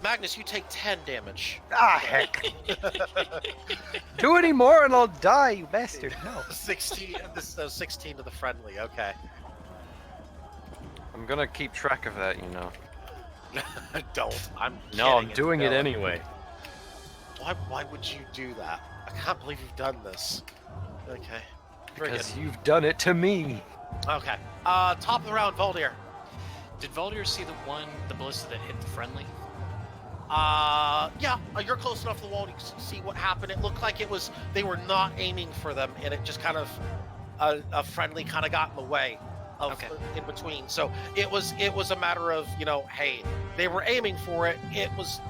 Magnus, you take 10 damage. Ah, heck. Do any more and I'll die, you bastard. No. 16, this is 16 to the friendly, okay. I'm gonna keep track of that, you know. Don't. I'm No, I'm kidding, doing it no. anyway. Why would you do that? I can't believe you've done this. Okay. Very Because you've done it to me. good. Okay. Top of the round, Voldir. Did Valdir see the ballista that hit the friendly? Yeah, you're close enough to the wall to see what happened. It looked like they were not aiming for them, and it just kind of, a friendly kind of got in the way of in between. So it was a matter of, hey, they were aiming for it. It was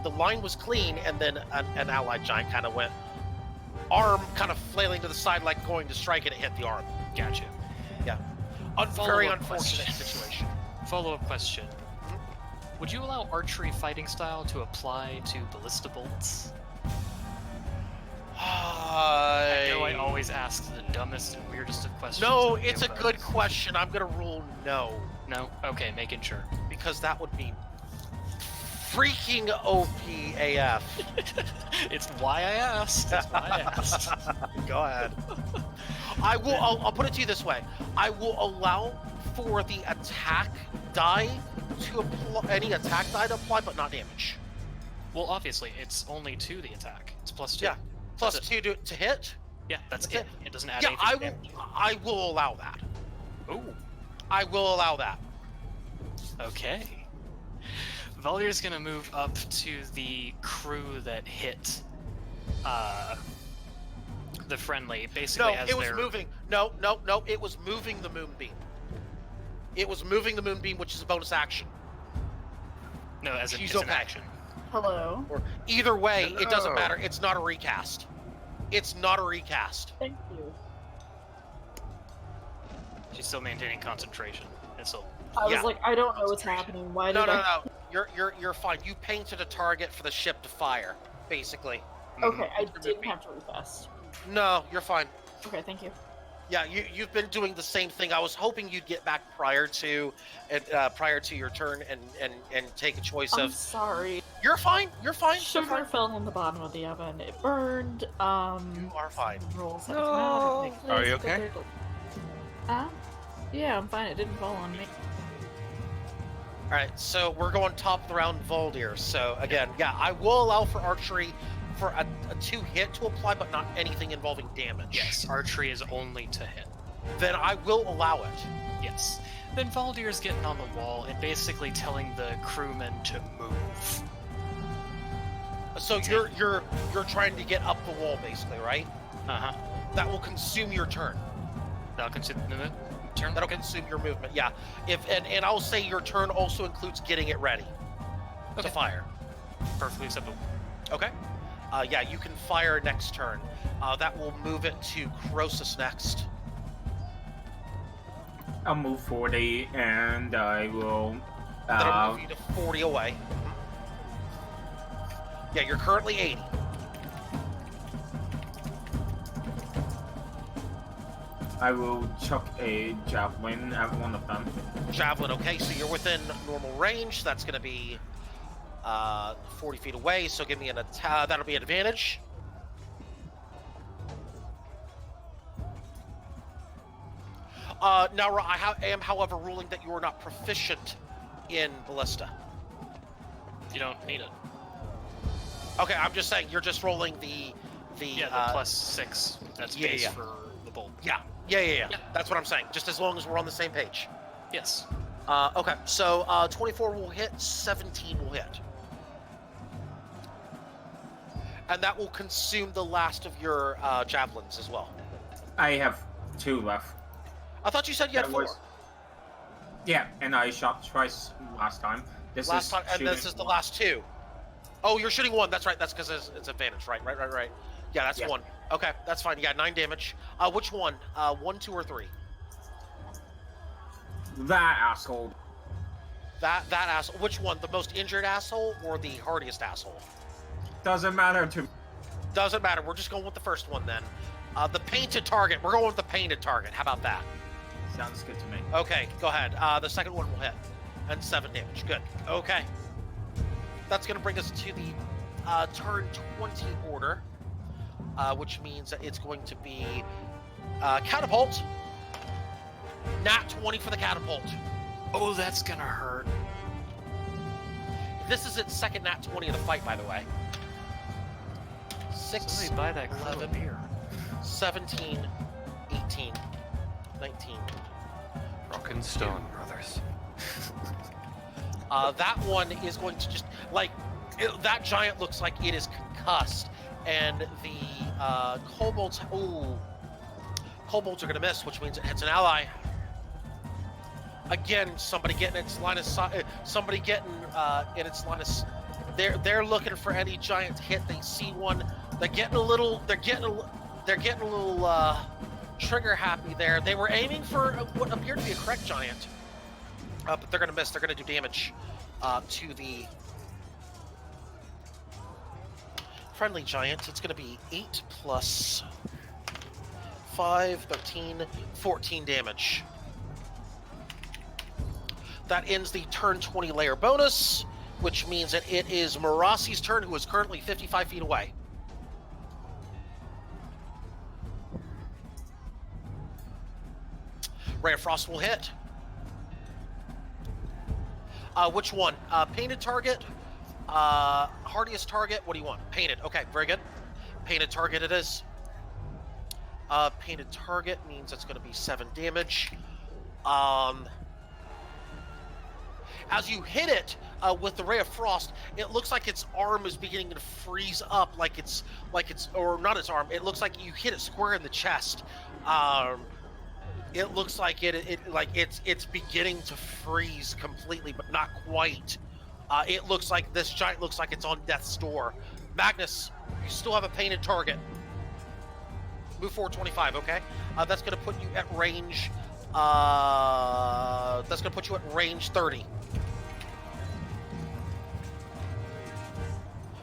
the line was clean, and then an allied giant kind of went, arm kind of flailing to the side like going to strike, and it hit the arm. Gotcha. Yeah. Very unfortunate situation. Follow-up question. Would you allow archery fighting style to apply to ballista bolts? I know I always ask the dumbest and weirdest of questions. No, on it's a videos. good question. I'm gonna rule no. No? Okay, making sure. Because that would be freaking OP AF. It's why I asked. That's why I asked. Go ahead. I'll put it to you this way. I will allow for the attack die to apply, any attack die to apply, but not damage. Well, obviously, it's only to the attack. It's +2. Yeah, plus That's 2 to hit. Yeah, that's That's it. It doesn't add Yeah, anything to damage. I will allow that. Ooh. I will allow that. Okay. Valdir's gonna move up to the crew that hit the friendly, basically No, as it was their... moving. No, it was moving the moonbeam. It was moving the moonbeam, which is a bonus action. No, as She's an okay. action. Hello. Or either way, it doesn't Hello. matter. It's not a recast. It's not a recast. Thank you. She's still maintaining concentration. And so, I was Yeah. like, I don't know what's happening. Why No, did no. You're fine. You painted a target for the ship to fire, basically. Okay, I Your didn't movement. have to refast. No, you're fine. Okay, thank you. Yeah, you've been doing the same thing. I was hoping you'd get back prior to your turn and take a choice I'm of. sorry. You're fine. You're fine. You're Sugar fine. fell on the bottom of the oven. It burned. You are fine. Rolls that No. come out. It makes Are you this, okay? Yeah, I'm fine. It didn't fall on me. All right, so we're going top of the round, Voldir. So again, yeah, I will allow for archery for a 2 hit to apply, but not anything involving damage. Yes, archery is only to hit. Then I will allow it. Yes. Then Valdir's getting on the wall and basically telling the crewmen to move. So you're trying to get up the wall, basically, right? Uh-huh. That will consume your turn. That'll consider the turn. That'll Okay. consume your movement. Yeah. And I'll say your turn also includes getting it ready to Okay. fire. Perfectly acceptable. Okay. Yeah, you can fire next turn. That will move it to Croesus next. I'll move 40, and I will. That'll move you to 40 away. Yeah, you're currently 80. I will chuck a javelin at one of them. Javelin, okay, so you're within normal range. That's going to be 40 feet away, so give me an attack. That'll be an advantage. Now, I am, however, ruling that you are not proficient in ballista. You don't need it. Okay, I'm just saying you're just rolling the +6. That's yeah, base yeah. for the bolt. Yeah. That's what I'm saying. Just as long as we're on the same page. Yes. Okay, so 24 will hit, 17 will hit. And that will consume the last of your javelins as well. I have 2 left. I thought you said you had That 4. was- Yeah, and I shot twice last time. This Last is time, and this shooting is the one. last 2. Oh, you're shooting 1. That's right. That's because it's advantage. Right. Yeah, that's Yes. 1. Okay, that's fine. You got 9 damage. Which one? 1, 2, or 3? That asshole. That asshole. Which one? The most injured asshole or the hardiest asshole? Doesn't matter to me. Doesn't matter. We're just going with the first one then. The painted target. We're going with the painted target. How about that? Sounds good to me. Okay, go ahead. The second one will hit. And 7 damage. Good. Okay. That's going to bring us to the turn 20 order, which means that it's going to be catapult. Nat 20 for the catapult. Oh, that's gonna hurt. This is its second nat 20 of the fight, by the way. 6, Somebody buy that club 11, of beer. 17, 18, 19. Rock and stone, brothers. That one is going to just, that giant looks like it is concussed. And the kobolds, kobolds are going to miss, which means it hits an ally. Again, somebody getting its line of sight, somebody getting in its line of. They're looking for any giant hit. They see one. They're getting a little trigger happy there. They were aiming for what appeared to be a correct giant, but they're gonna miss. They're gonna do damage to the friendly giant. It's gonna be 8 plus 5, 13, 14 damage. That ends the turn 20 layer bonus, which means that it is Marasi's turn, who is currently 55 feet away. Ray of Frost will hit. Which one? Painted target? Hardiest target? What do you want? Painted. Okay, very good. Painted target it is. Painted target means it's going to be 7 damage. As you hit it with the Ray of Frost, it looks like its arm is beginning to freeze up, or not its arm. It looks like you hit it square in the chest. It looks like it's beginning to freeze completely, but not quite. It looks like this giant looks like it's on death's door. Magnus, you still have a painted target. Move forward 25, okay? That's going to put you at range. That's going to put you at range 30.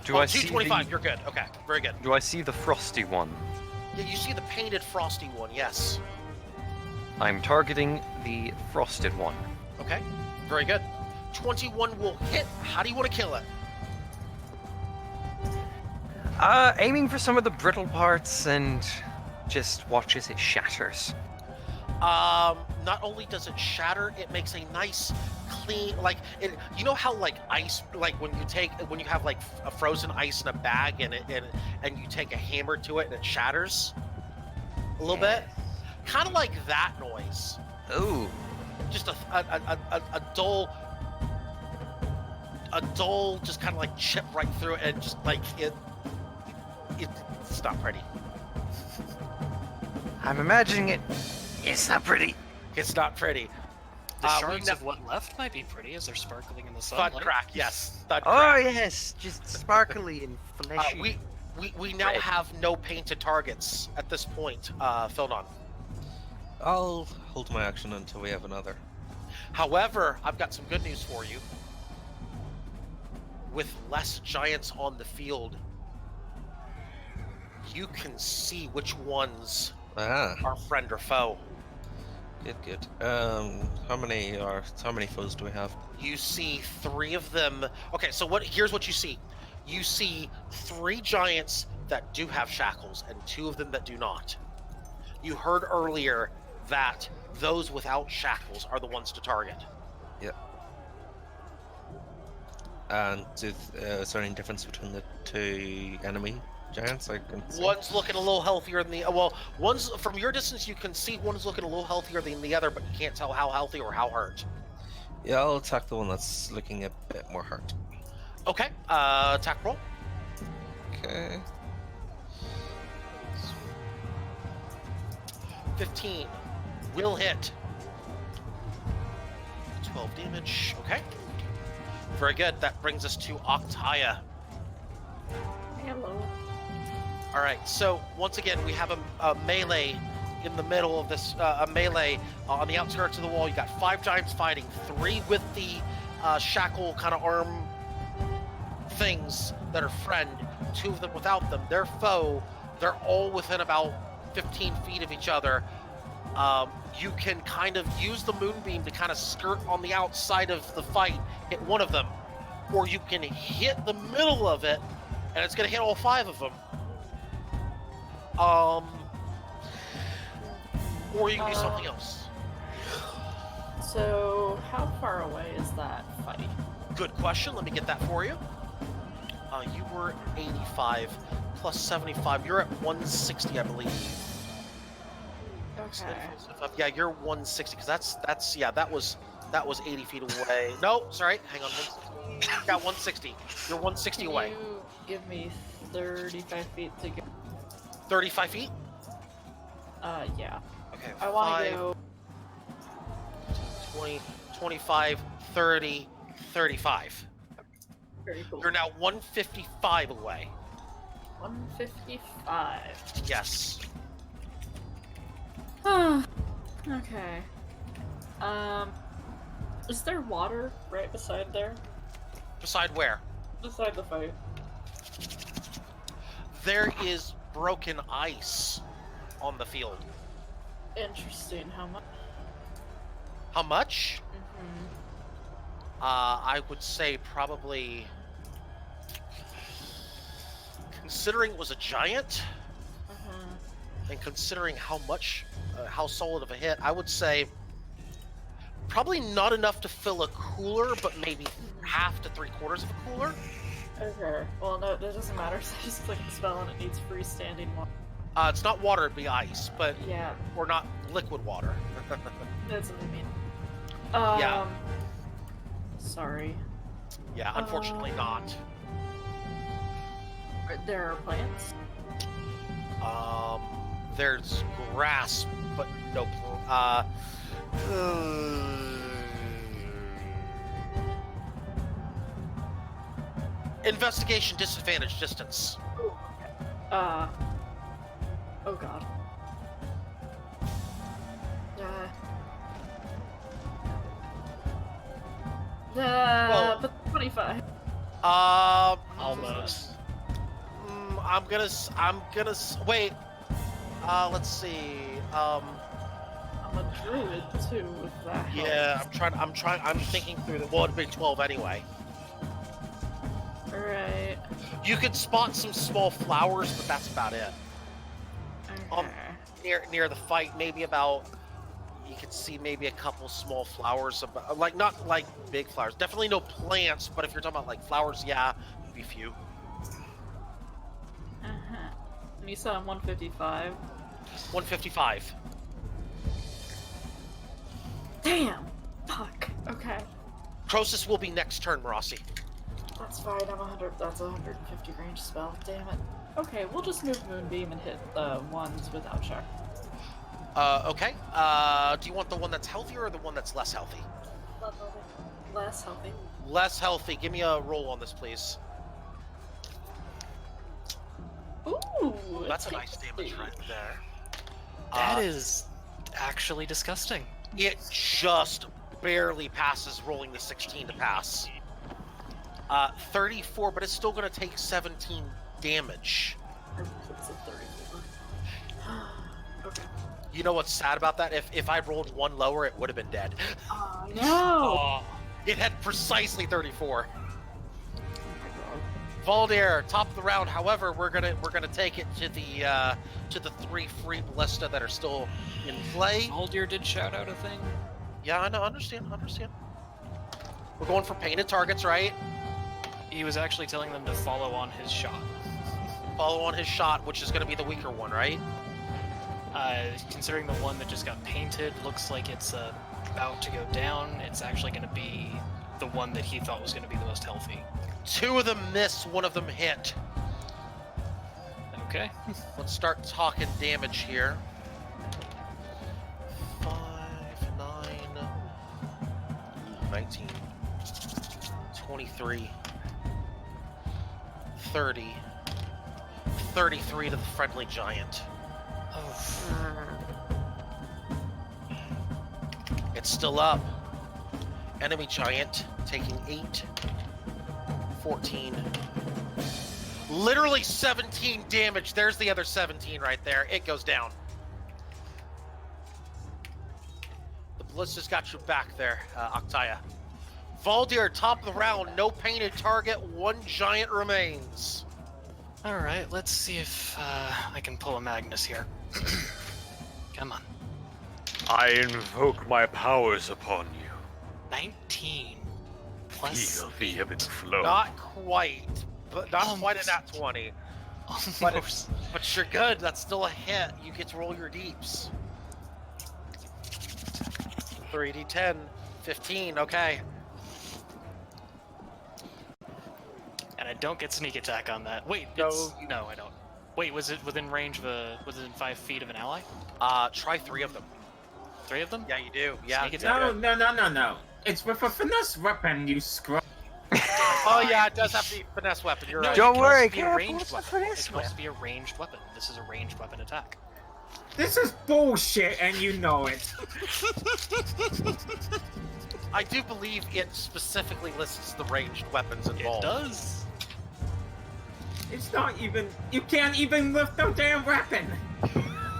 Do Oh, I see 225. the? You're good. Okay, very good. Do I see the frosty one? Yeah, you see the painted frosty one. Yes. I'm targeting the frosted one. Okay, very good. 21 will hit. How do you want to kill it? Aiming for some of the brittle parts and just watch as it shatters. Not only does it shatter, it makes a nice, clean, like it. You know how like ice, like when you have like a frozen ice in a bag and and you take a hammer to it and it shatters a little bit, kind of like that noise. Ooh. Just a dull, just kind of like chip right through it, and just like it's not pretty. I'm imagining it. It's not pretty. It's not pretty. The shards of what left might be pretty as they're sparkling in the sunlight. Thud crack, yes. Thud Oh crack. yes, just sparkly and fleshy. We now Red. have no painted targets at this point, Phildon. I'll hold my action until we have another. However, I've got some good news for you. With less giants on the field, you can see which ones Ah, are friend or foe. good. How many foes do we have? You see 3 of them. Okay, so here's what you see. You see 3 giants that do have shackles and 2 of them that do not. You heard earlier that those without shackles are the ones to target. Yep. And is there any difference between the 2 enemy giants? I can see. One's looking a little healthier than the one's from your distance you can see one is looking a little healthier than the other, but you can't tell how healthy or how hurt. Yeah, I'll attack the one that's looking a bit more hurt. Okay, attack roll. Okay. 15 will hit. 12 damage. Okay. Very good. That brings us to Octaya. Hello. All right. So once again, we have a melee in the middle of this. A melee on the outskirts of the wall. You got 5 giants fighting. 3 with the shackle kind of arm things that are friend. 2 of them without them. They're foe. They're all within about 15 feet of each other. You can kind of use the moonbeam to kind of skirt on the outside of the fight, hit one of them, or you can hit the middle of it, and it's going to hit all 5 of them. Or you can do something else. So, how far away is that fight? Good question. Let me get that for you. You were 85 plus 75. You're at 160, I believe. Okay. Yeah, you're 160 because that was 80 feet away. No, sorry, hang on. 160. Yeah, 160. You're 160 Can away. you give me 35 feet to go? 35 feet. Yeah. Okay. I want 5, to go. 20, 25, 30, 35. Very cool. You're now 155 away. 155. Yes. Okay. Is there water right beside there? Beside where? Beside the fight. There is broken ice on the field. Interesting. How much? How much? Mm-hmm. I would say probably, considering it was a giant, and considering how much, how solid of a hit, I would say probably not enough to fill a cooler, but maybe half to 3/4 of a cooler. Okay. Well, no, that doesn't matter. So I just click the spell and it needs freestanding water. It's not water, it'd be ice, but Yeah, or not liquid water. that's what I mean. Yeah. Sorry. Yeah, unfortunately not. There are plants. There's grass, but no. Investigation disadvantage distance. Oh god. Well- But 25. Almost. wait. Let's see. I'm a druid too, if that helps. Yeah, I'm thinking through the. Well, it'd be 12 anyway. Alright. You could spot some small flowers, but that's about it. Okay. Near the fight, maybe about. You could see maybe a couple small flowers, like not like big flowers. Definitely no plants, but if you're talking about like flowers, yeah, maybe a few. And you said I'm 155. 155. Damn! Fuck. Okay. Croesus will be next turn, Marassi. That's fine, I'm 100. That's a 150 range spell. Damn it. Okay, we'll just move Moonbeam and hit ones without check. Okay. Do you want the one that's healthier or the one that's less healthy? Less healthy. Less healthy. Give me a roll on this, please. Ooh! That's a nice damage right there. That is actually disgusting. It just barely passes, rolling the 16 to pass. 34, but it's still going to take 17 damage. It's a 34. Okay. You know what's sad about that? If I rolled one lower, it would have been dead. Oh, no! It had precisely 34. Valdir, top of the round. However, we're gonna take it to the 3 free ballista that are still in play. Aldir did shout out a thing. Yeah, I know. Understand. We're going for painted targets, right? He was actually telling them to follow on his shot. Follow on his shot, which is going to be the weaker one, right? Considering the one that just got painted looks like it's about to go down, it's actually going to be the one that he thought was going to be the most healthy. 2 of them miss, 1 of them hit. Okay. Let's start talking damage here. 5, 9, 19, 23, 30, 33 to the friendly giant. It's still up. Enemy giant taking 8, 14. Literally 17 damage. There's the other 17 right there. It goes down. The ballista's got you back there, Octaya. Valdir, top of the round. No painted target. 1 giant remains. Alright, let's see if I can pull a Magnus here. Come on. I invoke my powers upon you. 19 plus Feel the ebb and flow. Not quite, but not quite at that 20. But, almost. but you're good. That's still a hit. You get to roll your deeps. 3d10, 15. Okay. And I don't get sneak attack on that. Wait, No, no, I don't. Wait, was it within range of within 5 feet of an ally? Try 3 of them. 3 of them? Yeah, you do. Yeah. Sneak attack. No. It's with a finesse weapon, you scrub. Oh yeah, it does have to be a finesse weapon. You're No, right. it Don't can worry, also be a Cap, ranged what's the weapon. finesse It can also be a ranged weapon. This is a ranged weapon attack. This is bullshit, and you know it. I do believe it specifically lists the ranged weapons involved. It does. It's not even. You can't even lift no damn weapon.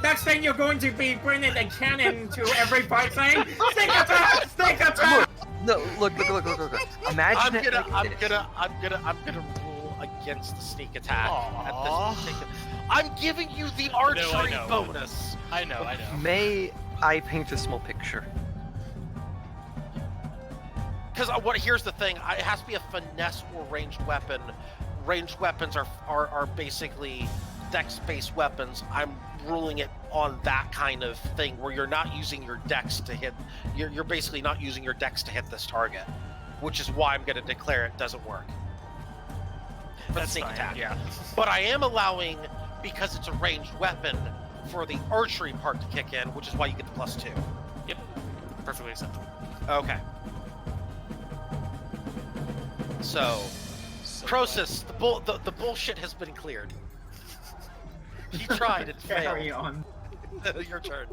Next thing you're going to be bringing a cannon to every fight saying, "Sneak attack! Sneak attack!" No, look. Imagine I'm gonna rule against the sneak attack at Aww. this particular. I'm giving you the archery know. bonus. I know. May I paint a small picture? Because here's the thing, it has to be a finesse or ranged weapon. Ranged weapons are basically dex-based weapons. I'm ruling it on that kind of thing where you're not using your dex to hit. You're basically not using your dex to hit this target, which is why I'm going to declare it doesn't work. For the That's sneak fine, attack. yeah. But I am allowing, because it's a ranged weapon, for the archery part to kick in, which is why you get the +2. Yep. Perfectly acceptable. Okay. So, Croesus, the bullshit has been cleared. He tried and Carry failed. on. Your turn.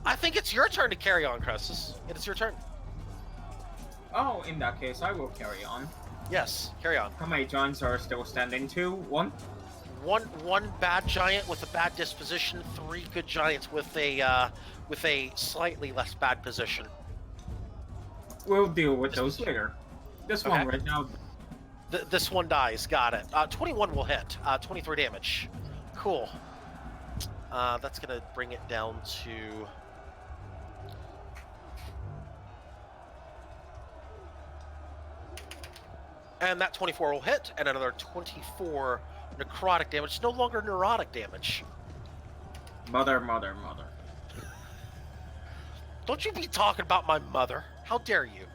I think it's your turn to carry on, Croesus. It is your turn. Oh, in that case, I will carry on. Yes, carry on. How many giants are still standing? 2? 1? one bad giant with a bad disposition, 3 good giants with a slightly less bad position. We'll deal with those later. This one Okay. right now. This one dies. Got it. 21 will hit. 23 damage. Cool. That's gonna bring it down to. And that 24 will hit, and another 24 necrotic damage. It's no longer neurotic damage. Mother. Don't you be talking about my mother. How dare you?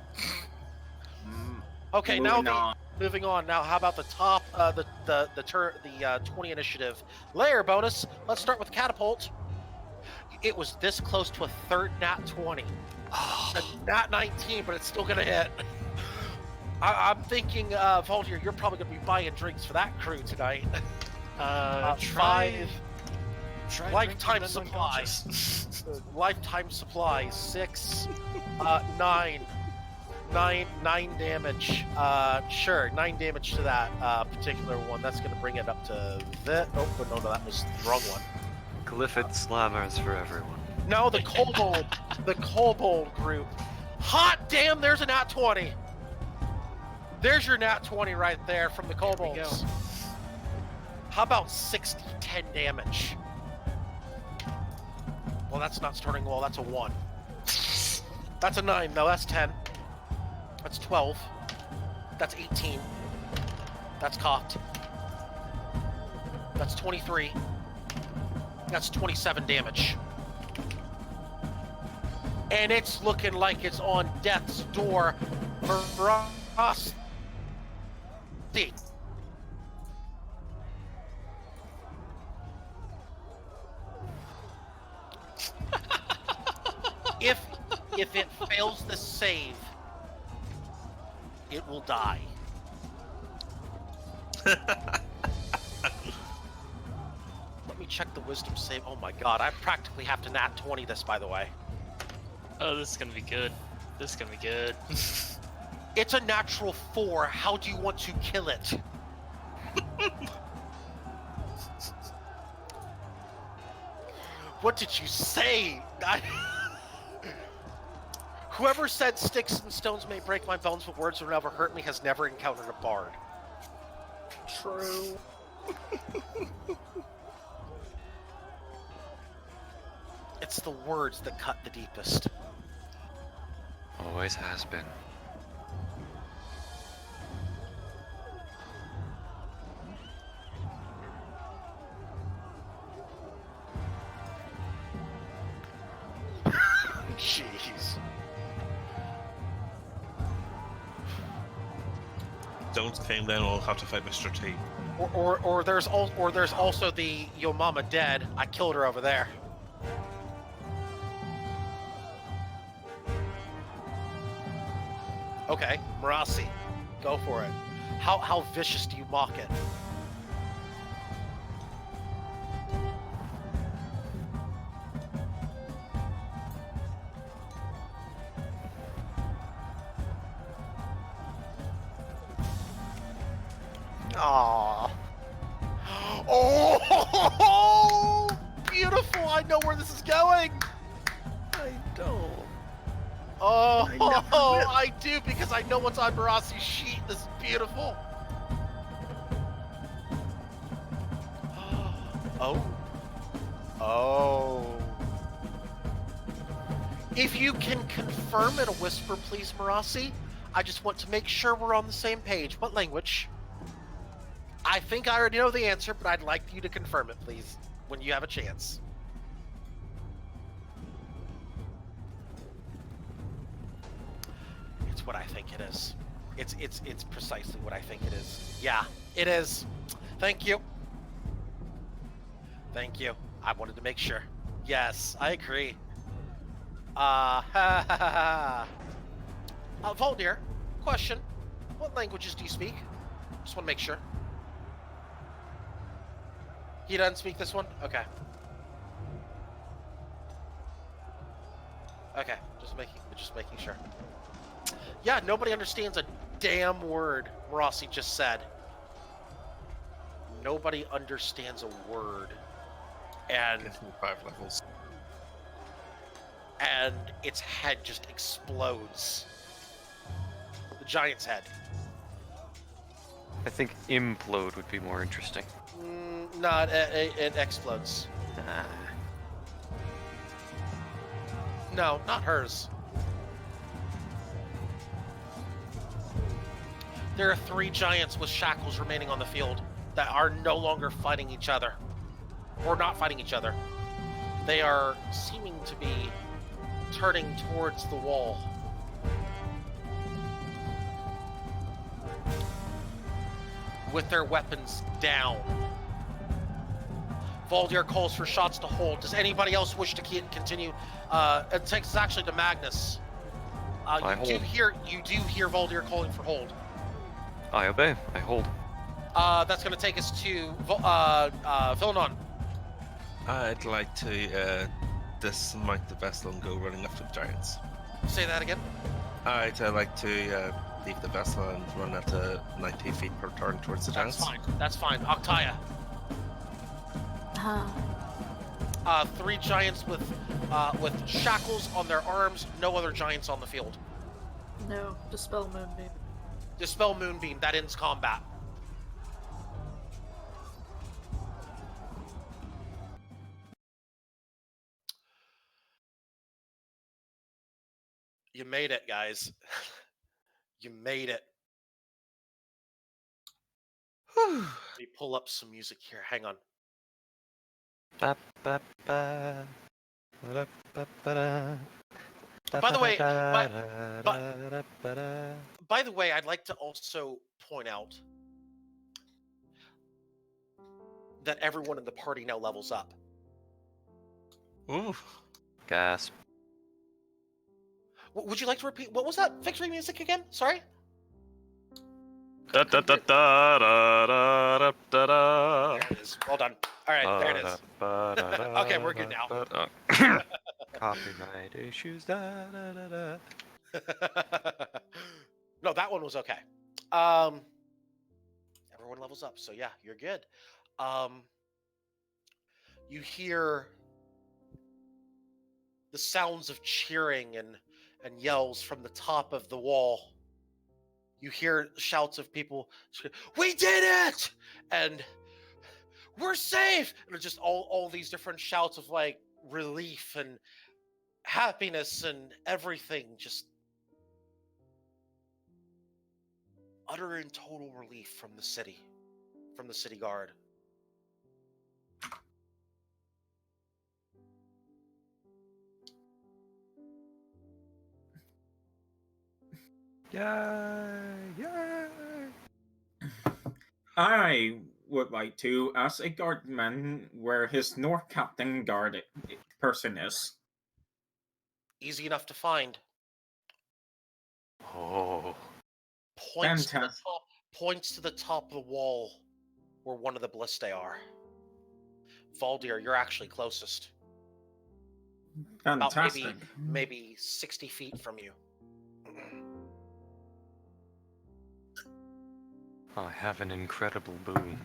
Okay, moving on. Now, how about the top, the 20 initiative layer bonus? Let's start with catapult. It was this close to a third nat 20. A nat 19, but it's still gonna hit. I'm thinking, Voltaire, you're probably gonna be buying drinks for that crew tonight. Try Lifetime supply. Lifetime supply. 6, 9 damage. Sure, 9 damage to that particular one. That's gonna bring it up to that. Oh, no, that was the wrong one. Glyphid slammers for everyone. No, the kobold. The kobold group. Hot damn! There's a nat 20. There's your nat 20 right there from the kobolds. How about 10 damage? Well, that's not starting well. That's a 1. That's a 9. No, that's 10. That's 12. That's 18. That's cocked. That's 23. That's 27 damage. And it's looking like it's on death's door for us. If it fails the save, it will die. Let me check the wisdom save. Oh my god, I practically have to nat 20 this, by the way. Oh, this is gonna be good. This is gonna be good. It's a natural 4. How do you want to kill it? What did you say? Whoever said sticks and stones may break my bones, but words will never hurt me has never encountered a bard. True. It's the words that cut the deepest. Always has been. Jeez. Don't came down. I'll have to fight Mr. T. Or there's also the Yo Mama dead. I killed her over there. Okay, Marasi, go for it. How vicious do you mock it? Aww. Oh, beautiful! I know where this is going. I don't. Oh, I never will. I do, because I know what's on Marasi's sheet. This is beautiful. Oh. Oh. If you can confirm in a whisper, please, Marasi. I just want to make sure we're on the same page. What language? I think I already know the answer, but I'd like you to confirm it, please, when you have a chance. It's what I think it is. It's precisely what I think it is. Yeah, it is. Thank you. Thank you. I wanted to make sure. Yes, I agree. Voldir, question. What languages do you speak? Just want to make sure. He doesn't speak this one? Okay. Okay, just making sure. Yeah, nobody understands a damn word Rossi just said. Nobody understands a word. And Give me 5 levels. its head just explodes. The giant's head. I think implode would be more interesting. No, it explodes. Ah. No, not hers. There are 3 giants with shackles remaining on the field that are no longer fighting each other. Or not fighting each other. They are seeming to be turning towards the wall. With their weapons down. Voldir calls for shots to hold. Does anybody else wish to continue? It takes us actually to Magnus. You do hear Voldir calling for hold. I obey. I hold. That's going to take us to Vilnon. I'd like to dismount the vessel and go running after the giants. Say that again. Alright, I'd like to leave the vessel and run at 90 feet per turn towards the giants. That's fine. Octaya. 3 giants with shackles on their arms. No other giants on the field. No, dispel Moonbeam. Dispel Moonbeam. That ends combat. You made it, guys. You made it. Let me pull up some music here. Hang on. Ba, ba, ba. Ba, ba, ba, da. By the way, Ba-da. by the way, I'd like to also point out that everyone in the party now levels up. Ooh. Gasp. Would you like to repeat? What was that victory music again? Sorry? Da da da da da da da da da. There it is. Well done. All right, there it is. Okay, we're good now. Copyright issues. Da, da, da, da. No, that one was okay. Everyone levels up, so yeah, you're good. You hear the sounds of cheering and yells from the top of the wall. You hear shouts of people, "We did it!" and "We're safe!" And just all these different shouts of like relief and happiness and everything, just utter and total relief from the city guard. Yay! I would like to ask a guardman where his North Captain guard person is. Easy enough to find. Oh. Points to the top of the wall where one of the ballistae are. Voldir, you're actually closest. Fantastic. About maybe 60 feet from you. I have an incredible boon.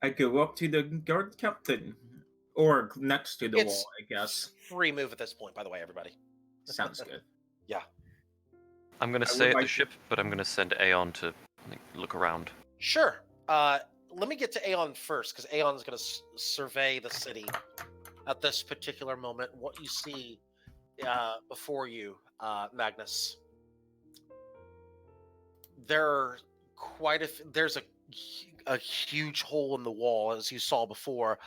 I go up to the guard captain. Or next to the It's wall, I guess. Free move at this point, by the way, everybody. Sounds good. Yeah. I'm gonna stay at the ship, but I'm gonna send Aeon to look around. Sure. Let me get to Aeon first, because Aeon's going to survey the city at this particular moment. What you see before you, Magnus. There's a huge hole in the wall, as you saw before,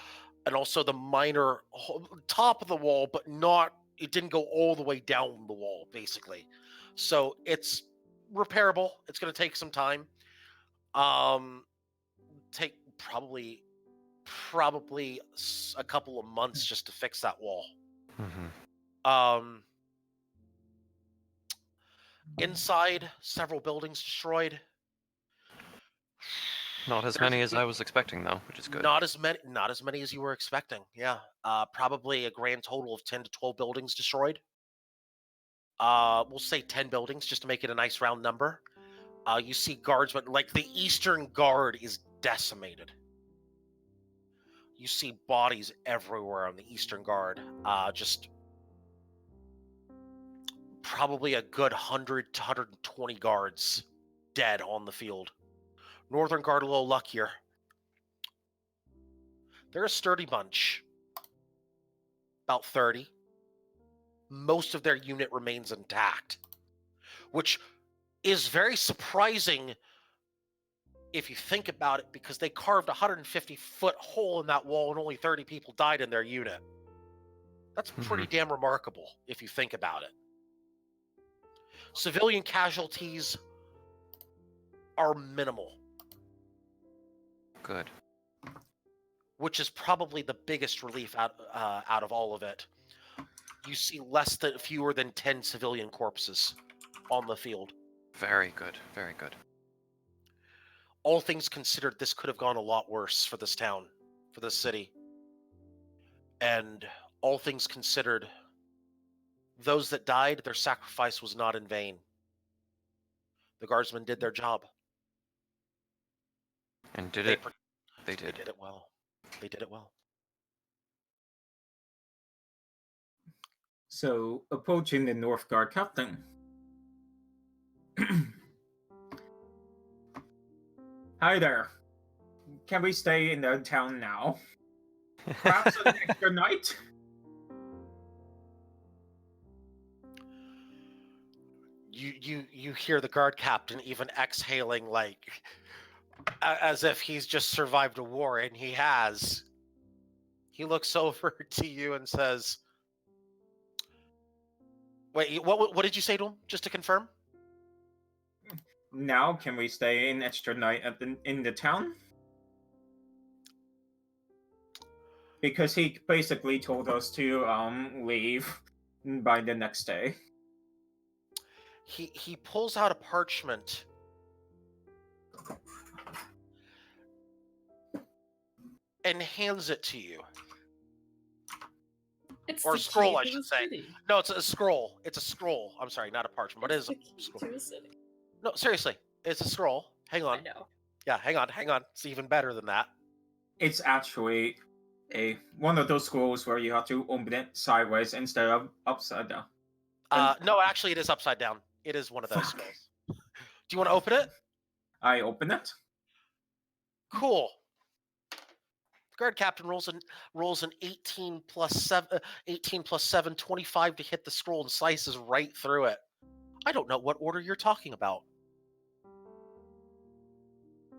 and also the minor top of the wall, but it didn't go all the way down the wall, basically. So it's repairable. It's going to take some time. Take probably a couple of months just to fix that wall. Mm-hmm. Inside, several buildings destroyed. Not as many as I was expecting, though, which is good. Not as many as you were expecting. Yeah. Probably a grand total of 10 to 12 buildings destroyed. we'll say 10 buildings just to make it a nice round number. You see guardsmen, like the Eastern Guard is decimated. You see bodies everywhere on the Eastern Guard. Just probably a good 100 to 120 guards dead on the field. Northern Guard a little luckier. They're a sturdy bunch. About 30. Most of their unit remains intact, which is very surprising if you think about it, because they carved a 150-foot hole in that wall and only 30 people died in their unit. That's pretty damn remarkable if you think about it. Civilian casualties are minimal. Good. Which is probably the biggest relief out of all of it. You see fewer than 10 civilian corpses on the field. Very good. Very good. All things considered, this could have gone a lot worse for this town, for this city. And all things considered, those that died, their sacrifice was not in vain. The guardsmen did their job. And did They it? They They did. did it well. They did it well. So, approaching the North Guard captain. Hi there. Can we stay in the town now? Perhaps an extra night? You hear the guard captain even exhaling, like as if he's just survived a war, and he has. He looks over to you and says, "Wait, what did you say to him? Just to confirm?" Now, can we stay an extra night in the town? Because he basically told us to leave by the next day. He pulls out a parchment and hands it to you. It's Or the a scroll, key I to should the say. city. No, it's a scroll. It's a scroll. I'm sorry, not a parchment, but it is It's a the key scroll. to a city. No, seriously, it's a scroll. Hang I on. know. Yeah, hang on. It's even better than that. It's actually one of those scrolls where you have to open it sideways instead of upside down. No, actually, it is upside down. It is one of those scrolls. Do you want to open it? I open it. Cool. The guard captain rolls an 18 plus 7, 25 to hit the scroll and slices right through it. I don't know what order you're talking about.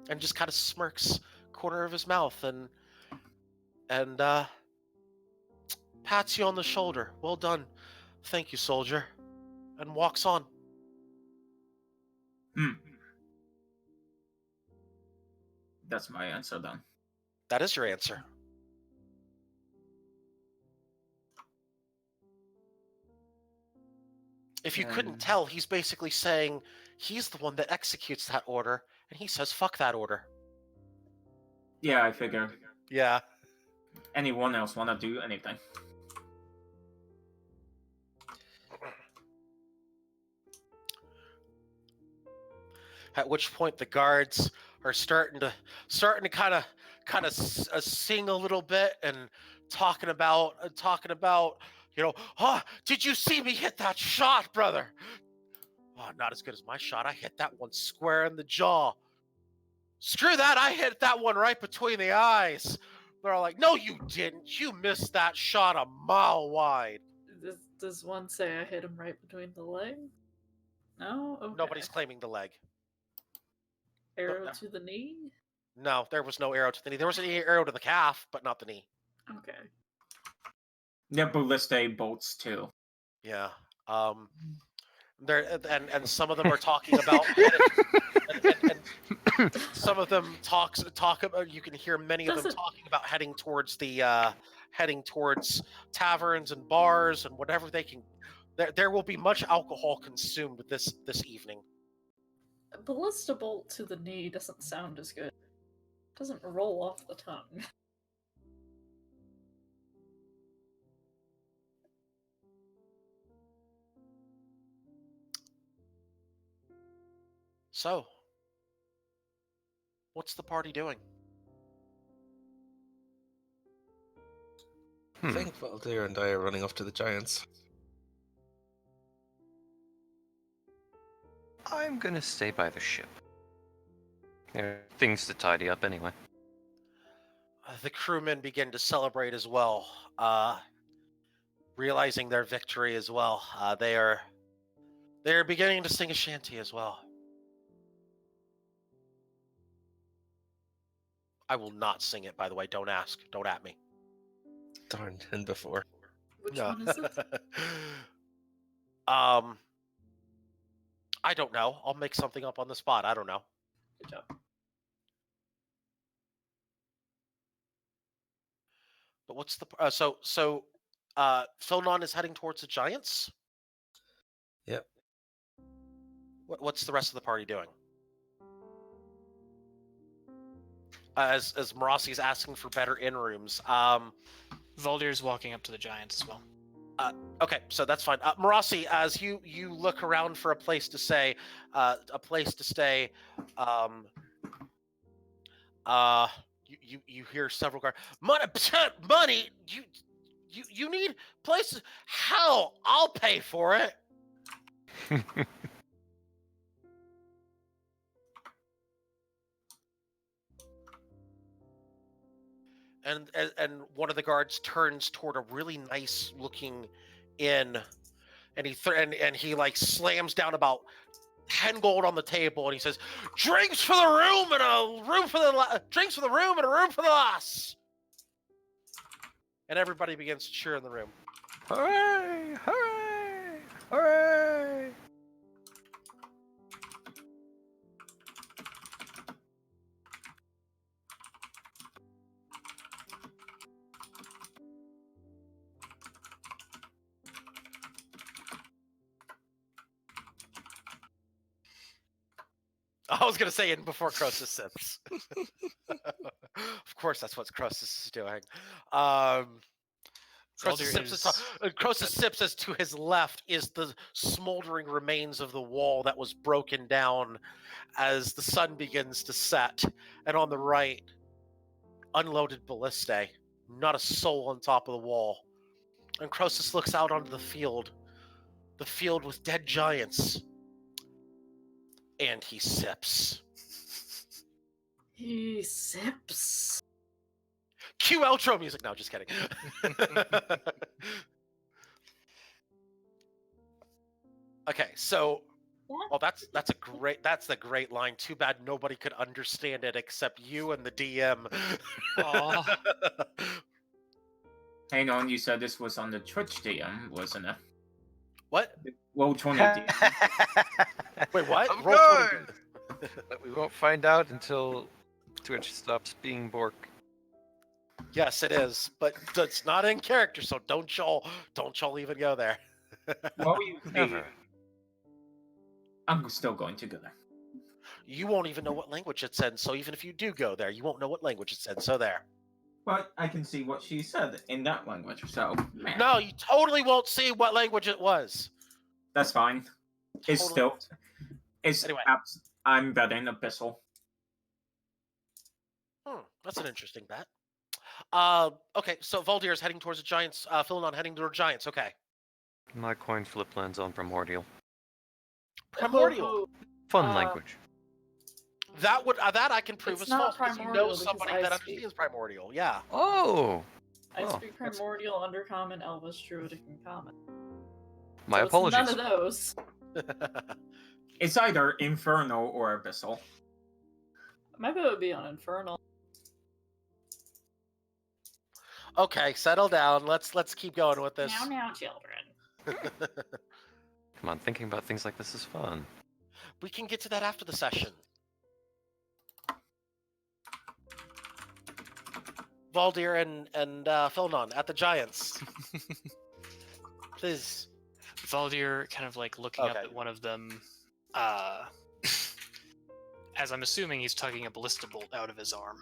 And just kind of smirks corner of his mouth and pats you on the shoulder. Well done. Thank you, soldier. And walks on. That's my answer then. That is your answer. If you couldn't tell, he's basically saying he's the one that executes that order, and he says, fuck that order. Yeah, I figure. Yeah. Anyone else want to do anything? At which point the guards are starting to kind of sing a little bit and talking about did you see me hit that shot, brother? Oh, not as good as my shot. I hit that one square in the jaw. Screw that, I hit that one right between the eyes. They're all like, no, you didn't. You missed that shot a mile wide. Does one say I hit him right between the legs? No? Okay. Nobody's claiming the leg. Arrow to the knee? No, there was no arrow to the knee. There was an arrow to the calf, but not the knee. Okay. Yeah, ballistic bolts too. Yeah. There and some of them are talking about and some of them talk about, you can hear many of them talking about heading towards taverns and bars and whatever they can. There will be much alcohol consumed this evening. Ballista bolt to the knee doesn't sound as good. It doesn't roll off the tongue. So, what's the party doing? I think Valdir and I are running off to the giants. I'm gonna stay by the ship. There are things to tidy up anyway. The crewmen begin to celebrate as well, realizing their victory as well. They are beginning to sing a shanty as well. I will not sing it, by the way. Don't ask. Don't at me. Darn, and before. Which No. one is it? I don't know. I'll make something up on the spot. I don't know. Good job. But what's the Philnon is heading towards the giants? Yep. What's the rest of the party doing? As Marassi's asking for better in rooms. Valdir's walking up to the giants as well. Okay, so that's fine. Marassi, as you look around for a place to stay, you hear several guards. Money. You need places. Hell, I'll pay for it. And one of the guards turns toward a really nice looking inn, and he like slams down about 10 gold on the table, and he says, "Drinks for the room and a room for the drinks for the room and a room for the lass." And everybody begins to cheer in the room. Hooray! Hooray! Hooray! I was gonna say it before Croesus sips. Of course, that's what Croesus is doing. Croesus sips as to his left is the smoldering remains of the wall that was broken down as the sun begins to set, and on the right, unloaded ballistae, not a soul on top of the wall. And Croesus looks out onto the field with dead giants, and he sips. He sips. Cue outro music. No, just kidding. Okay, so that's a great line. Too bad nobody could understand it except you and the DM. Aw. Hang on, you said this was on the Twitch DM, wasn't it? What? Roll20 DM. Wait, what? Of Roll 20. course! But we won't find out until Twitch stops being Bork. Yes, it is, but it's not in character, so don't y'all even go there. Well, Never. I'm still going to go there. You won't even know what language it's in, so even if you do go there, you won't know what language it's in, so there. But I can see what she said in that language, so man, No, you totally won't see what language it was. that's fine. It's Totally. still, it's Anyway. I'm betting Abyssal. That's an interesting bet. Okay, so Valdir is heading towards the giants. Philon heading toward giants. Okay. My coin flip lands on Primordial. Primordial. Fun language. That I can prove It's is not false because you know primordial, because somebody I that speak. understands primordial. Yeah. Oh! I Oh, speak Primordial, Undercommon, Elvish, Druidic, and Common. My So apologies. It's none of those. It's either Infernal or Abyssal. My vote would be on Infernal. Okay, settle down. Let's keep going with this. Now, children. Come on, thinking about things like this is fun. We can get to that after the session. Valdir and Philnon at the giants. Please. Valdir kind of like looking up Okay. at one of them, as I'm assuming he's tugging a ballista bolt out of his arm.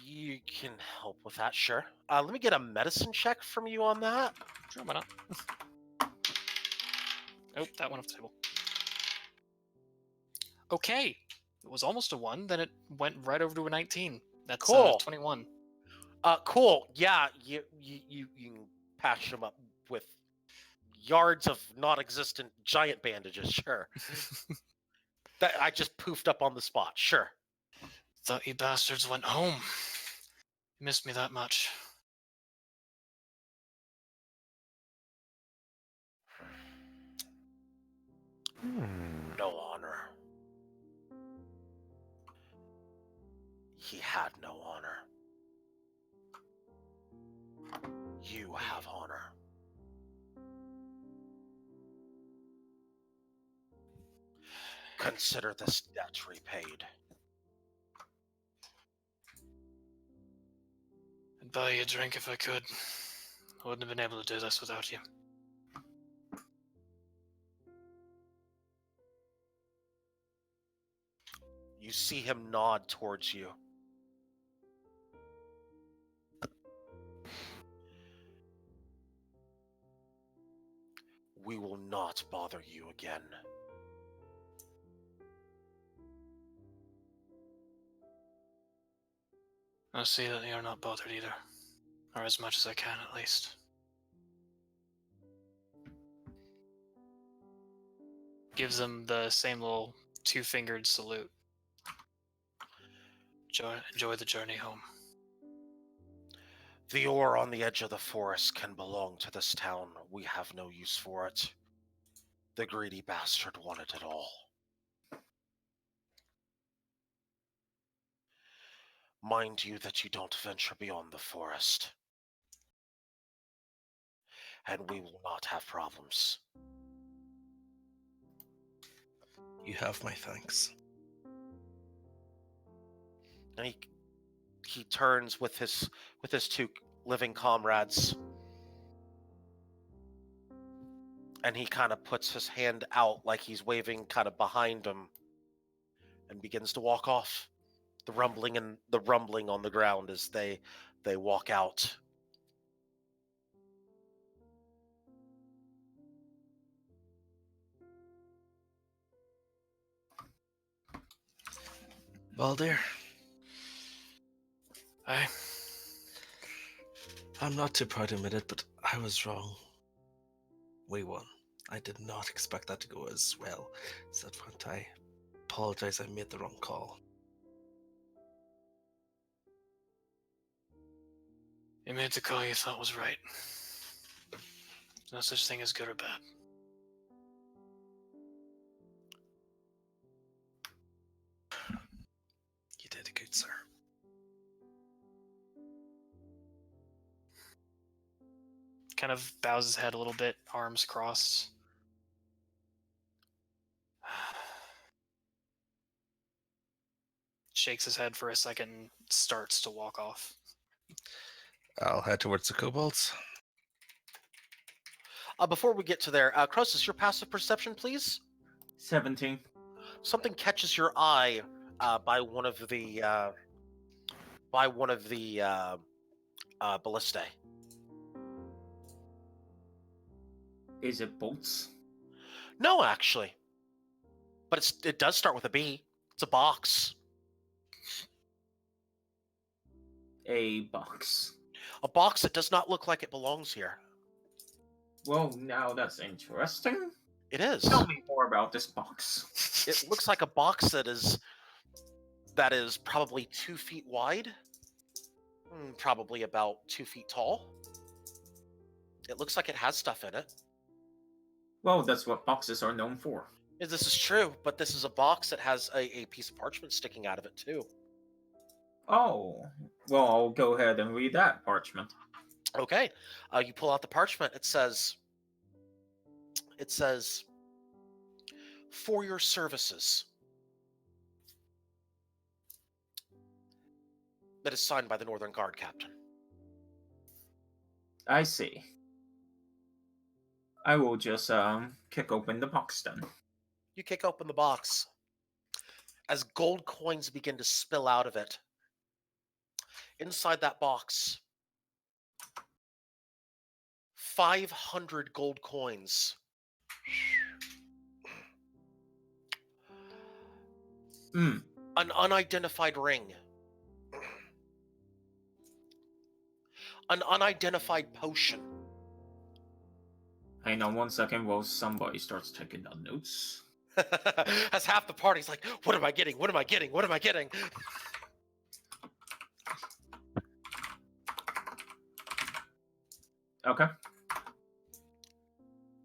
You can help with that, sure. Let me get a medicine check from you on that. Sure, why not? Oh, that went off the table. Okay. It was almost a 1, then it went right over to a 19. That's Cool. 21. Cool. Yeah, you can patch him up with yards of non-existent giant bandages. Sure. That I just poofed up on the spot. Sure. Thought you bastards went home. You missed me that much. No honor. He had no honor. You have honor. Consider this debt repaid. I'd buy you a drink if I could. I wouldn't have been able to do this without you. You see him nod towards you. We will not bother you again. I'll see that you're not bothered either. Or as much as I can, at least. Gives them the same little two-fingered salute. Enjoy the journey home. The ore on the edge of the forest can belong to this town. We have no use for it. The greedy bastard wanted it all. Mind you that you don't venture beyond the forest. And we will not have problems. You have my thanks. And he turns with his two living comrades. And he kind of puts his hand out like he's waving kind of behind him and begins to walk off. The rumbling on the ground as they walk out. Baldur, Aye. I'm not too proud to admit it, but I was wrong. We won. I did not expect that to go as well as that went. I apologize, I made the wrong call. You made the call you thought was right. There's no such thing as good or bad. You did, good sir. Kind of bows his head a little bit, arms crossed. Shakes his head for a second and starts to walk off. I'll head towards the kobolds. Before we get to there, Croesus, your passive perception, please. 17. Something catches your eye by one of the ballistae. Is it bolts? No, actually, but it does start with a B. It's a box. A box. A box that does not look like it belongs here. Well, now that's interesting. It is. Tell me more about this box. It looks like a box that is probably 2 feet wide, probably about 2 feet tall. It looks like it has stuff in it. Well, that's what boxes are known for. This is true, but this is a box that has a piece of parchment sticking out of it too. Oh, well, I'll go ahead and read that parchment. Okay, you pull out the parchment. It says, "For your services." That is signed by the Northern Guard captain. I see. I will just kick open the box then. You kick open the box. As gold coins begin to spill out of it, inside that box, 500 gold coins Hmm. An unidentified ring. An unidentified potion. Hang on 1 second while somebody starts taking down notes. As half the party's like, what am I getting? What am I getting? What am I getting? Okay.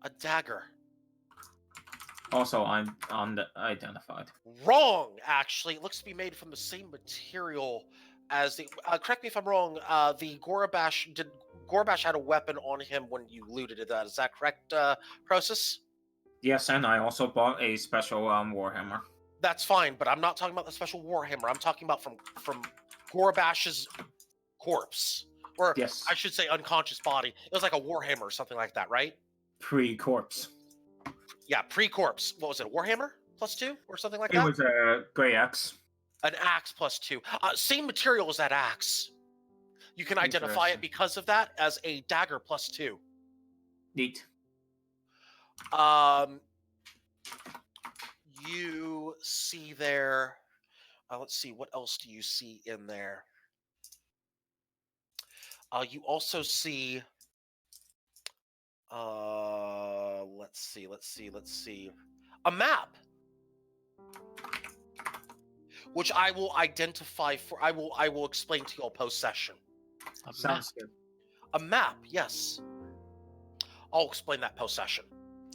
A dagger. Also, I'm identified. Wrong, actually. It looks to be made from the same material as the. Correct me if I'm wrong. The Gorabash had a weapon on him when you looted it. Is that correct, Croesus? Yes, and I also bought a special Warhammer. That's fine, but I'm not talking about the special Warhammer. I'm talking about from Gorabash's corpse, or Yes. I should say unconscious body. It was like a Warhammer or something like that, right? Pre-corpse. Yeah, pre-corpse. What was it? A Warhammer +2 or something like It that? was a Grey Axe. An axe +2. Same material as that axe. You can identify it because of that as a dagger +2. Neat. You see there. Let's see. What else do you see in there? You also see. Let's see. A map, which I will identify for. I will explain to you all post session. Sounds good. A map, yes. I'll explain that post session.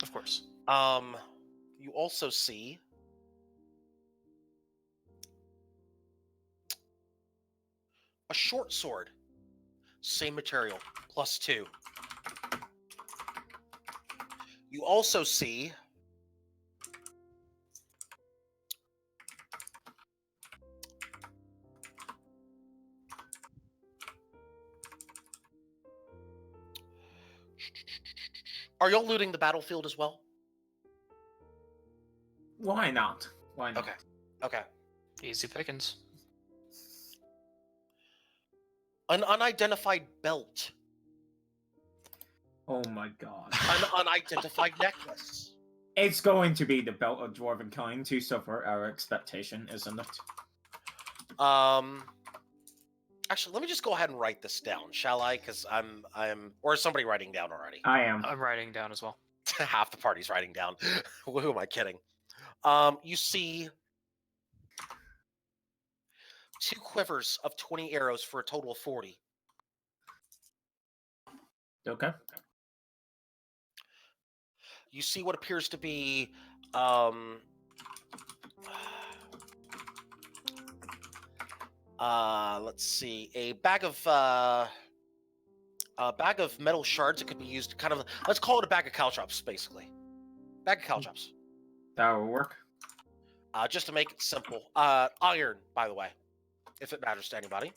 Of course. You also see a short sword, same material, +2. You also see Are y'all looting the battlefield as well? Why not? Why not? Okay. Easy pickings. An unidentified belt. Oh my god. An unidentified necklace. It's going to be the belt of dwarven kind to suffer our expectation, isn't it? Actually, let me just go ahead and write this down, shall I? Because I'm, or is somebody writing down already? I am. I'm writing down as well. Half the party's writing down. Who am I kidding? You see 2 quivers of 20 arrows for a total of 40. Okay. You see what appears to be let's see, a bag of metal shards that could be used kind of, let's call it a bag of caltrops, basically. Bag of caltrops. That will work. Just to make it simple. Iron, by the way, if it matters to anybody.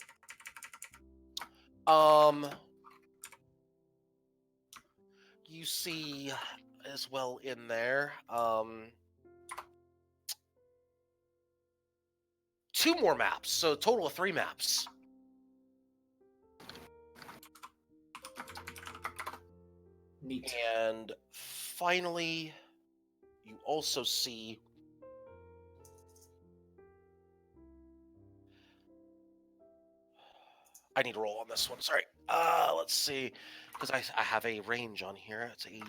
You see as well in there, 2 more maps, so a total of 3 maps. Neat. And finally, you also see I need to roll on this one. Sorry. Let's see, because I have a range on here. It's a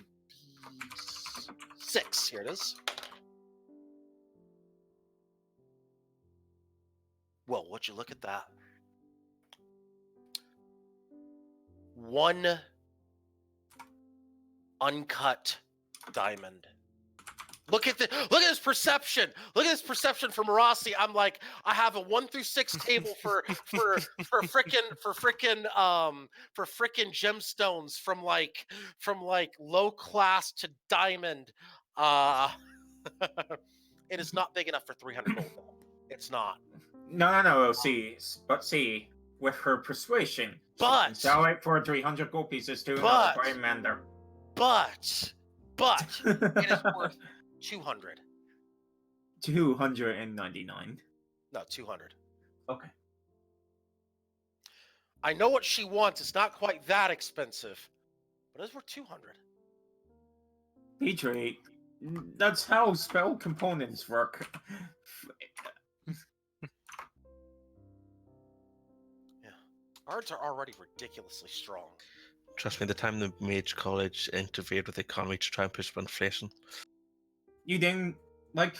D6. Here it is. Well, would you look at that? 1 uncut diamond. Look at this perception. Look at this perception from Rossi. I'm like, I have a 1 through 6 table for frickin' gemstones from like low class to diamond. It is not big enough for 300 gold. It's not. No. See, with her persuasion, she can sell it for 300 gold pieces to another Braymander. But it is worth 200. 299. No, 200. Okay. I know what she wants. It's not quite that expensive, but it's worth 200. Petrie, that's how spell components work. Guards are already ridiculously strong. Trust me, the time the Mage College interfered with the economy to try and push for inflation. You didn't, like,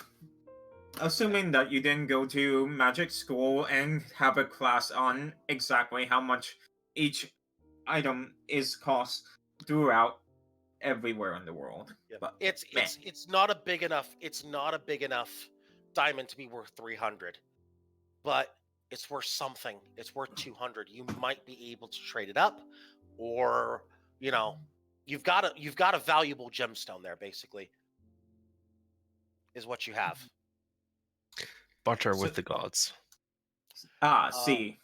assuming that you didn't go to magic school and have a class on exactly how much each item is cost throughout everywhere in the world. Yeah. But It's man. not a big enough diamond to be worth 300, but it's worth something. It's worth 200. You might be able to trade it up, or you've got a valuable gemstone there. Basically, is what you have. Barter So- with the gods. See.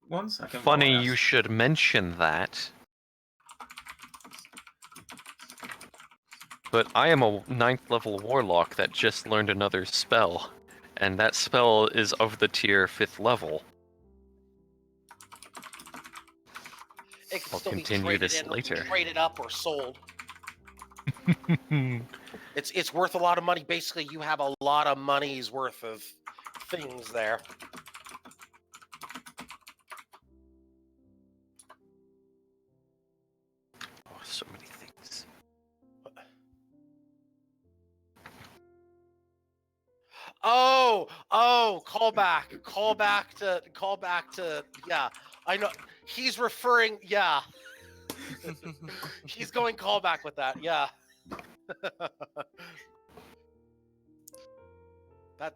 1 second. Funny while I you ask. should mention that. But I am a 9th level warlock that just learned another spell, and that spell is of the tier 5th level. It can I'll still be continue traded this in, later. traded up, or sold. It's worth a lot of money. Basically, you have a lot of money's worth of things there. Oh, so many things. Call back to yeah. I know he's referring. Yeah, he's going callback with that. Yeah.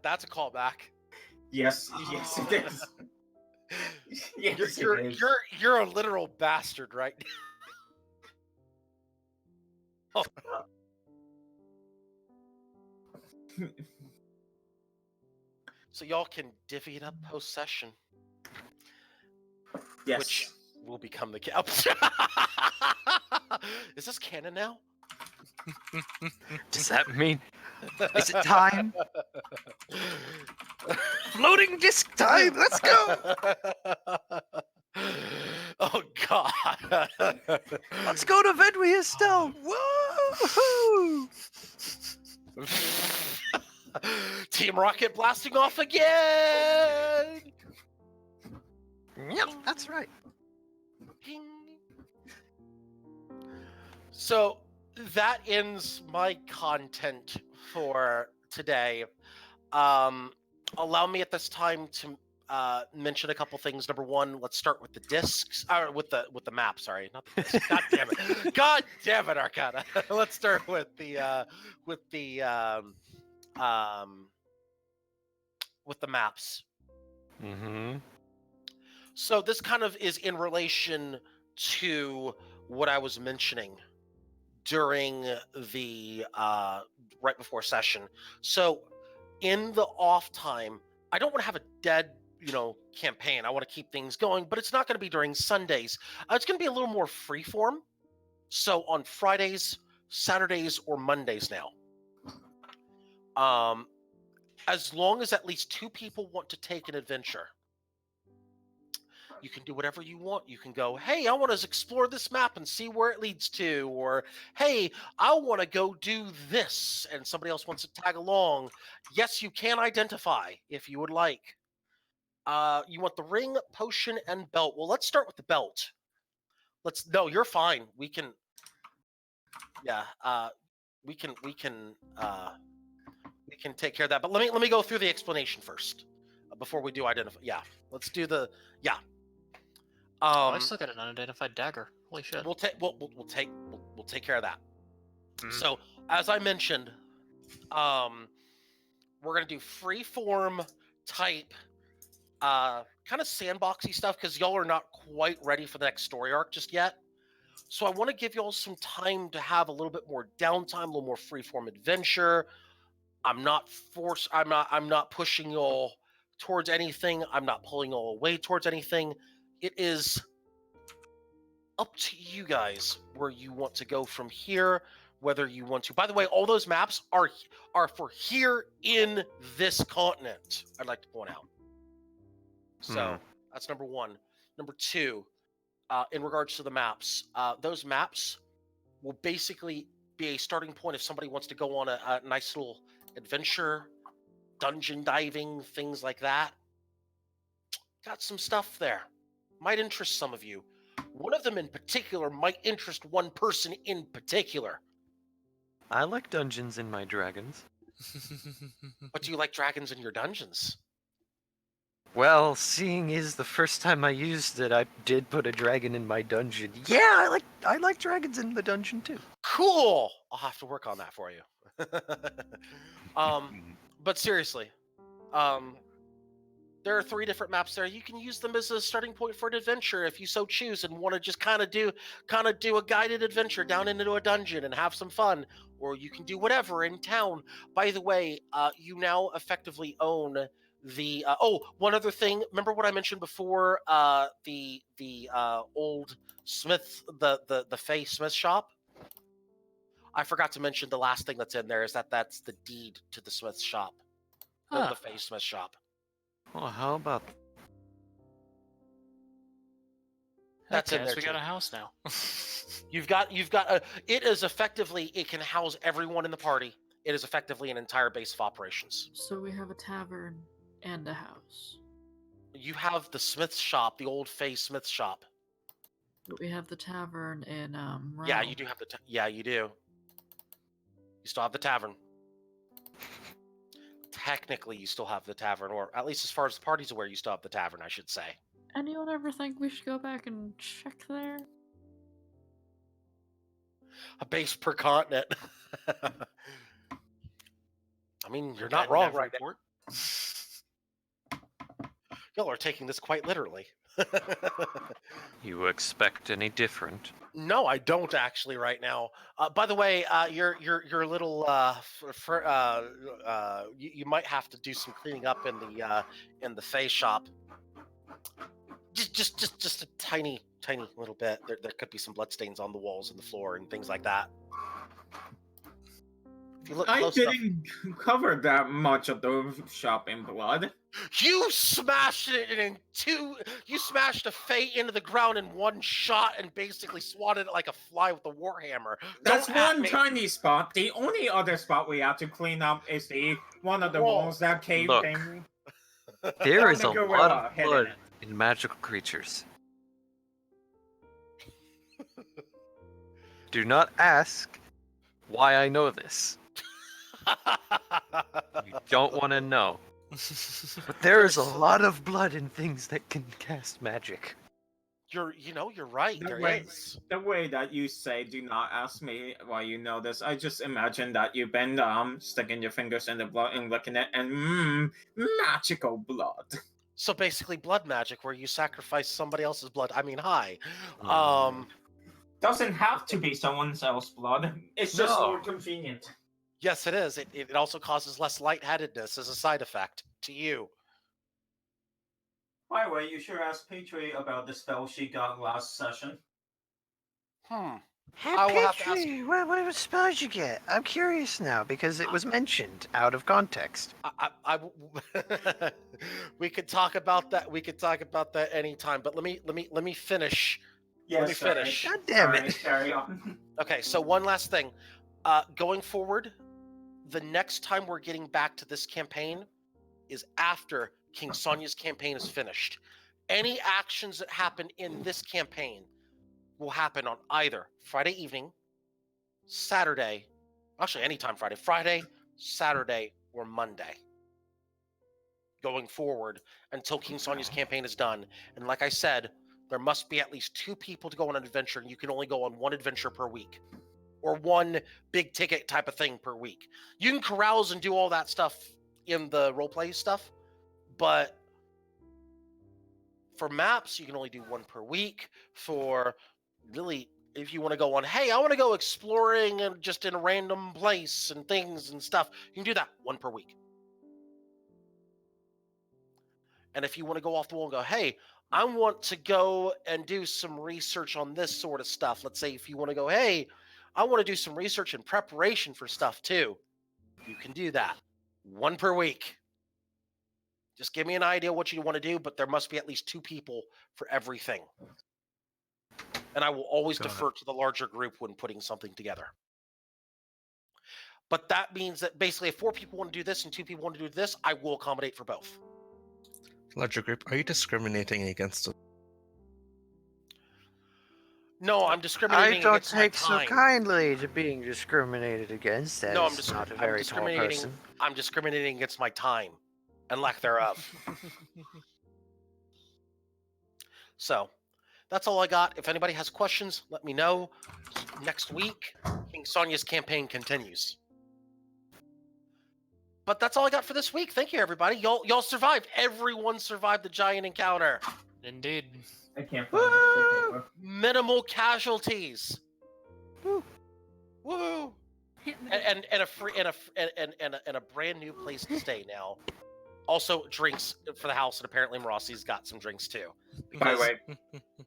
That's a callback. Yes, it is. Yes, it is. You're a literal bastard, right? Oh. So y'all can divvy it up post session, Yes. which will become the cap. Is this canon now? Does that mean? Is it time? Floating disc time! Let's go! Oh God! Let's go to Vedria Stone! Woo! Team Rocket blasting off again! Yep, that's right. So that ends my content for today. Allow me at this time to mention a couple things. Number one, let's start with the discs, or with the map. Sorry, not the discs. God damn it! God damn it, Arcana. Let's start with the maps. Mm-hmm. So this kind of is in relation to what I was mentioning during the right before session. So in the off time, I don't want to have a dead, campaign. I want to keep things going, but it's not going to be during Sundays. It's going to be a little more freeform. So on Fridays, Saturdays, or Mondays now. As long as at least 2 people want to take an adventure, you can do whatever you want. You can go, hey, I want to explore this map and see where it leads to, or hey, I want to go do this, and somebody else wants to tag along. Yes, you can identify if you would like. You want the ring, potion, and belt. Well, let's start with the belt. No, you're fine. We can. Yeah. We can take care of that. But let me go through the explanation first before we do identify. Yeah. Let's do the. Yeah. I still got an unidentified dagger. Holy shit. We'll take care of that. Mhm. So as I mentioned, we're gonna do free form type, kind of sandboxy stuff because y'all are not quite ready for the next story arc just yet. So I want to give y'all some time to have a little bit more downtime, a little more free form adventure. I'm not pushing y'all towards anything. I'm not pulling y'all away towards anything. It is up to you guys where you want to go from here, whether you want to. By the way, all those maps are for here in this continent, I'd like to point out. So that's number one. Number two, in regards to the maps, those maps will basically be a starting point if somebody wants to go on a nice little adventure, dungeon diving, things like that. Got some stuff there. might interest some of you. One of them in particular might interest one person in particular. I like dungeons in my dragons. But do you like dragons in your dungeons? Well, seeing is the first time I used it, I did put a dragon in my dungeon. Yeah, I like dragons in the dungeon too. Cool! I'll have to work on that for you. But seriously, there are 3 different maps there. You can use them as a starting point for an adventure if you so choose and want to just kind of do a guided adventure down into a dungeon and have some fun, or you can do whatever in town. By the way, you now effectively own the one other thing. Remember what I mentioned before? The old Smith, the Fey Smith shop. I forgot to mention the last thing that's in there is that's the deed to the Smith shop, the Fey Smith shop. Well, how about That's in Okay, there so we too. got a house now. You've got it is effectively, it can house everyone in the party. It is effectively an entire base of operations. So we have a tavern and a house. You have the Smith shop, the old Fey Smith shop. But we have the tavern in Yeah, Rome. you do have yeah, you do. You still have the tavern. Technically, you still have the tavern, or at least as far as the party's aware, you still have the tavern, I should say. Anyone ever think we should go back and check there? A base per continent. I mean, you're not Got wrong Nev right report. now. Y'all are taking this quite literally. you expect any different? No, I don't actually right now. By the way, your little you might have to do some cleaning up in the Fey shop. Just a tiny little bit. There could be some bloodstains on the walls and the floor and things like that. If you look I close didn't cover that much of the shop in blood. you smashed it in two. You smashed a Fey into the ground in one shot and basically swatted it like a fly with a warhammer. That's Don't at one me. tiny spot. The only other spot we have to clean up is the one of the Whoa. walls that caved Look. in. There Found is the a gorilla lot of head in blood it. in magical creatures. Do not ask why I know this. You don't want to know. But there is a lot of blood in things that can cast magic. You're right. There is. The way that you say, "Do not ask me why you know this," I just imagine that you've been sticking your fingers in the blood and looking at and magical blood. So basically, blood magic, where you sacrifice somebody else's blood. I mean, hi. Doesn't have to be someone else's blood. It's just No. more convenient. Yes, it is. It also causes less lightheadedness as a side effect to you. By the way, you should ask Petrie about the spell she got last session. Hey, I will have to ask- Petrie, what spell did you get? I'm curious now because it was mentioned out of context. We could talk about that. We could talk about that anytime. But let me finish. Yes, Let me finish. God damn it. Carry on. Okay, so one last thing. Going forward, the next time we're getting back to this campaign is after King Sonya's campaign is finished. Any actions that happen in this campaign will happen on either Friday evening, Saturday, actually anytime Friday, Saturday, or Monday. Going forward until King Sonya's campaign is done. And like I said, there must be at least 2 people to go on an adventure, and you can only go on 1 adventure per week. Or 1 big ticket type of thing per week. You can carouse and do all that stuff in the roleplay stuff, but for maps, you can only do 1 per week. For really, if you want to go on, hey, I want to go exploring and just in a random place and things and stuff, you can do that 1 per week. And if you want to go off the wall and go, hey, I want to go and do some research on this sort of stuff. Let's say if you want to go, hey, I want to do some research in preparation for stuff too. You can do that 1 per week. Just give me an idea what you want to do, but there must be at least 2 people for everything. And I will always defer to the larger group when putting something together. But that means that basically if 4 people want to do this and 2 people want to do this, I will accommodate for both. Larger group, are you discriminating against us? No, I'm I discriminating don't against my take so time. kindly to being discriminated against No, I'm as discri- not a I'm very tall discriminating. person. I'm discriminating against my time and lack thereof. So, that's all I got. If anybody has questions, let me know. Next week, King Sonia's campaign continues. But that's all I got for this week. Thank you, everybody. Y'all survived. Everyone survived the giant encounter. Indeed. I can't find the paper. Minimal casualties. Woo. Woo! And a free and a brand new place to stay now. Also, drinks for the house, and apparently Marassi's got some drinks too. By the Because way,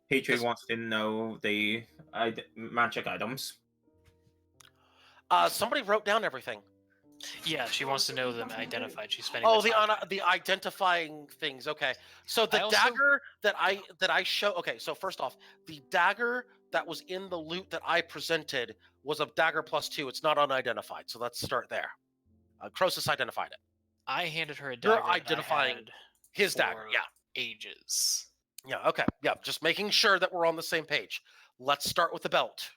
Petrie because- wants to know the magic items. somebody wrote down everything. Yeah, she wants to know them identified. She's spending Oh, the time. the identifying things. Okay, so the I also- dagger that I show. Okay, so first off, the dagger that was in the loot that I presented was a dagger +2. It's not unidentified, so let's start there. Croesus identified it. I handed her a You're dagger that I identifying had his dagger. for Yeah. ages. Yeah. Okay. Yeah. Just making sure that we're on the same page. Let's start with the belt.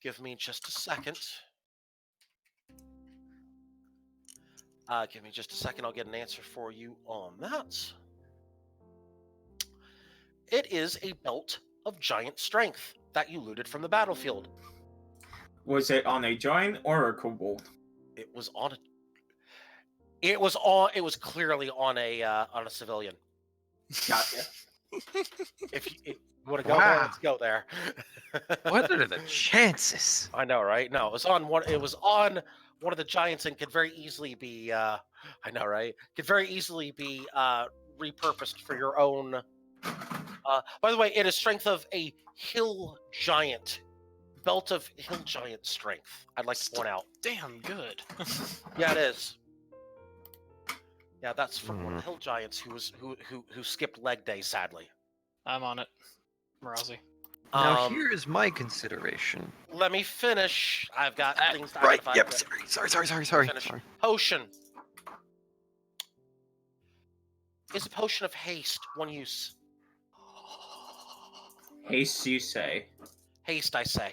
Give me just a second. Give me just a second. I'll get an answer for you on that. It is a belt of giant strength that you looted from the battlefield. Was it on a giant or a kobold? It was on a. It was clearly on a civilian. Gotcha. If you want to go there, Wow. let's go there. What are the chances? I know, right? No, it was on one. It was on one of the giants, and could very easily be. I know, right? Could very easily be repurposed for your own. By the way, it is strength of a hill giant, belt of hill giant strength. I'd like to point out. Damn good. Yeah, it is. Yeah, that's from one of the hill giants who skipped leg day, sadly. I'm on it. Marozzi. Now here is my consideration. Let me finish. I've got things to Right. identify. Yep. Good. Sorry. Finish. Potion. Is a potion of haste, one use. Haste, you say. Haste, I say.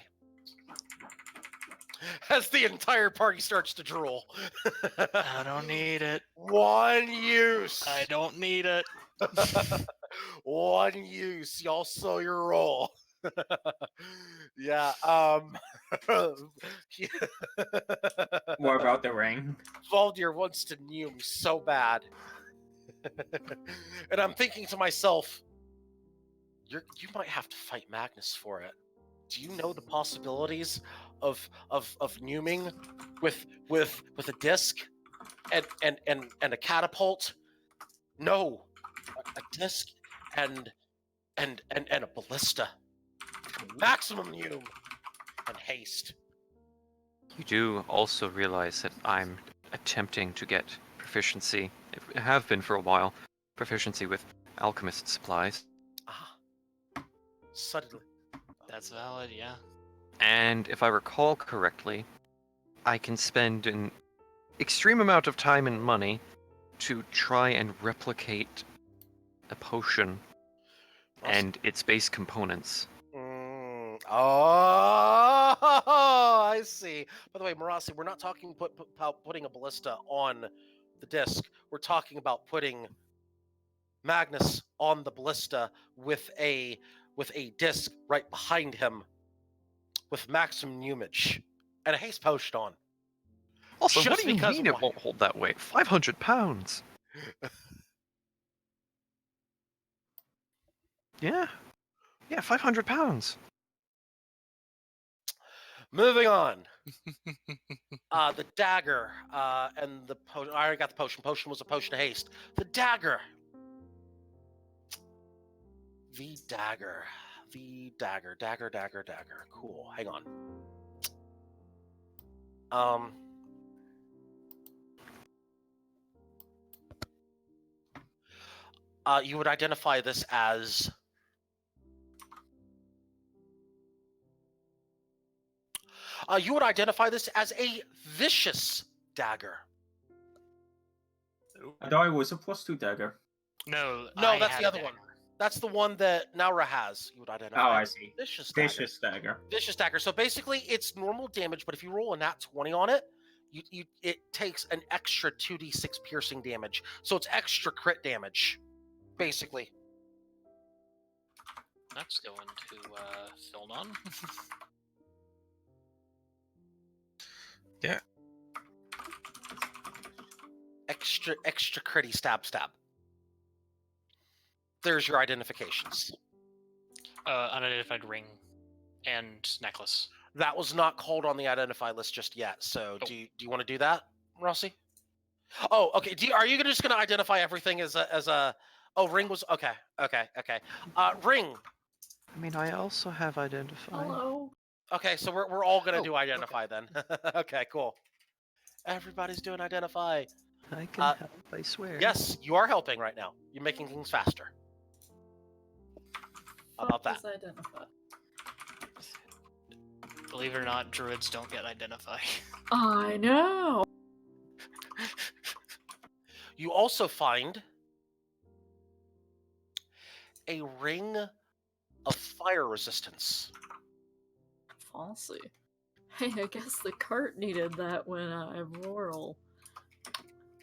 As the entire party starts to drool. I don't need it. One use. I don't need it. One use. Y'all saw your roll. Yeah. What about the ring? Valdir wants to kneel me so bad. And I'm thinking to myself, you might have to fight Magnus for it. Do you know the possibilities of numing with a disc and a catapult? No, a disc and a ballista. Maximum nume and haste. You do also realize that I'm attempting to get proficiency, I have been for a while, proficiency with alchemist supplies. Ah, suddenly. That's valid, yeah. And if I recall correctly, I can spend an extreme amount of time and money to try and replicate a potion and its base components. Oh, I see. By the way, Marassi, we're not talking about putting a ballista on the disc. We're talking about putting Magnus on the ballista with a disc right behind him with maximum numage and a haste potion on. Also, what Just do you because mean why? it won't hold that weight? 500 pounds. Yeah, 500 pounds. Moving on. The dagger and the potion. I already got the potion. Potion was a potion of haste. The dagger. The dagger. The dagger. Dagger. Cool. Hang on. You would identify this as a vicious dagger. I thought it was a +2 dagger. No, No, I that's had the a other one. dagger. That's the one that Naura has. You would Oh, identify. I see. Vicious dagger. Vicious dagger. Vicious dagger. So basically, it's normal damage, but if you roll a nat 20 on it, it takes an extra 2d6 piercing damage. So it's extra crit damage, basically. That's going to Philnon. Yeah. Extra critty stab. There's your identifications. Unidentified ring and necklace. That was not called on the identify list just yet. So do you want to do that, Rossi? Oh, okay. Are you just going to identify everything as a? Oh, ring was okay. Ring. I mean, I also have identify. Hello. Okay, so we're all going to do identify then. Okay, cool. Everybody's doing identify. I can help, I swear. Yes, you are helping right now. You're making things faster. How about that? Identify. Believe it or not, druids don't get identify. I know. You also find a ring of fire resistance. Fancy. Hey, I guess the cart needed that when Roral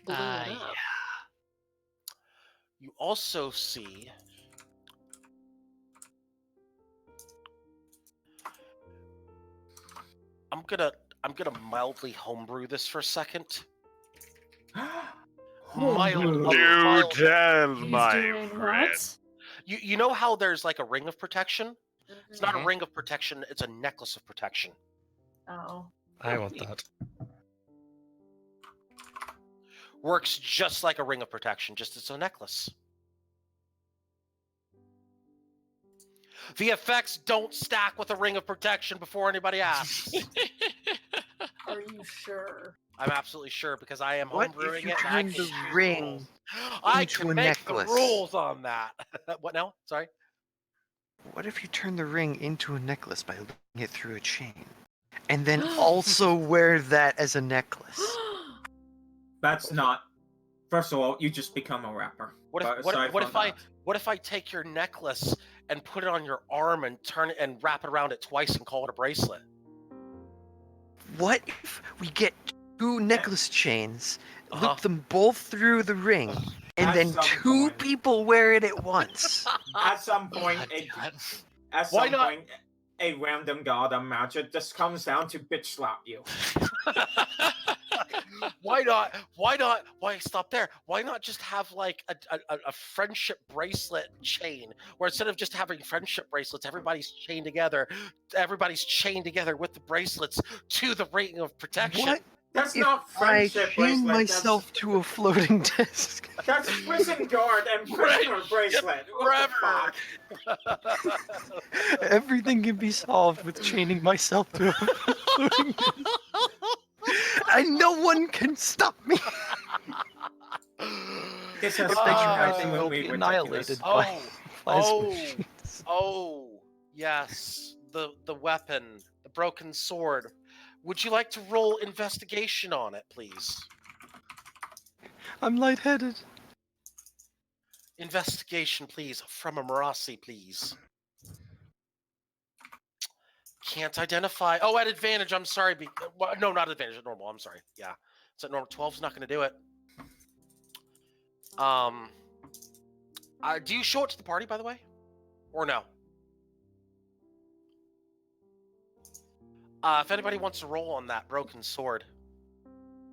blew it up. Yeah. You also see I'm gonna mildly homebrew this for a second. Homebrew. Do tell, He's my doing friend. what? You know how there's like a ring of protection? It's not a Mhm. ring of protection, it's a necklace of protection. Oh. I want that. Works just like a ring of protection, just it's a necklace. The effects don't stack with a ring of protection before anybody asks. Are you sure? I'm absolutely sure because I am What homebrewing if you it. And I turn can the choose ring rules. I into can a make necklace? the rules on that. What now? Sorry. What if you turn the ring into a necklace by looping it through a chain? And then also wear that as a necklace? That's not. First of all, you just become a rapper. What But if aside from that- what if I take your necklace and put it on your arm and turn it and wrap it around it twice and call it a bracelet? What if we get two necklace chains, Uh-huh. loop them both through the ring, and At then some two point. people wear it at once? At some point, God. Why not? point, a random god of magic just comes down to bitch slap you. Why not? Why stop there? Why not just have like a friendship bracelet chain where instead of just having friendship bracelets, everybody's chained together with the bracelets to the ring of protection. What That's if not I friendship chain bracelet. myself to a floating disc? That's prison guard and prisoner bracelet. What the Forever. fuck? Everything can be solved with chaining myself to a floating disc. And no one can stop me. This has If they try, they absolutely will be ridiculous. annihilated by plasma machines. Oh, yes, the weapon, the broken sword. Would you like to roll investigation on it, please? I'm lightheaded. Investigation, please, from a Marasi, please. Can't identify. Oh, at advantage. I'm sorry. No, not advantage. At normal. I'm sorry. Yeah. So normal 12's not going to do it. Do you show it to the party, by the way, or no? If anybody wants to roll on that broken sword,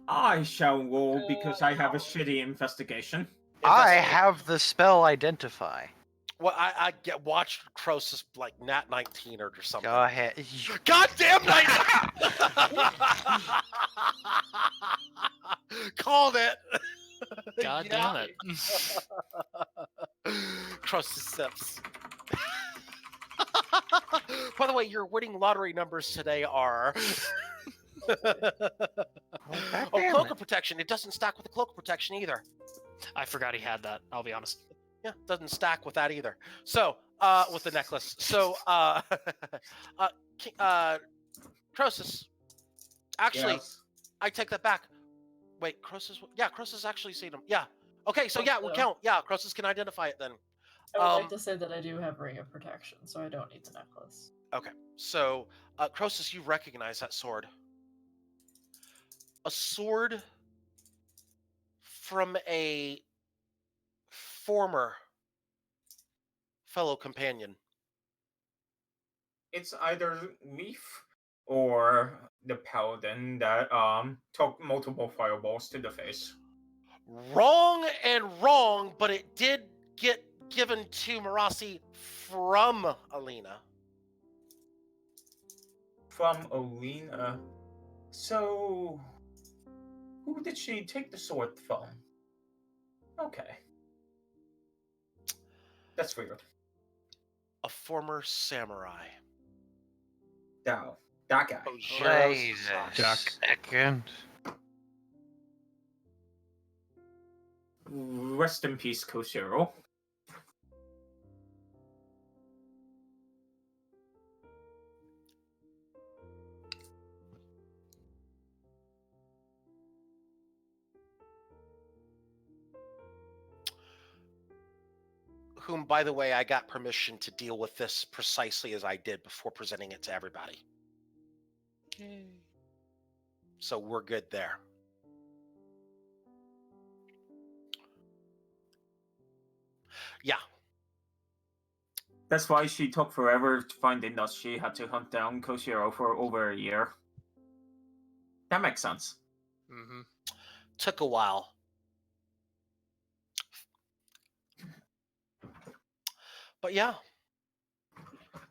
I shall roll because I have a shitty investigation. I have the spell Identify. Well, I get watched Croesus like nat 19 or something. Go ahead. Goddamn night! Called it. God damn it. Croesus sips. By the way, your winning lottery numbers today are. Cloak of protection. It doesn't stack with the cloak of protection either. I forgot he had that, I'll be honest. Yeah, doesn't stack with that either. So, with the necklace. So, Croesus. Actually, Yes. I take that back. Wait, Croesus. Yeah, Croesus actually seen him. Yeah. Okay, so yeah, we'll count. Yeah, Croesus can identify it then. I would like to say that I do have Ring of Protection, so I don't need the necklace. Okay, so Croesus, you recognize that sword. A sword from a former fellow companion. It's either Leaf or the paladin that took multiple fireballs to the face. Wrong and wrong, but it did get given to Marasi from Alina. From Alina. So, who did she take the sword from? Okay. That's weird. A former samurai. That guy. Ojiro Wait a Sasaki. second. Rest in peace, Koshiro. Whom, by the way, I got permission to deal with this precisely as I did before presenting it to everybody. So we're good there. Yeah. That's why she took forever finding that she had to hunt down Koshiro for over a year. That makes sense. Mm-hmm. Took a while. But yeah.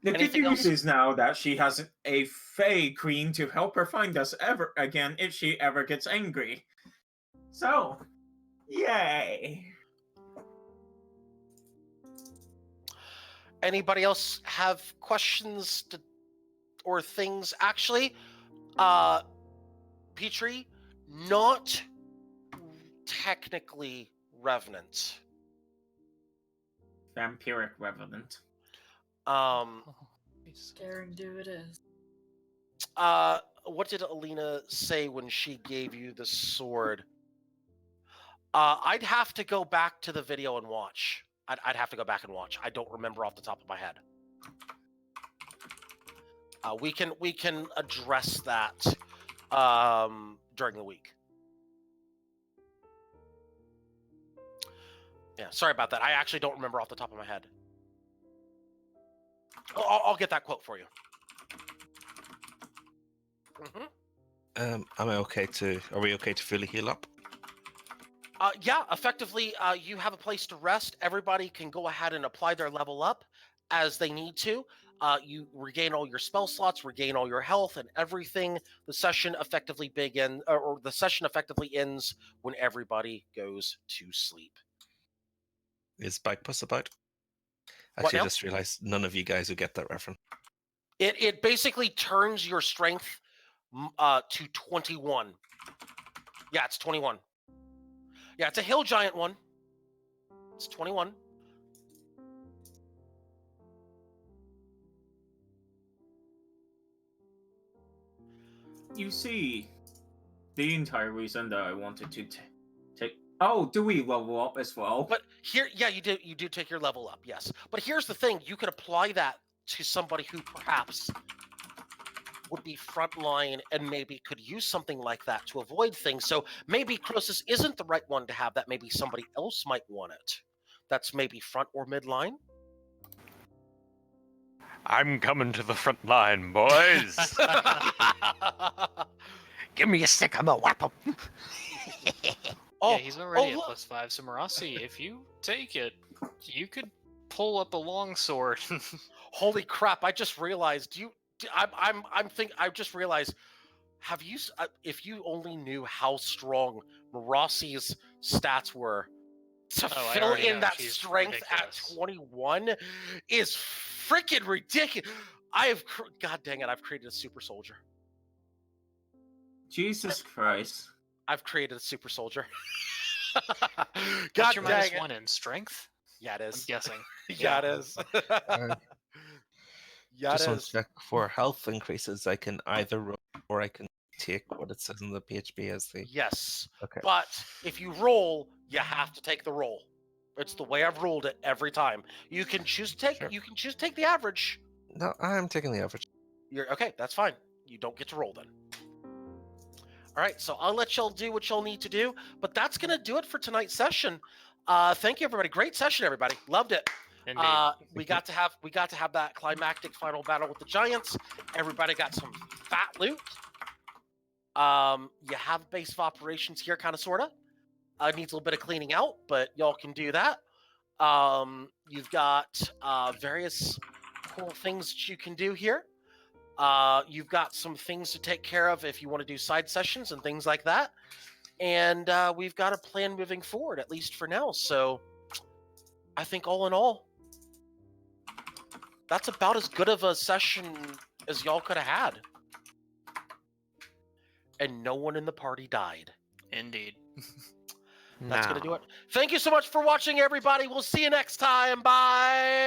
The good Anything news else? is now that she has a Fae Queen to help her find us ever again if she ever gets angry. So, yay! Anybody else have questions or things? Actually, Petrie, not technically Revenant. Vampiric Revenant. Daring do it is. What did Alina say when she gave you the sword? I'd have to go back to the video and watch. I'd have to go back and watch. I don't remember off the top of my head. We can address that during the week. Yeah, sorry about that. I actually don't remember off the top of my head. I'll get that quote for you. Mm-hmm. Am I okay to? Are we okay to fully heal up? Yeah, effectively, you have a place to rest. Everybody can go ahead and apply their level up as they need to. You regain all your spell slots, regain all your health, and everything. The session effectively ends when everybody goes to sleep. Is Bike Puss about? What Actually, I now? just realized none of you guys who get that reference. It basically turns your strength to 21. Yeah, it's 21. Yeah, it's a hill giant one. It's 21. You see, the entire reason that I wanted to take. Oh, do we level up as well? But here, yeah, you do take your level up, yes. But here's the thing: you could apply that to somebody who perhaps would be frontline and maybe could use something like that to avoid things. So maybe Croesus isn't the right one to have that. Maybe somebody else might want it. That's maybe front or midline. I'm coming to the front line, boys. Give me a stick, I'm a whap 'em. Oh, Yeah, he's already at look. +5. So Marasi, if you take it, you could pull up a longsword. Holy crap! I just realized I just realized. Have you? If you only knew how strong Marasi's stats were, to Oh, I fill already in know. that She's strength ridiculous. at 21 is freaking ridiculous. God dang it! I've created a super soldier. Jesus Christ. I've created a super soldier. What's God your dang it! -1 in strength? Yeah, it I'm is. guessing. Yeah, it is. Yeah, Just it want is. to check for health increases. I can either roll or I can take what it says in the PHP as the. Yes, Okay. but if you roll, you have to take the roll. It's the way I've ruled it every time. You can choose to take. Sure. You can choose to take the average. No, I'm taking the average. You're okay. That's fine. You don't get to roll then. All right. So I'll let y'all do what y'all need to do. But that's gonna do it for tonight's session. Thank you, everybody. Great session, everybody. Loved it. Indeed. We got to have that climactic final battle with the giants. Everybody got some fat loot. You have base of operations here, kind of, sorta. Needs a little bit of cleaning out, but y'all can do that. You've got various cool things that you can do here. You've got some things to take care of if you want to do side sessions and things like that. And we've got a plan moving forward, at least for now. So I think all in all, that's about as good of a session as y'all could have had. And no one in the party died. Indeed. That's going to do it. Thank you so much for watching, everybody. We'll see you next time. Bye.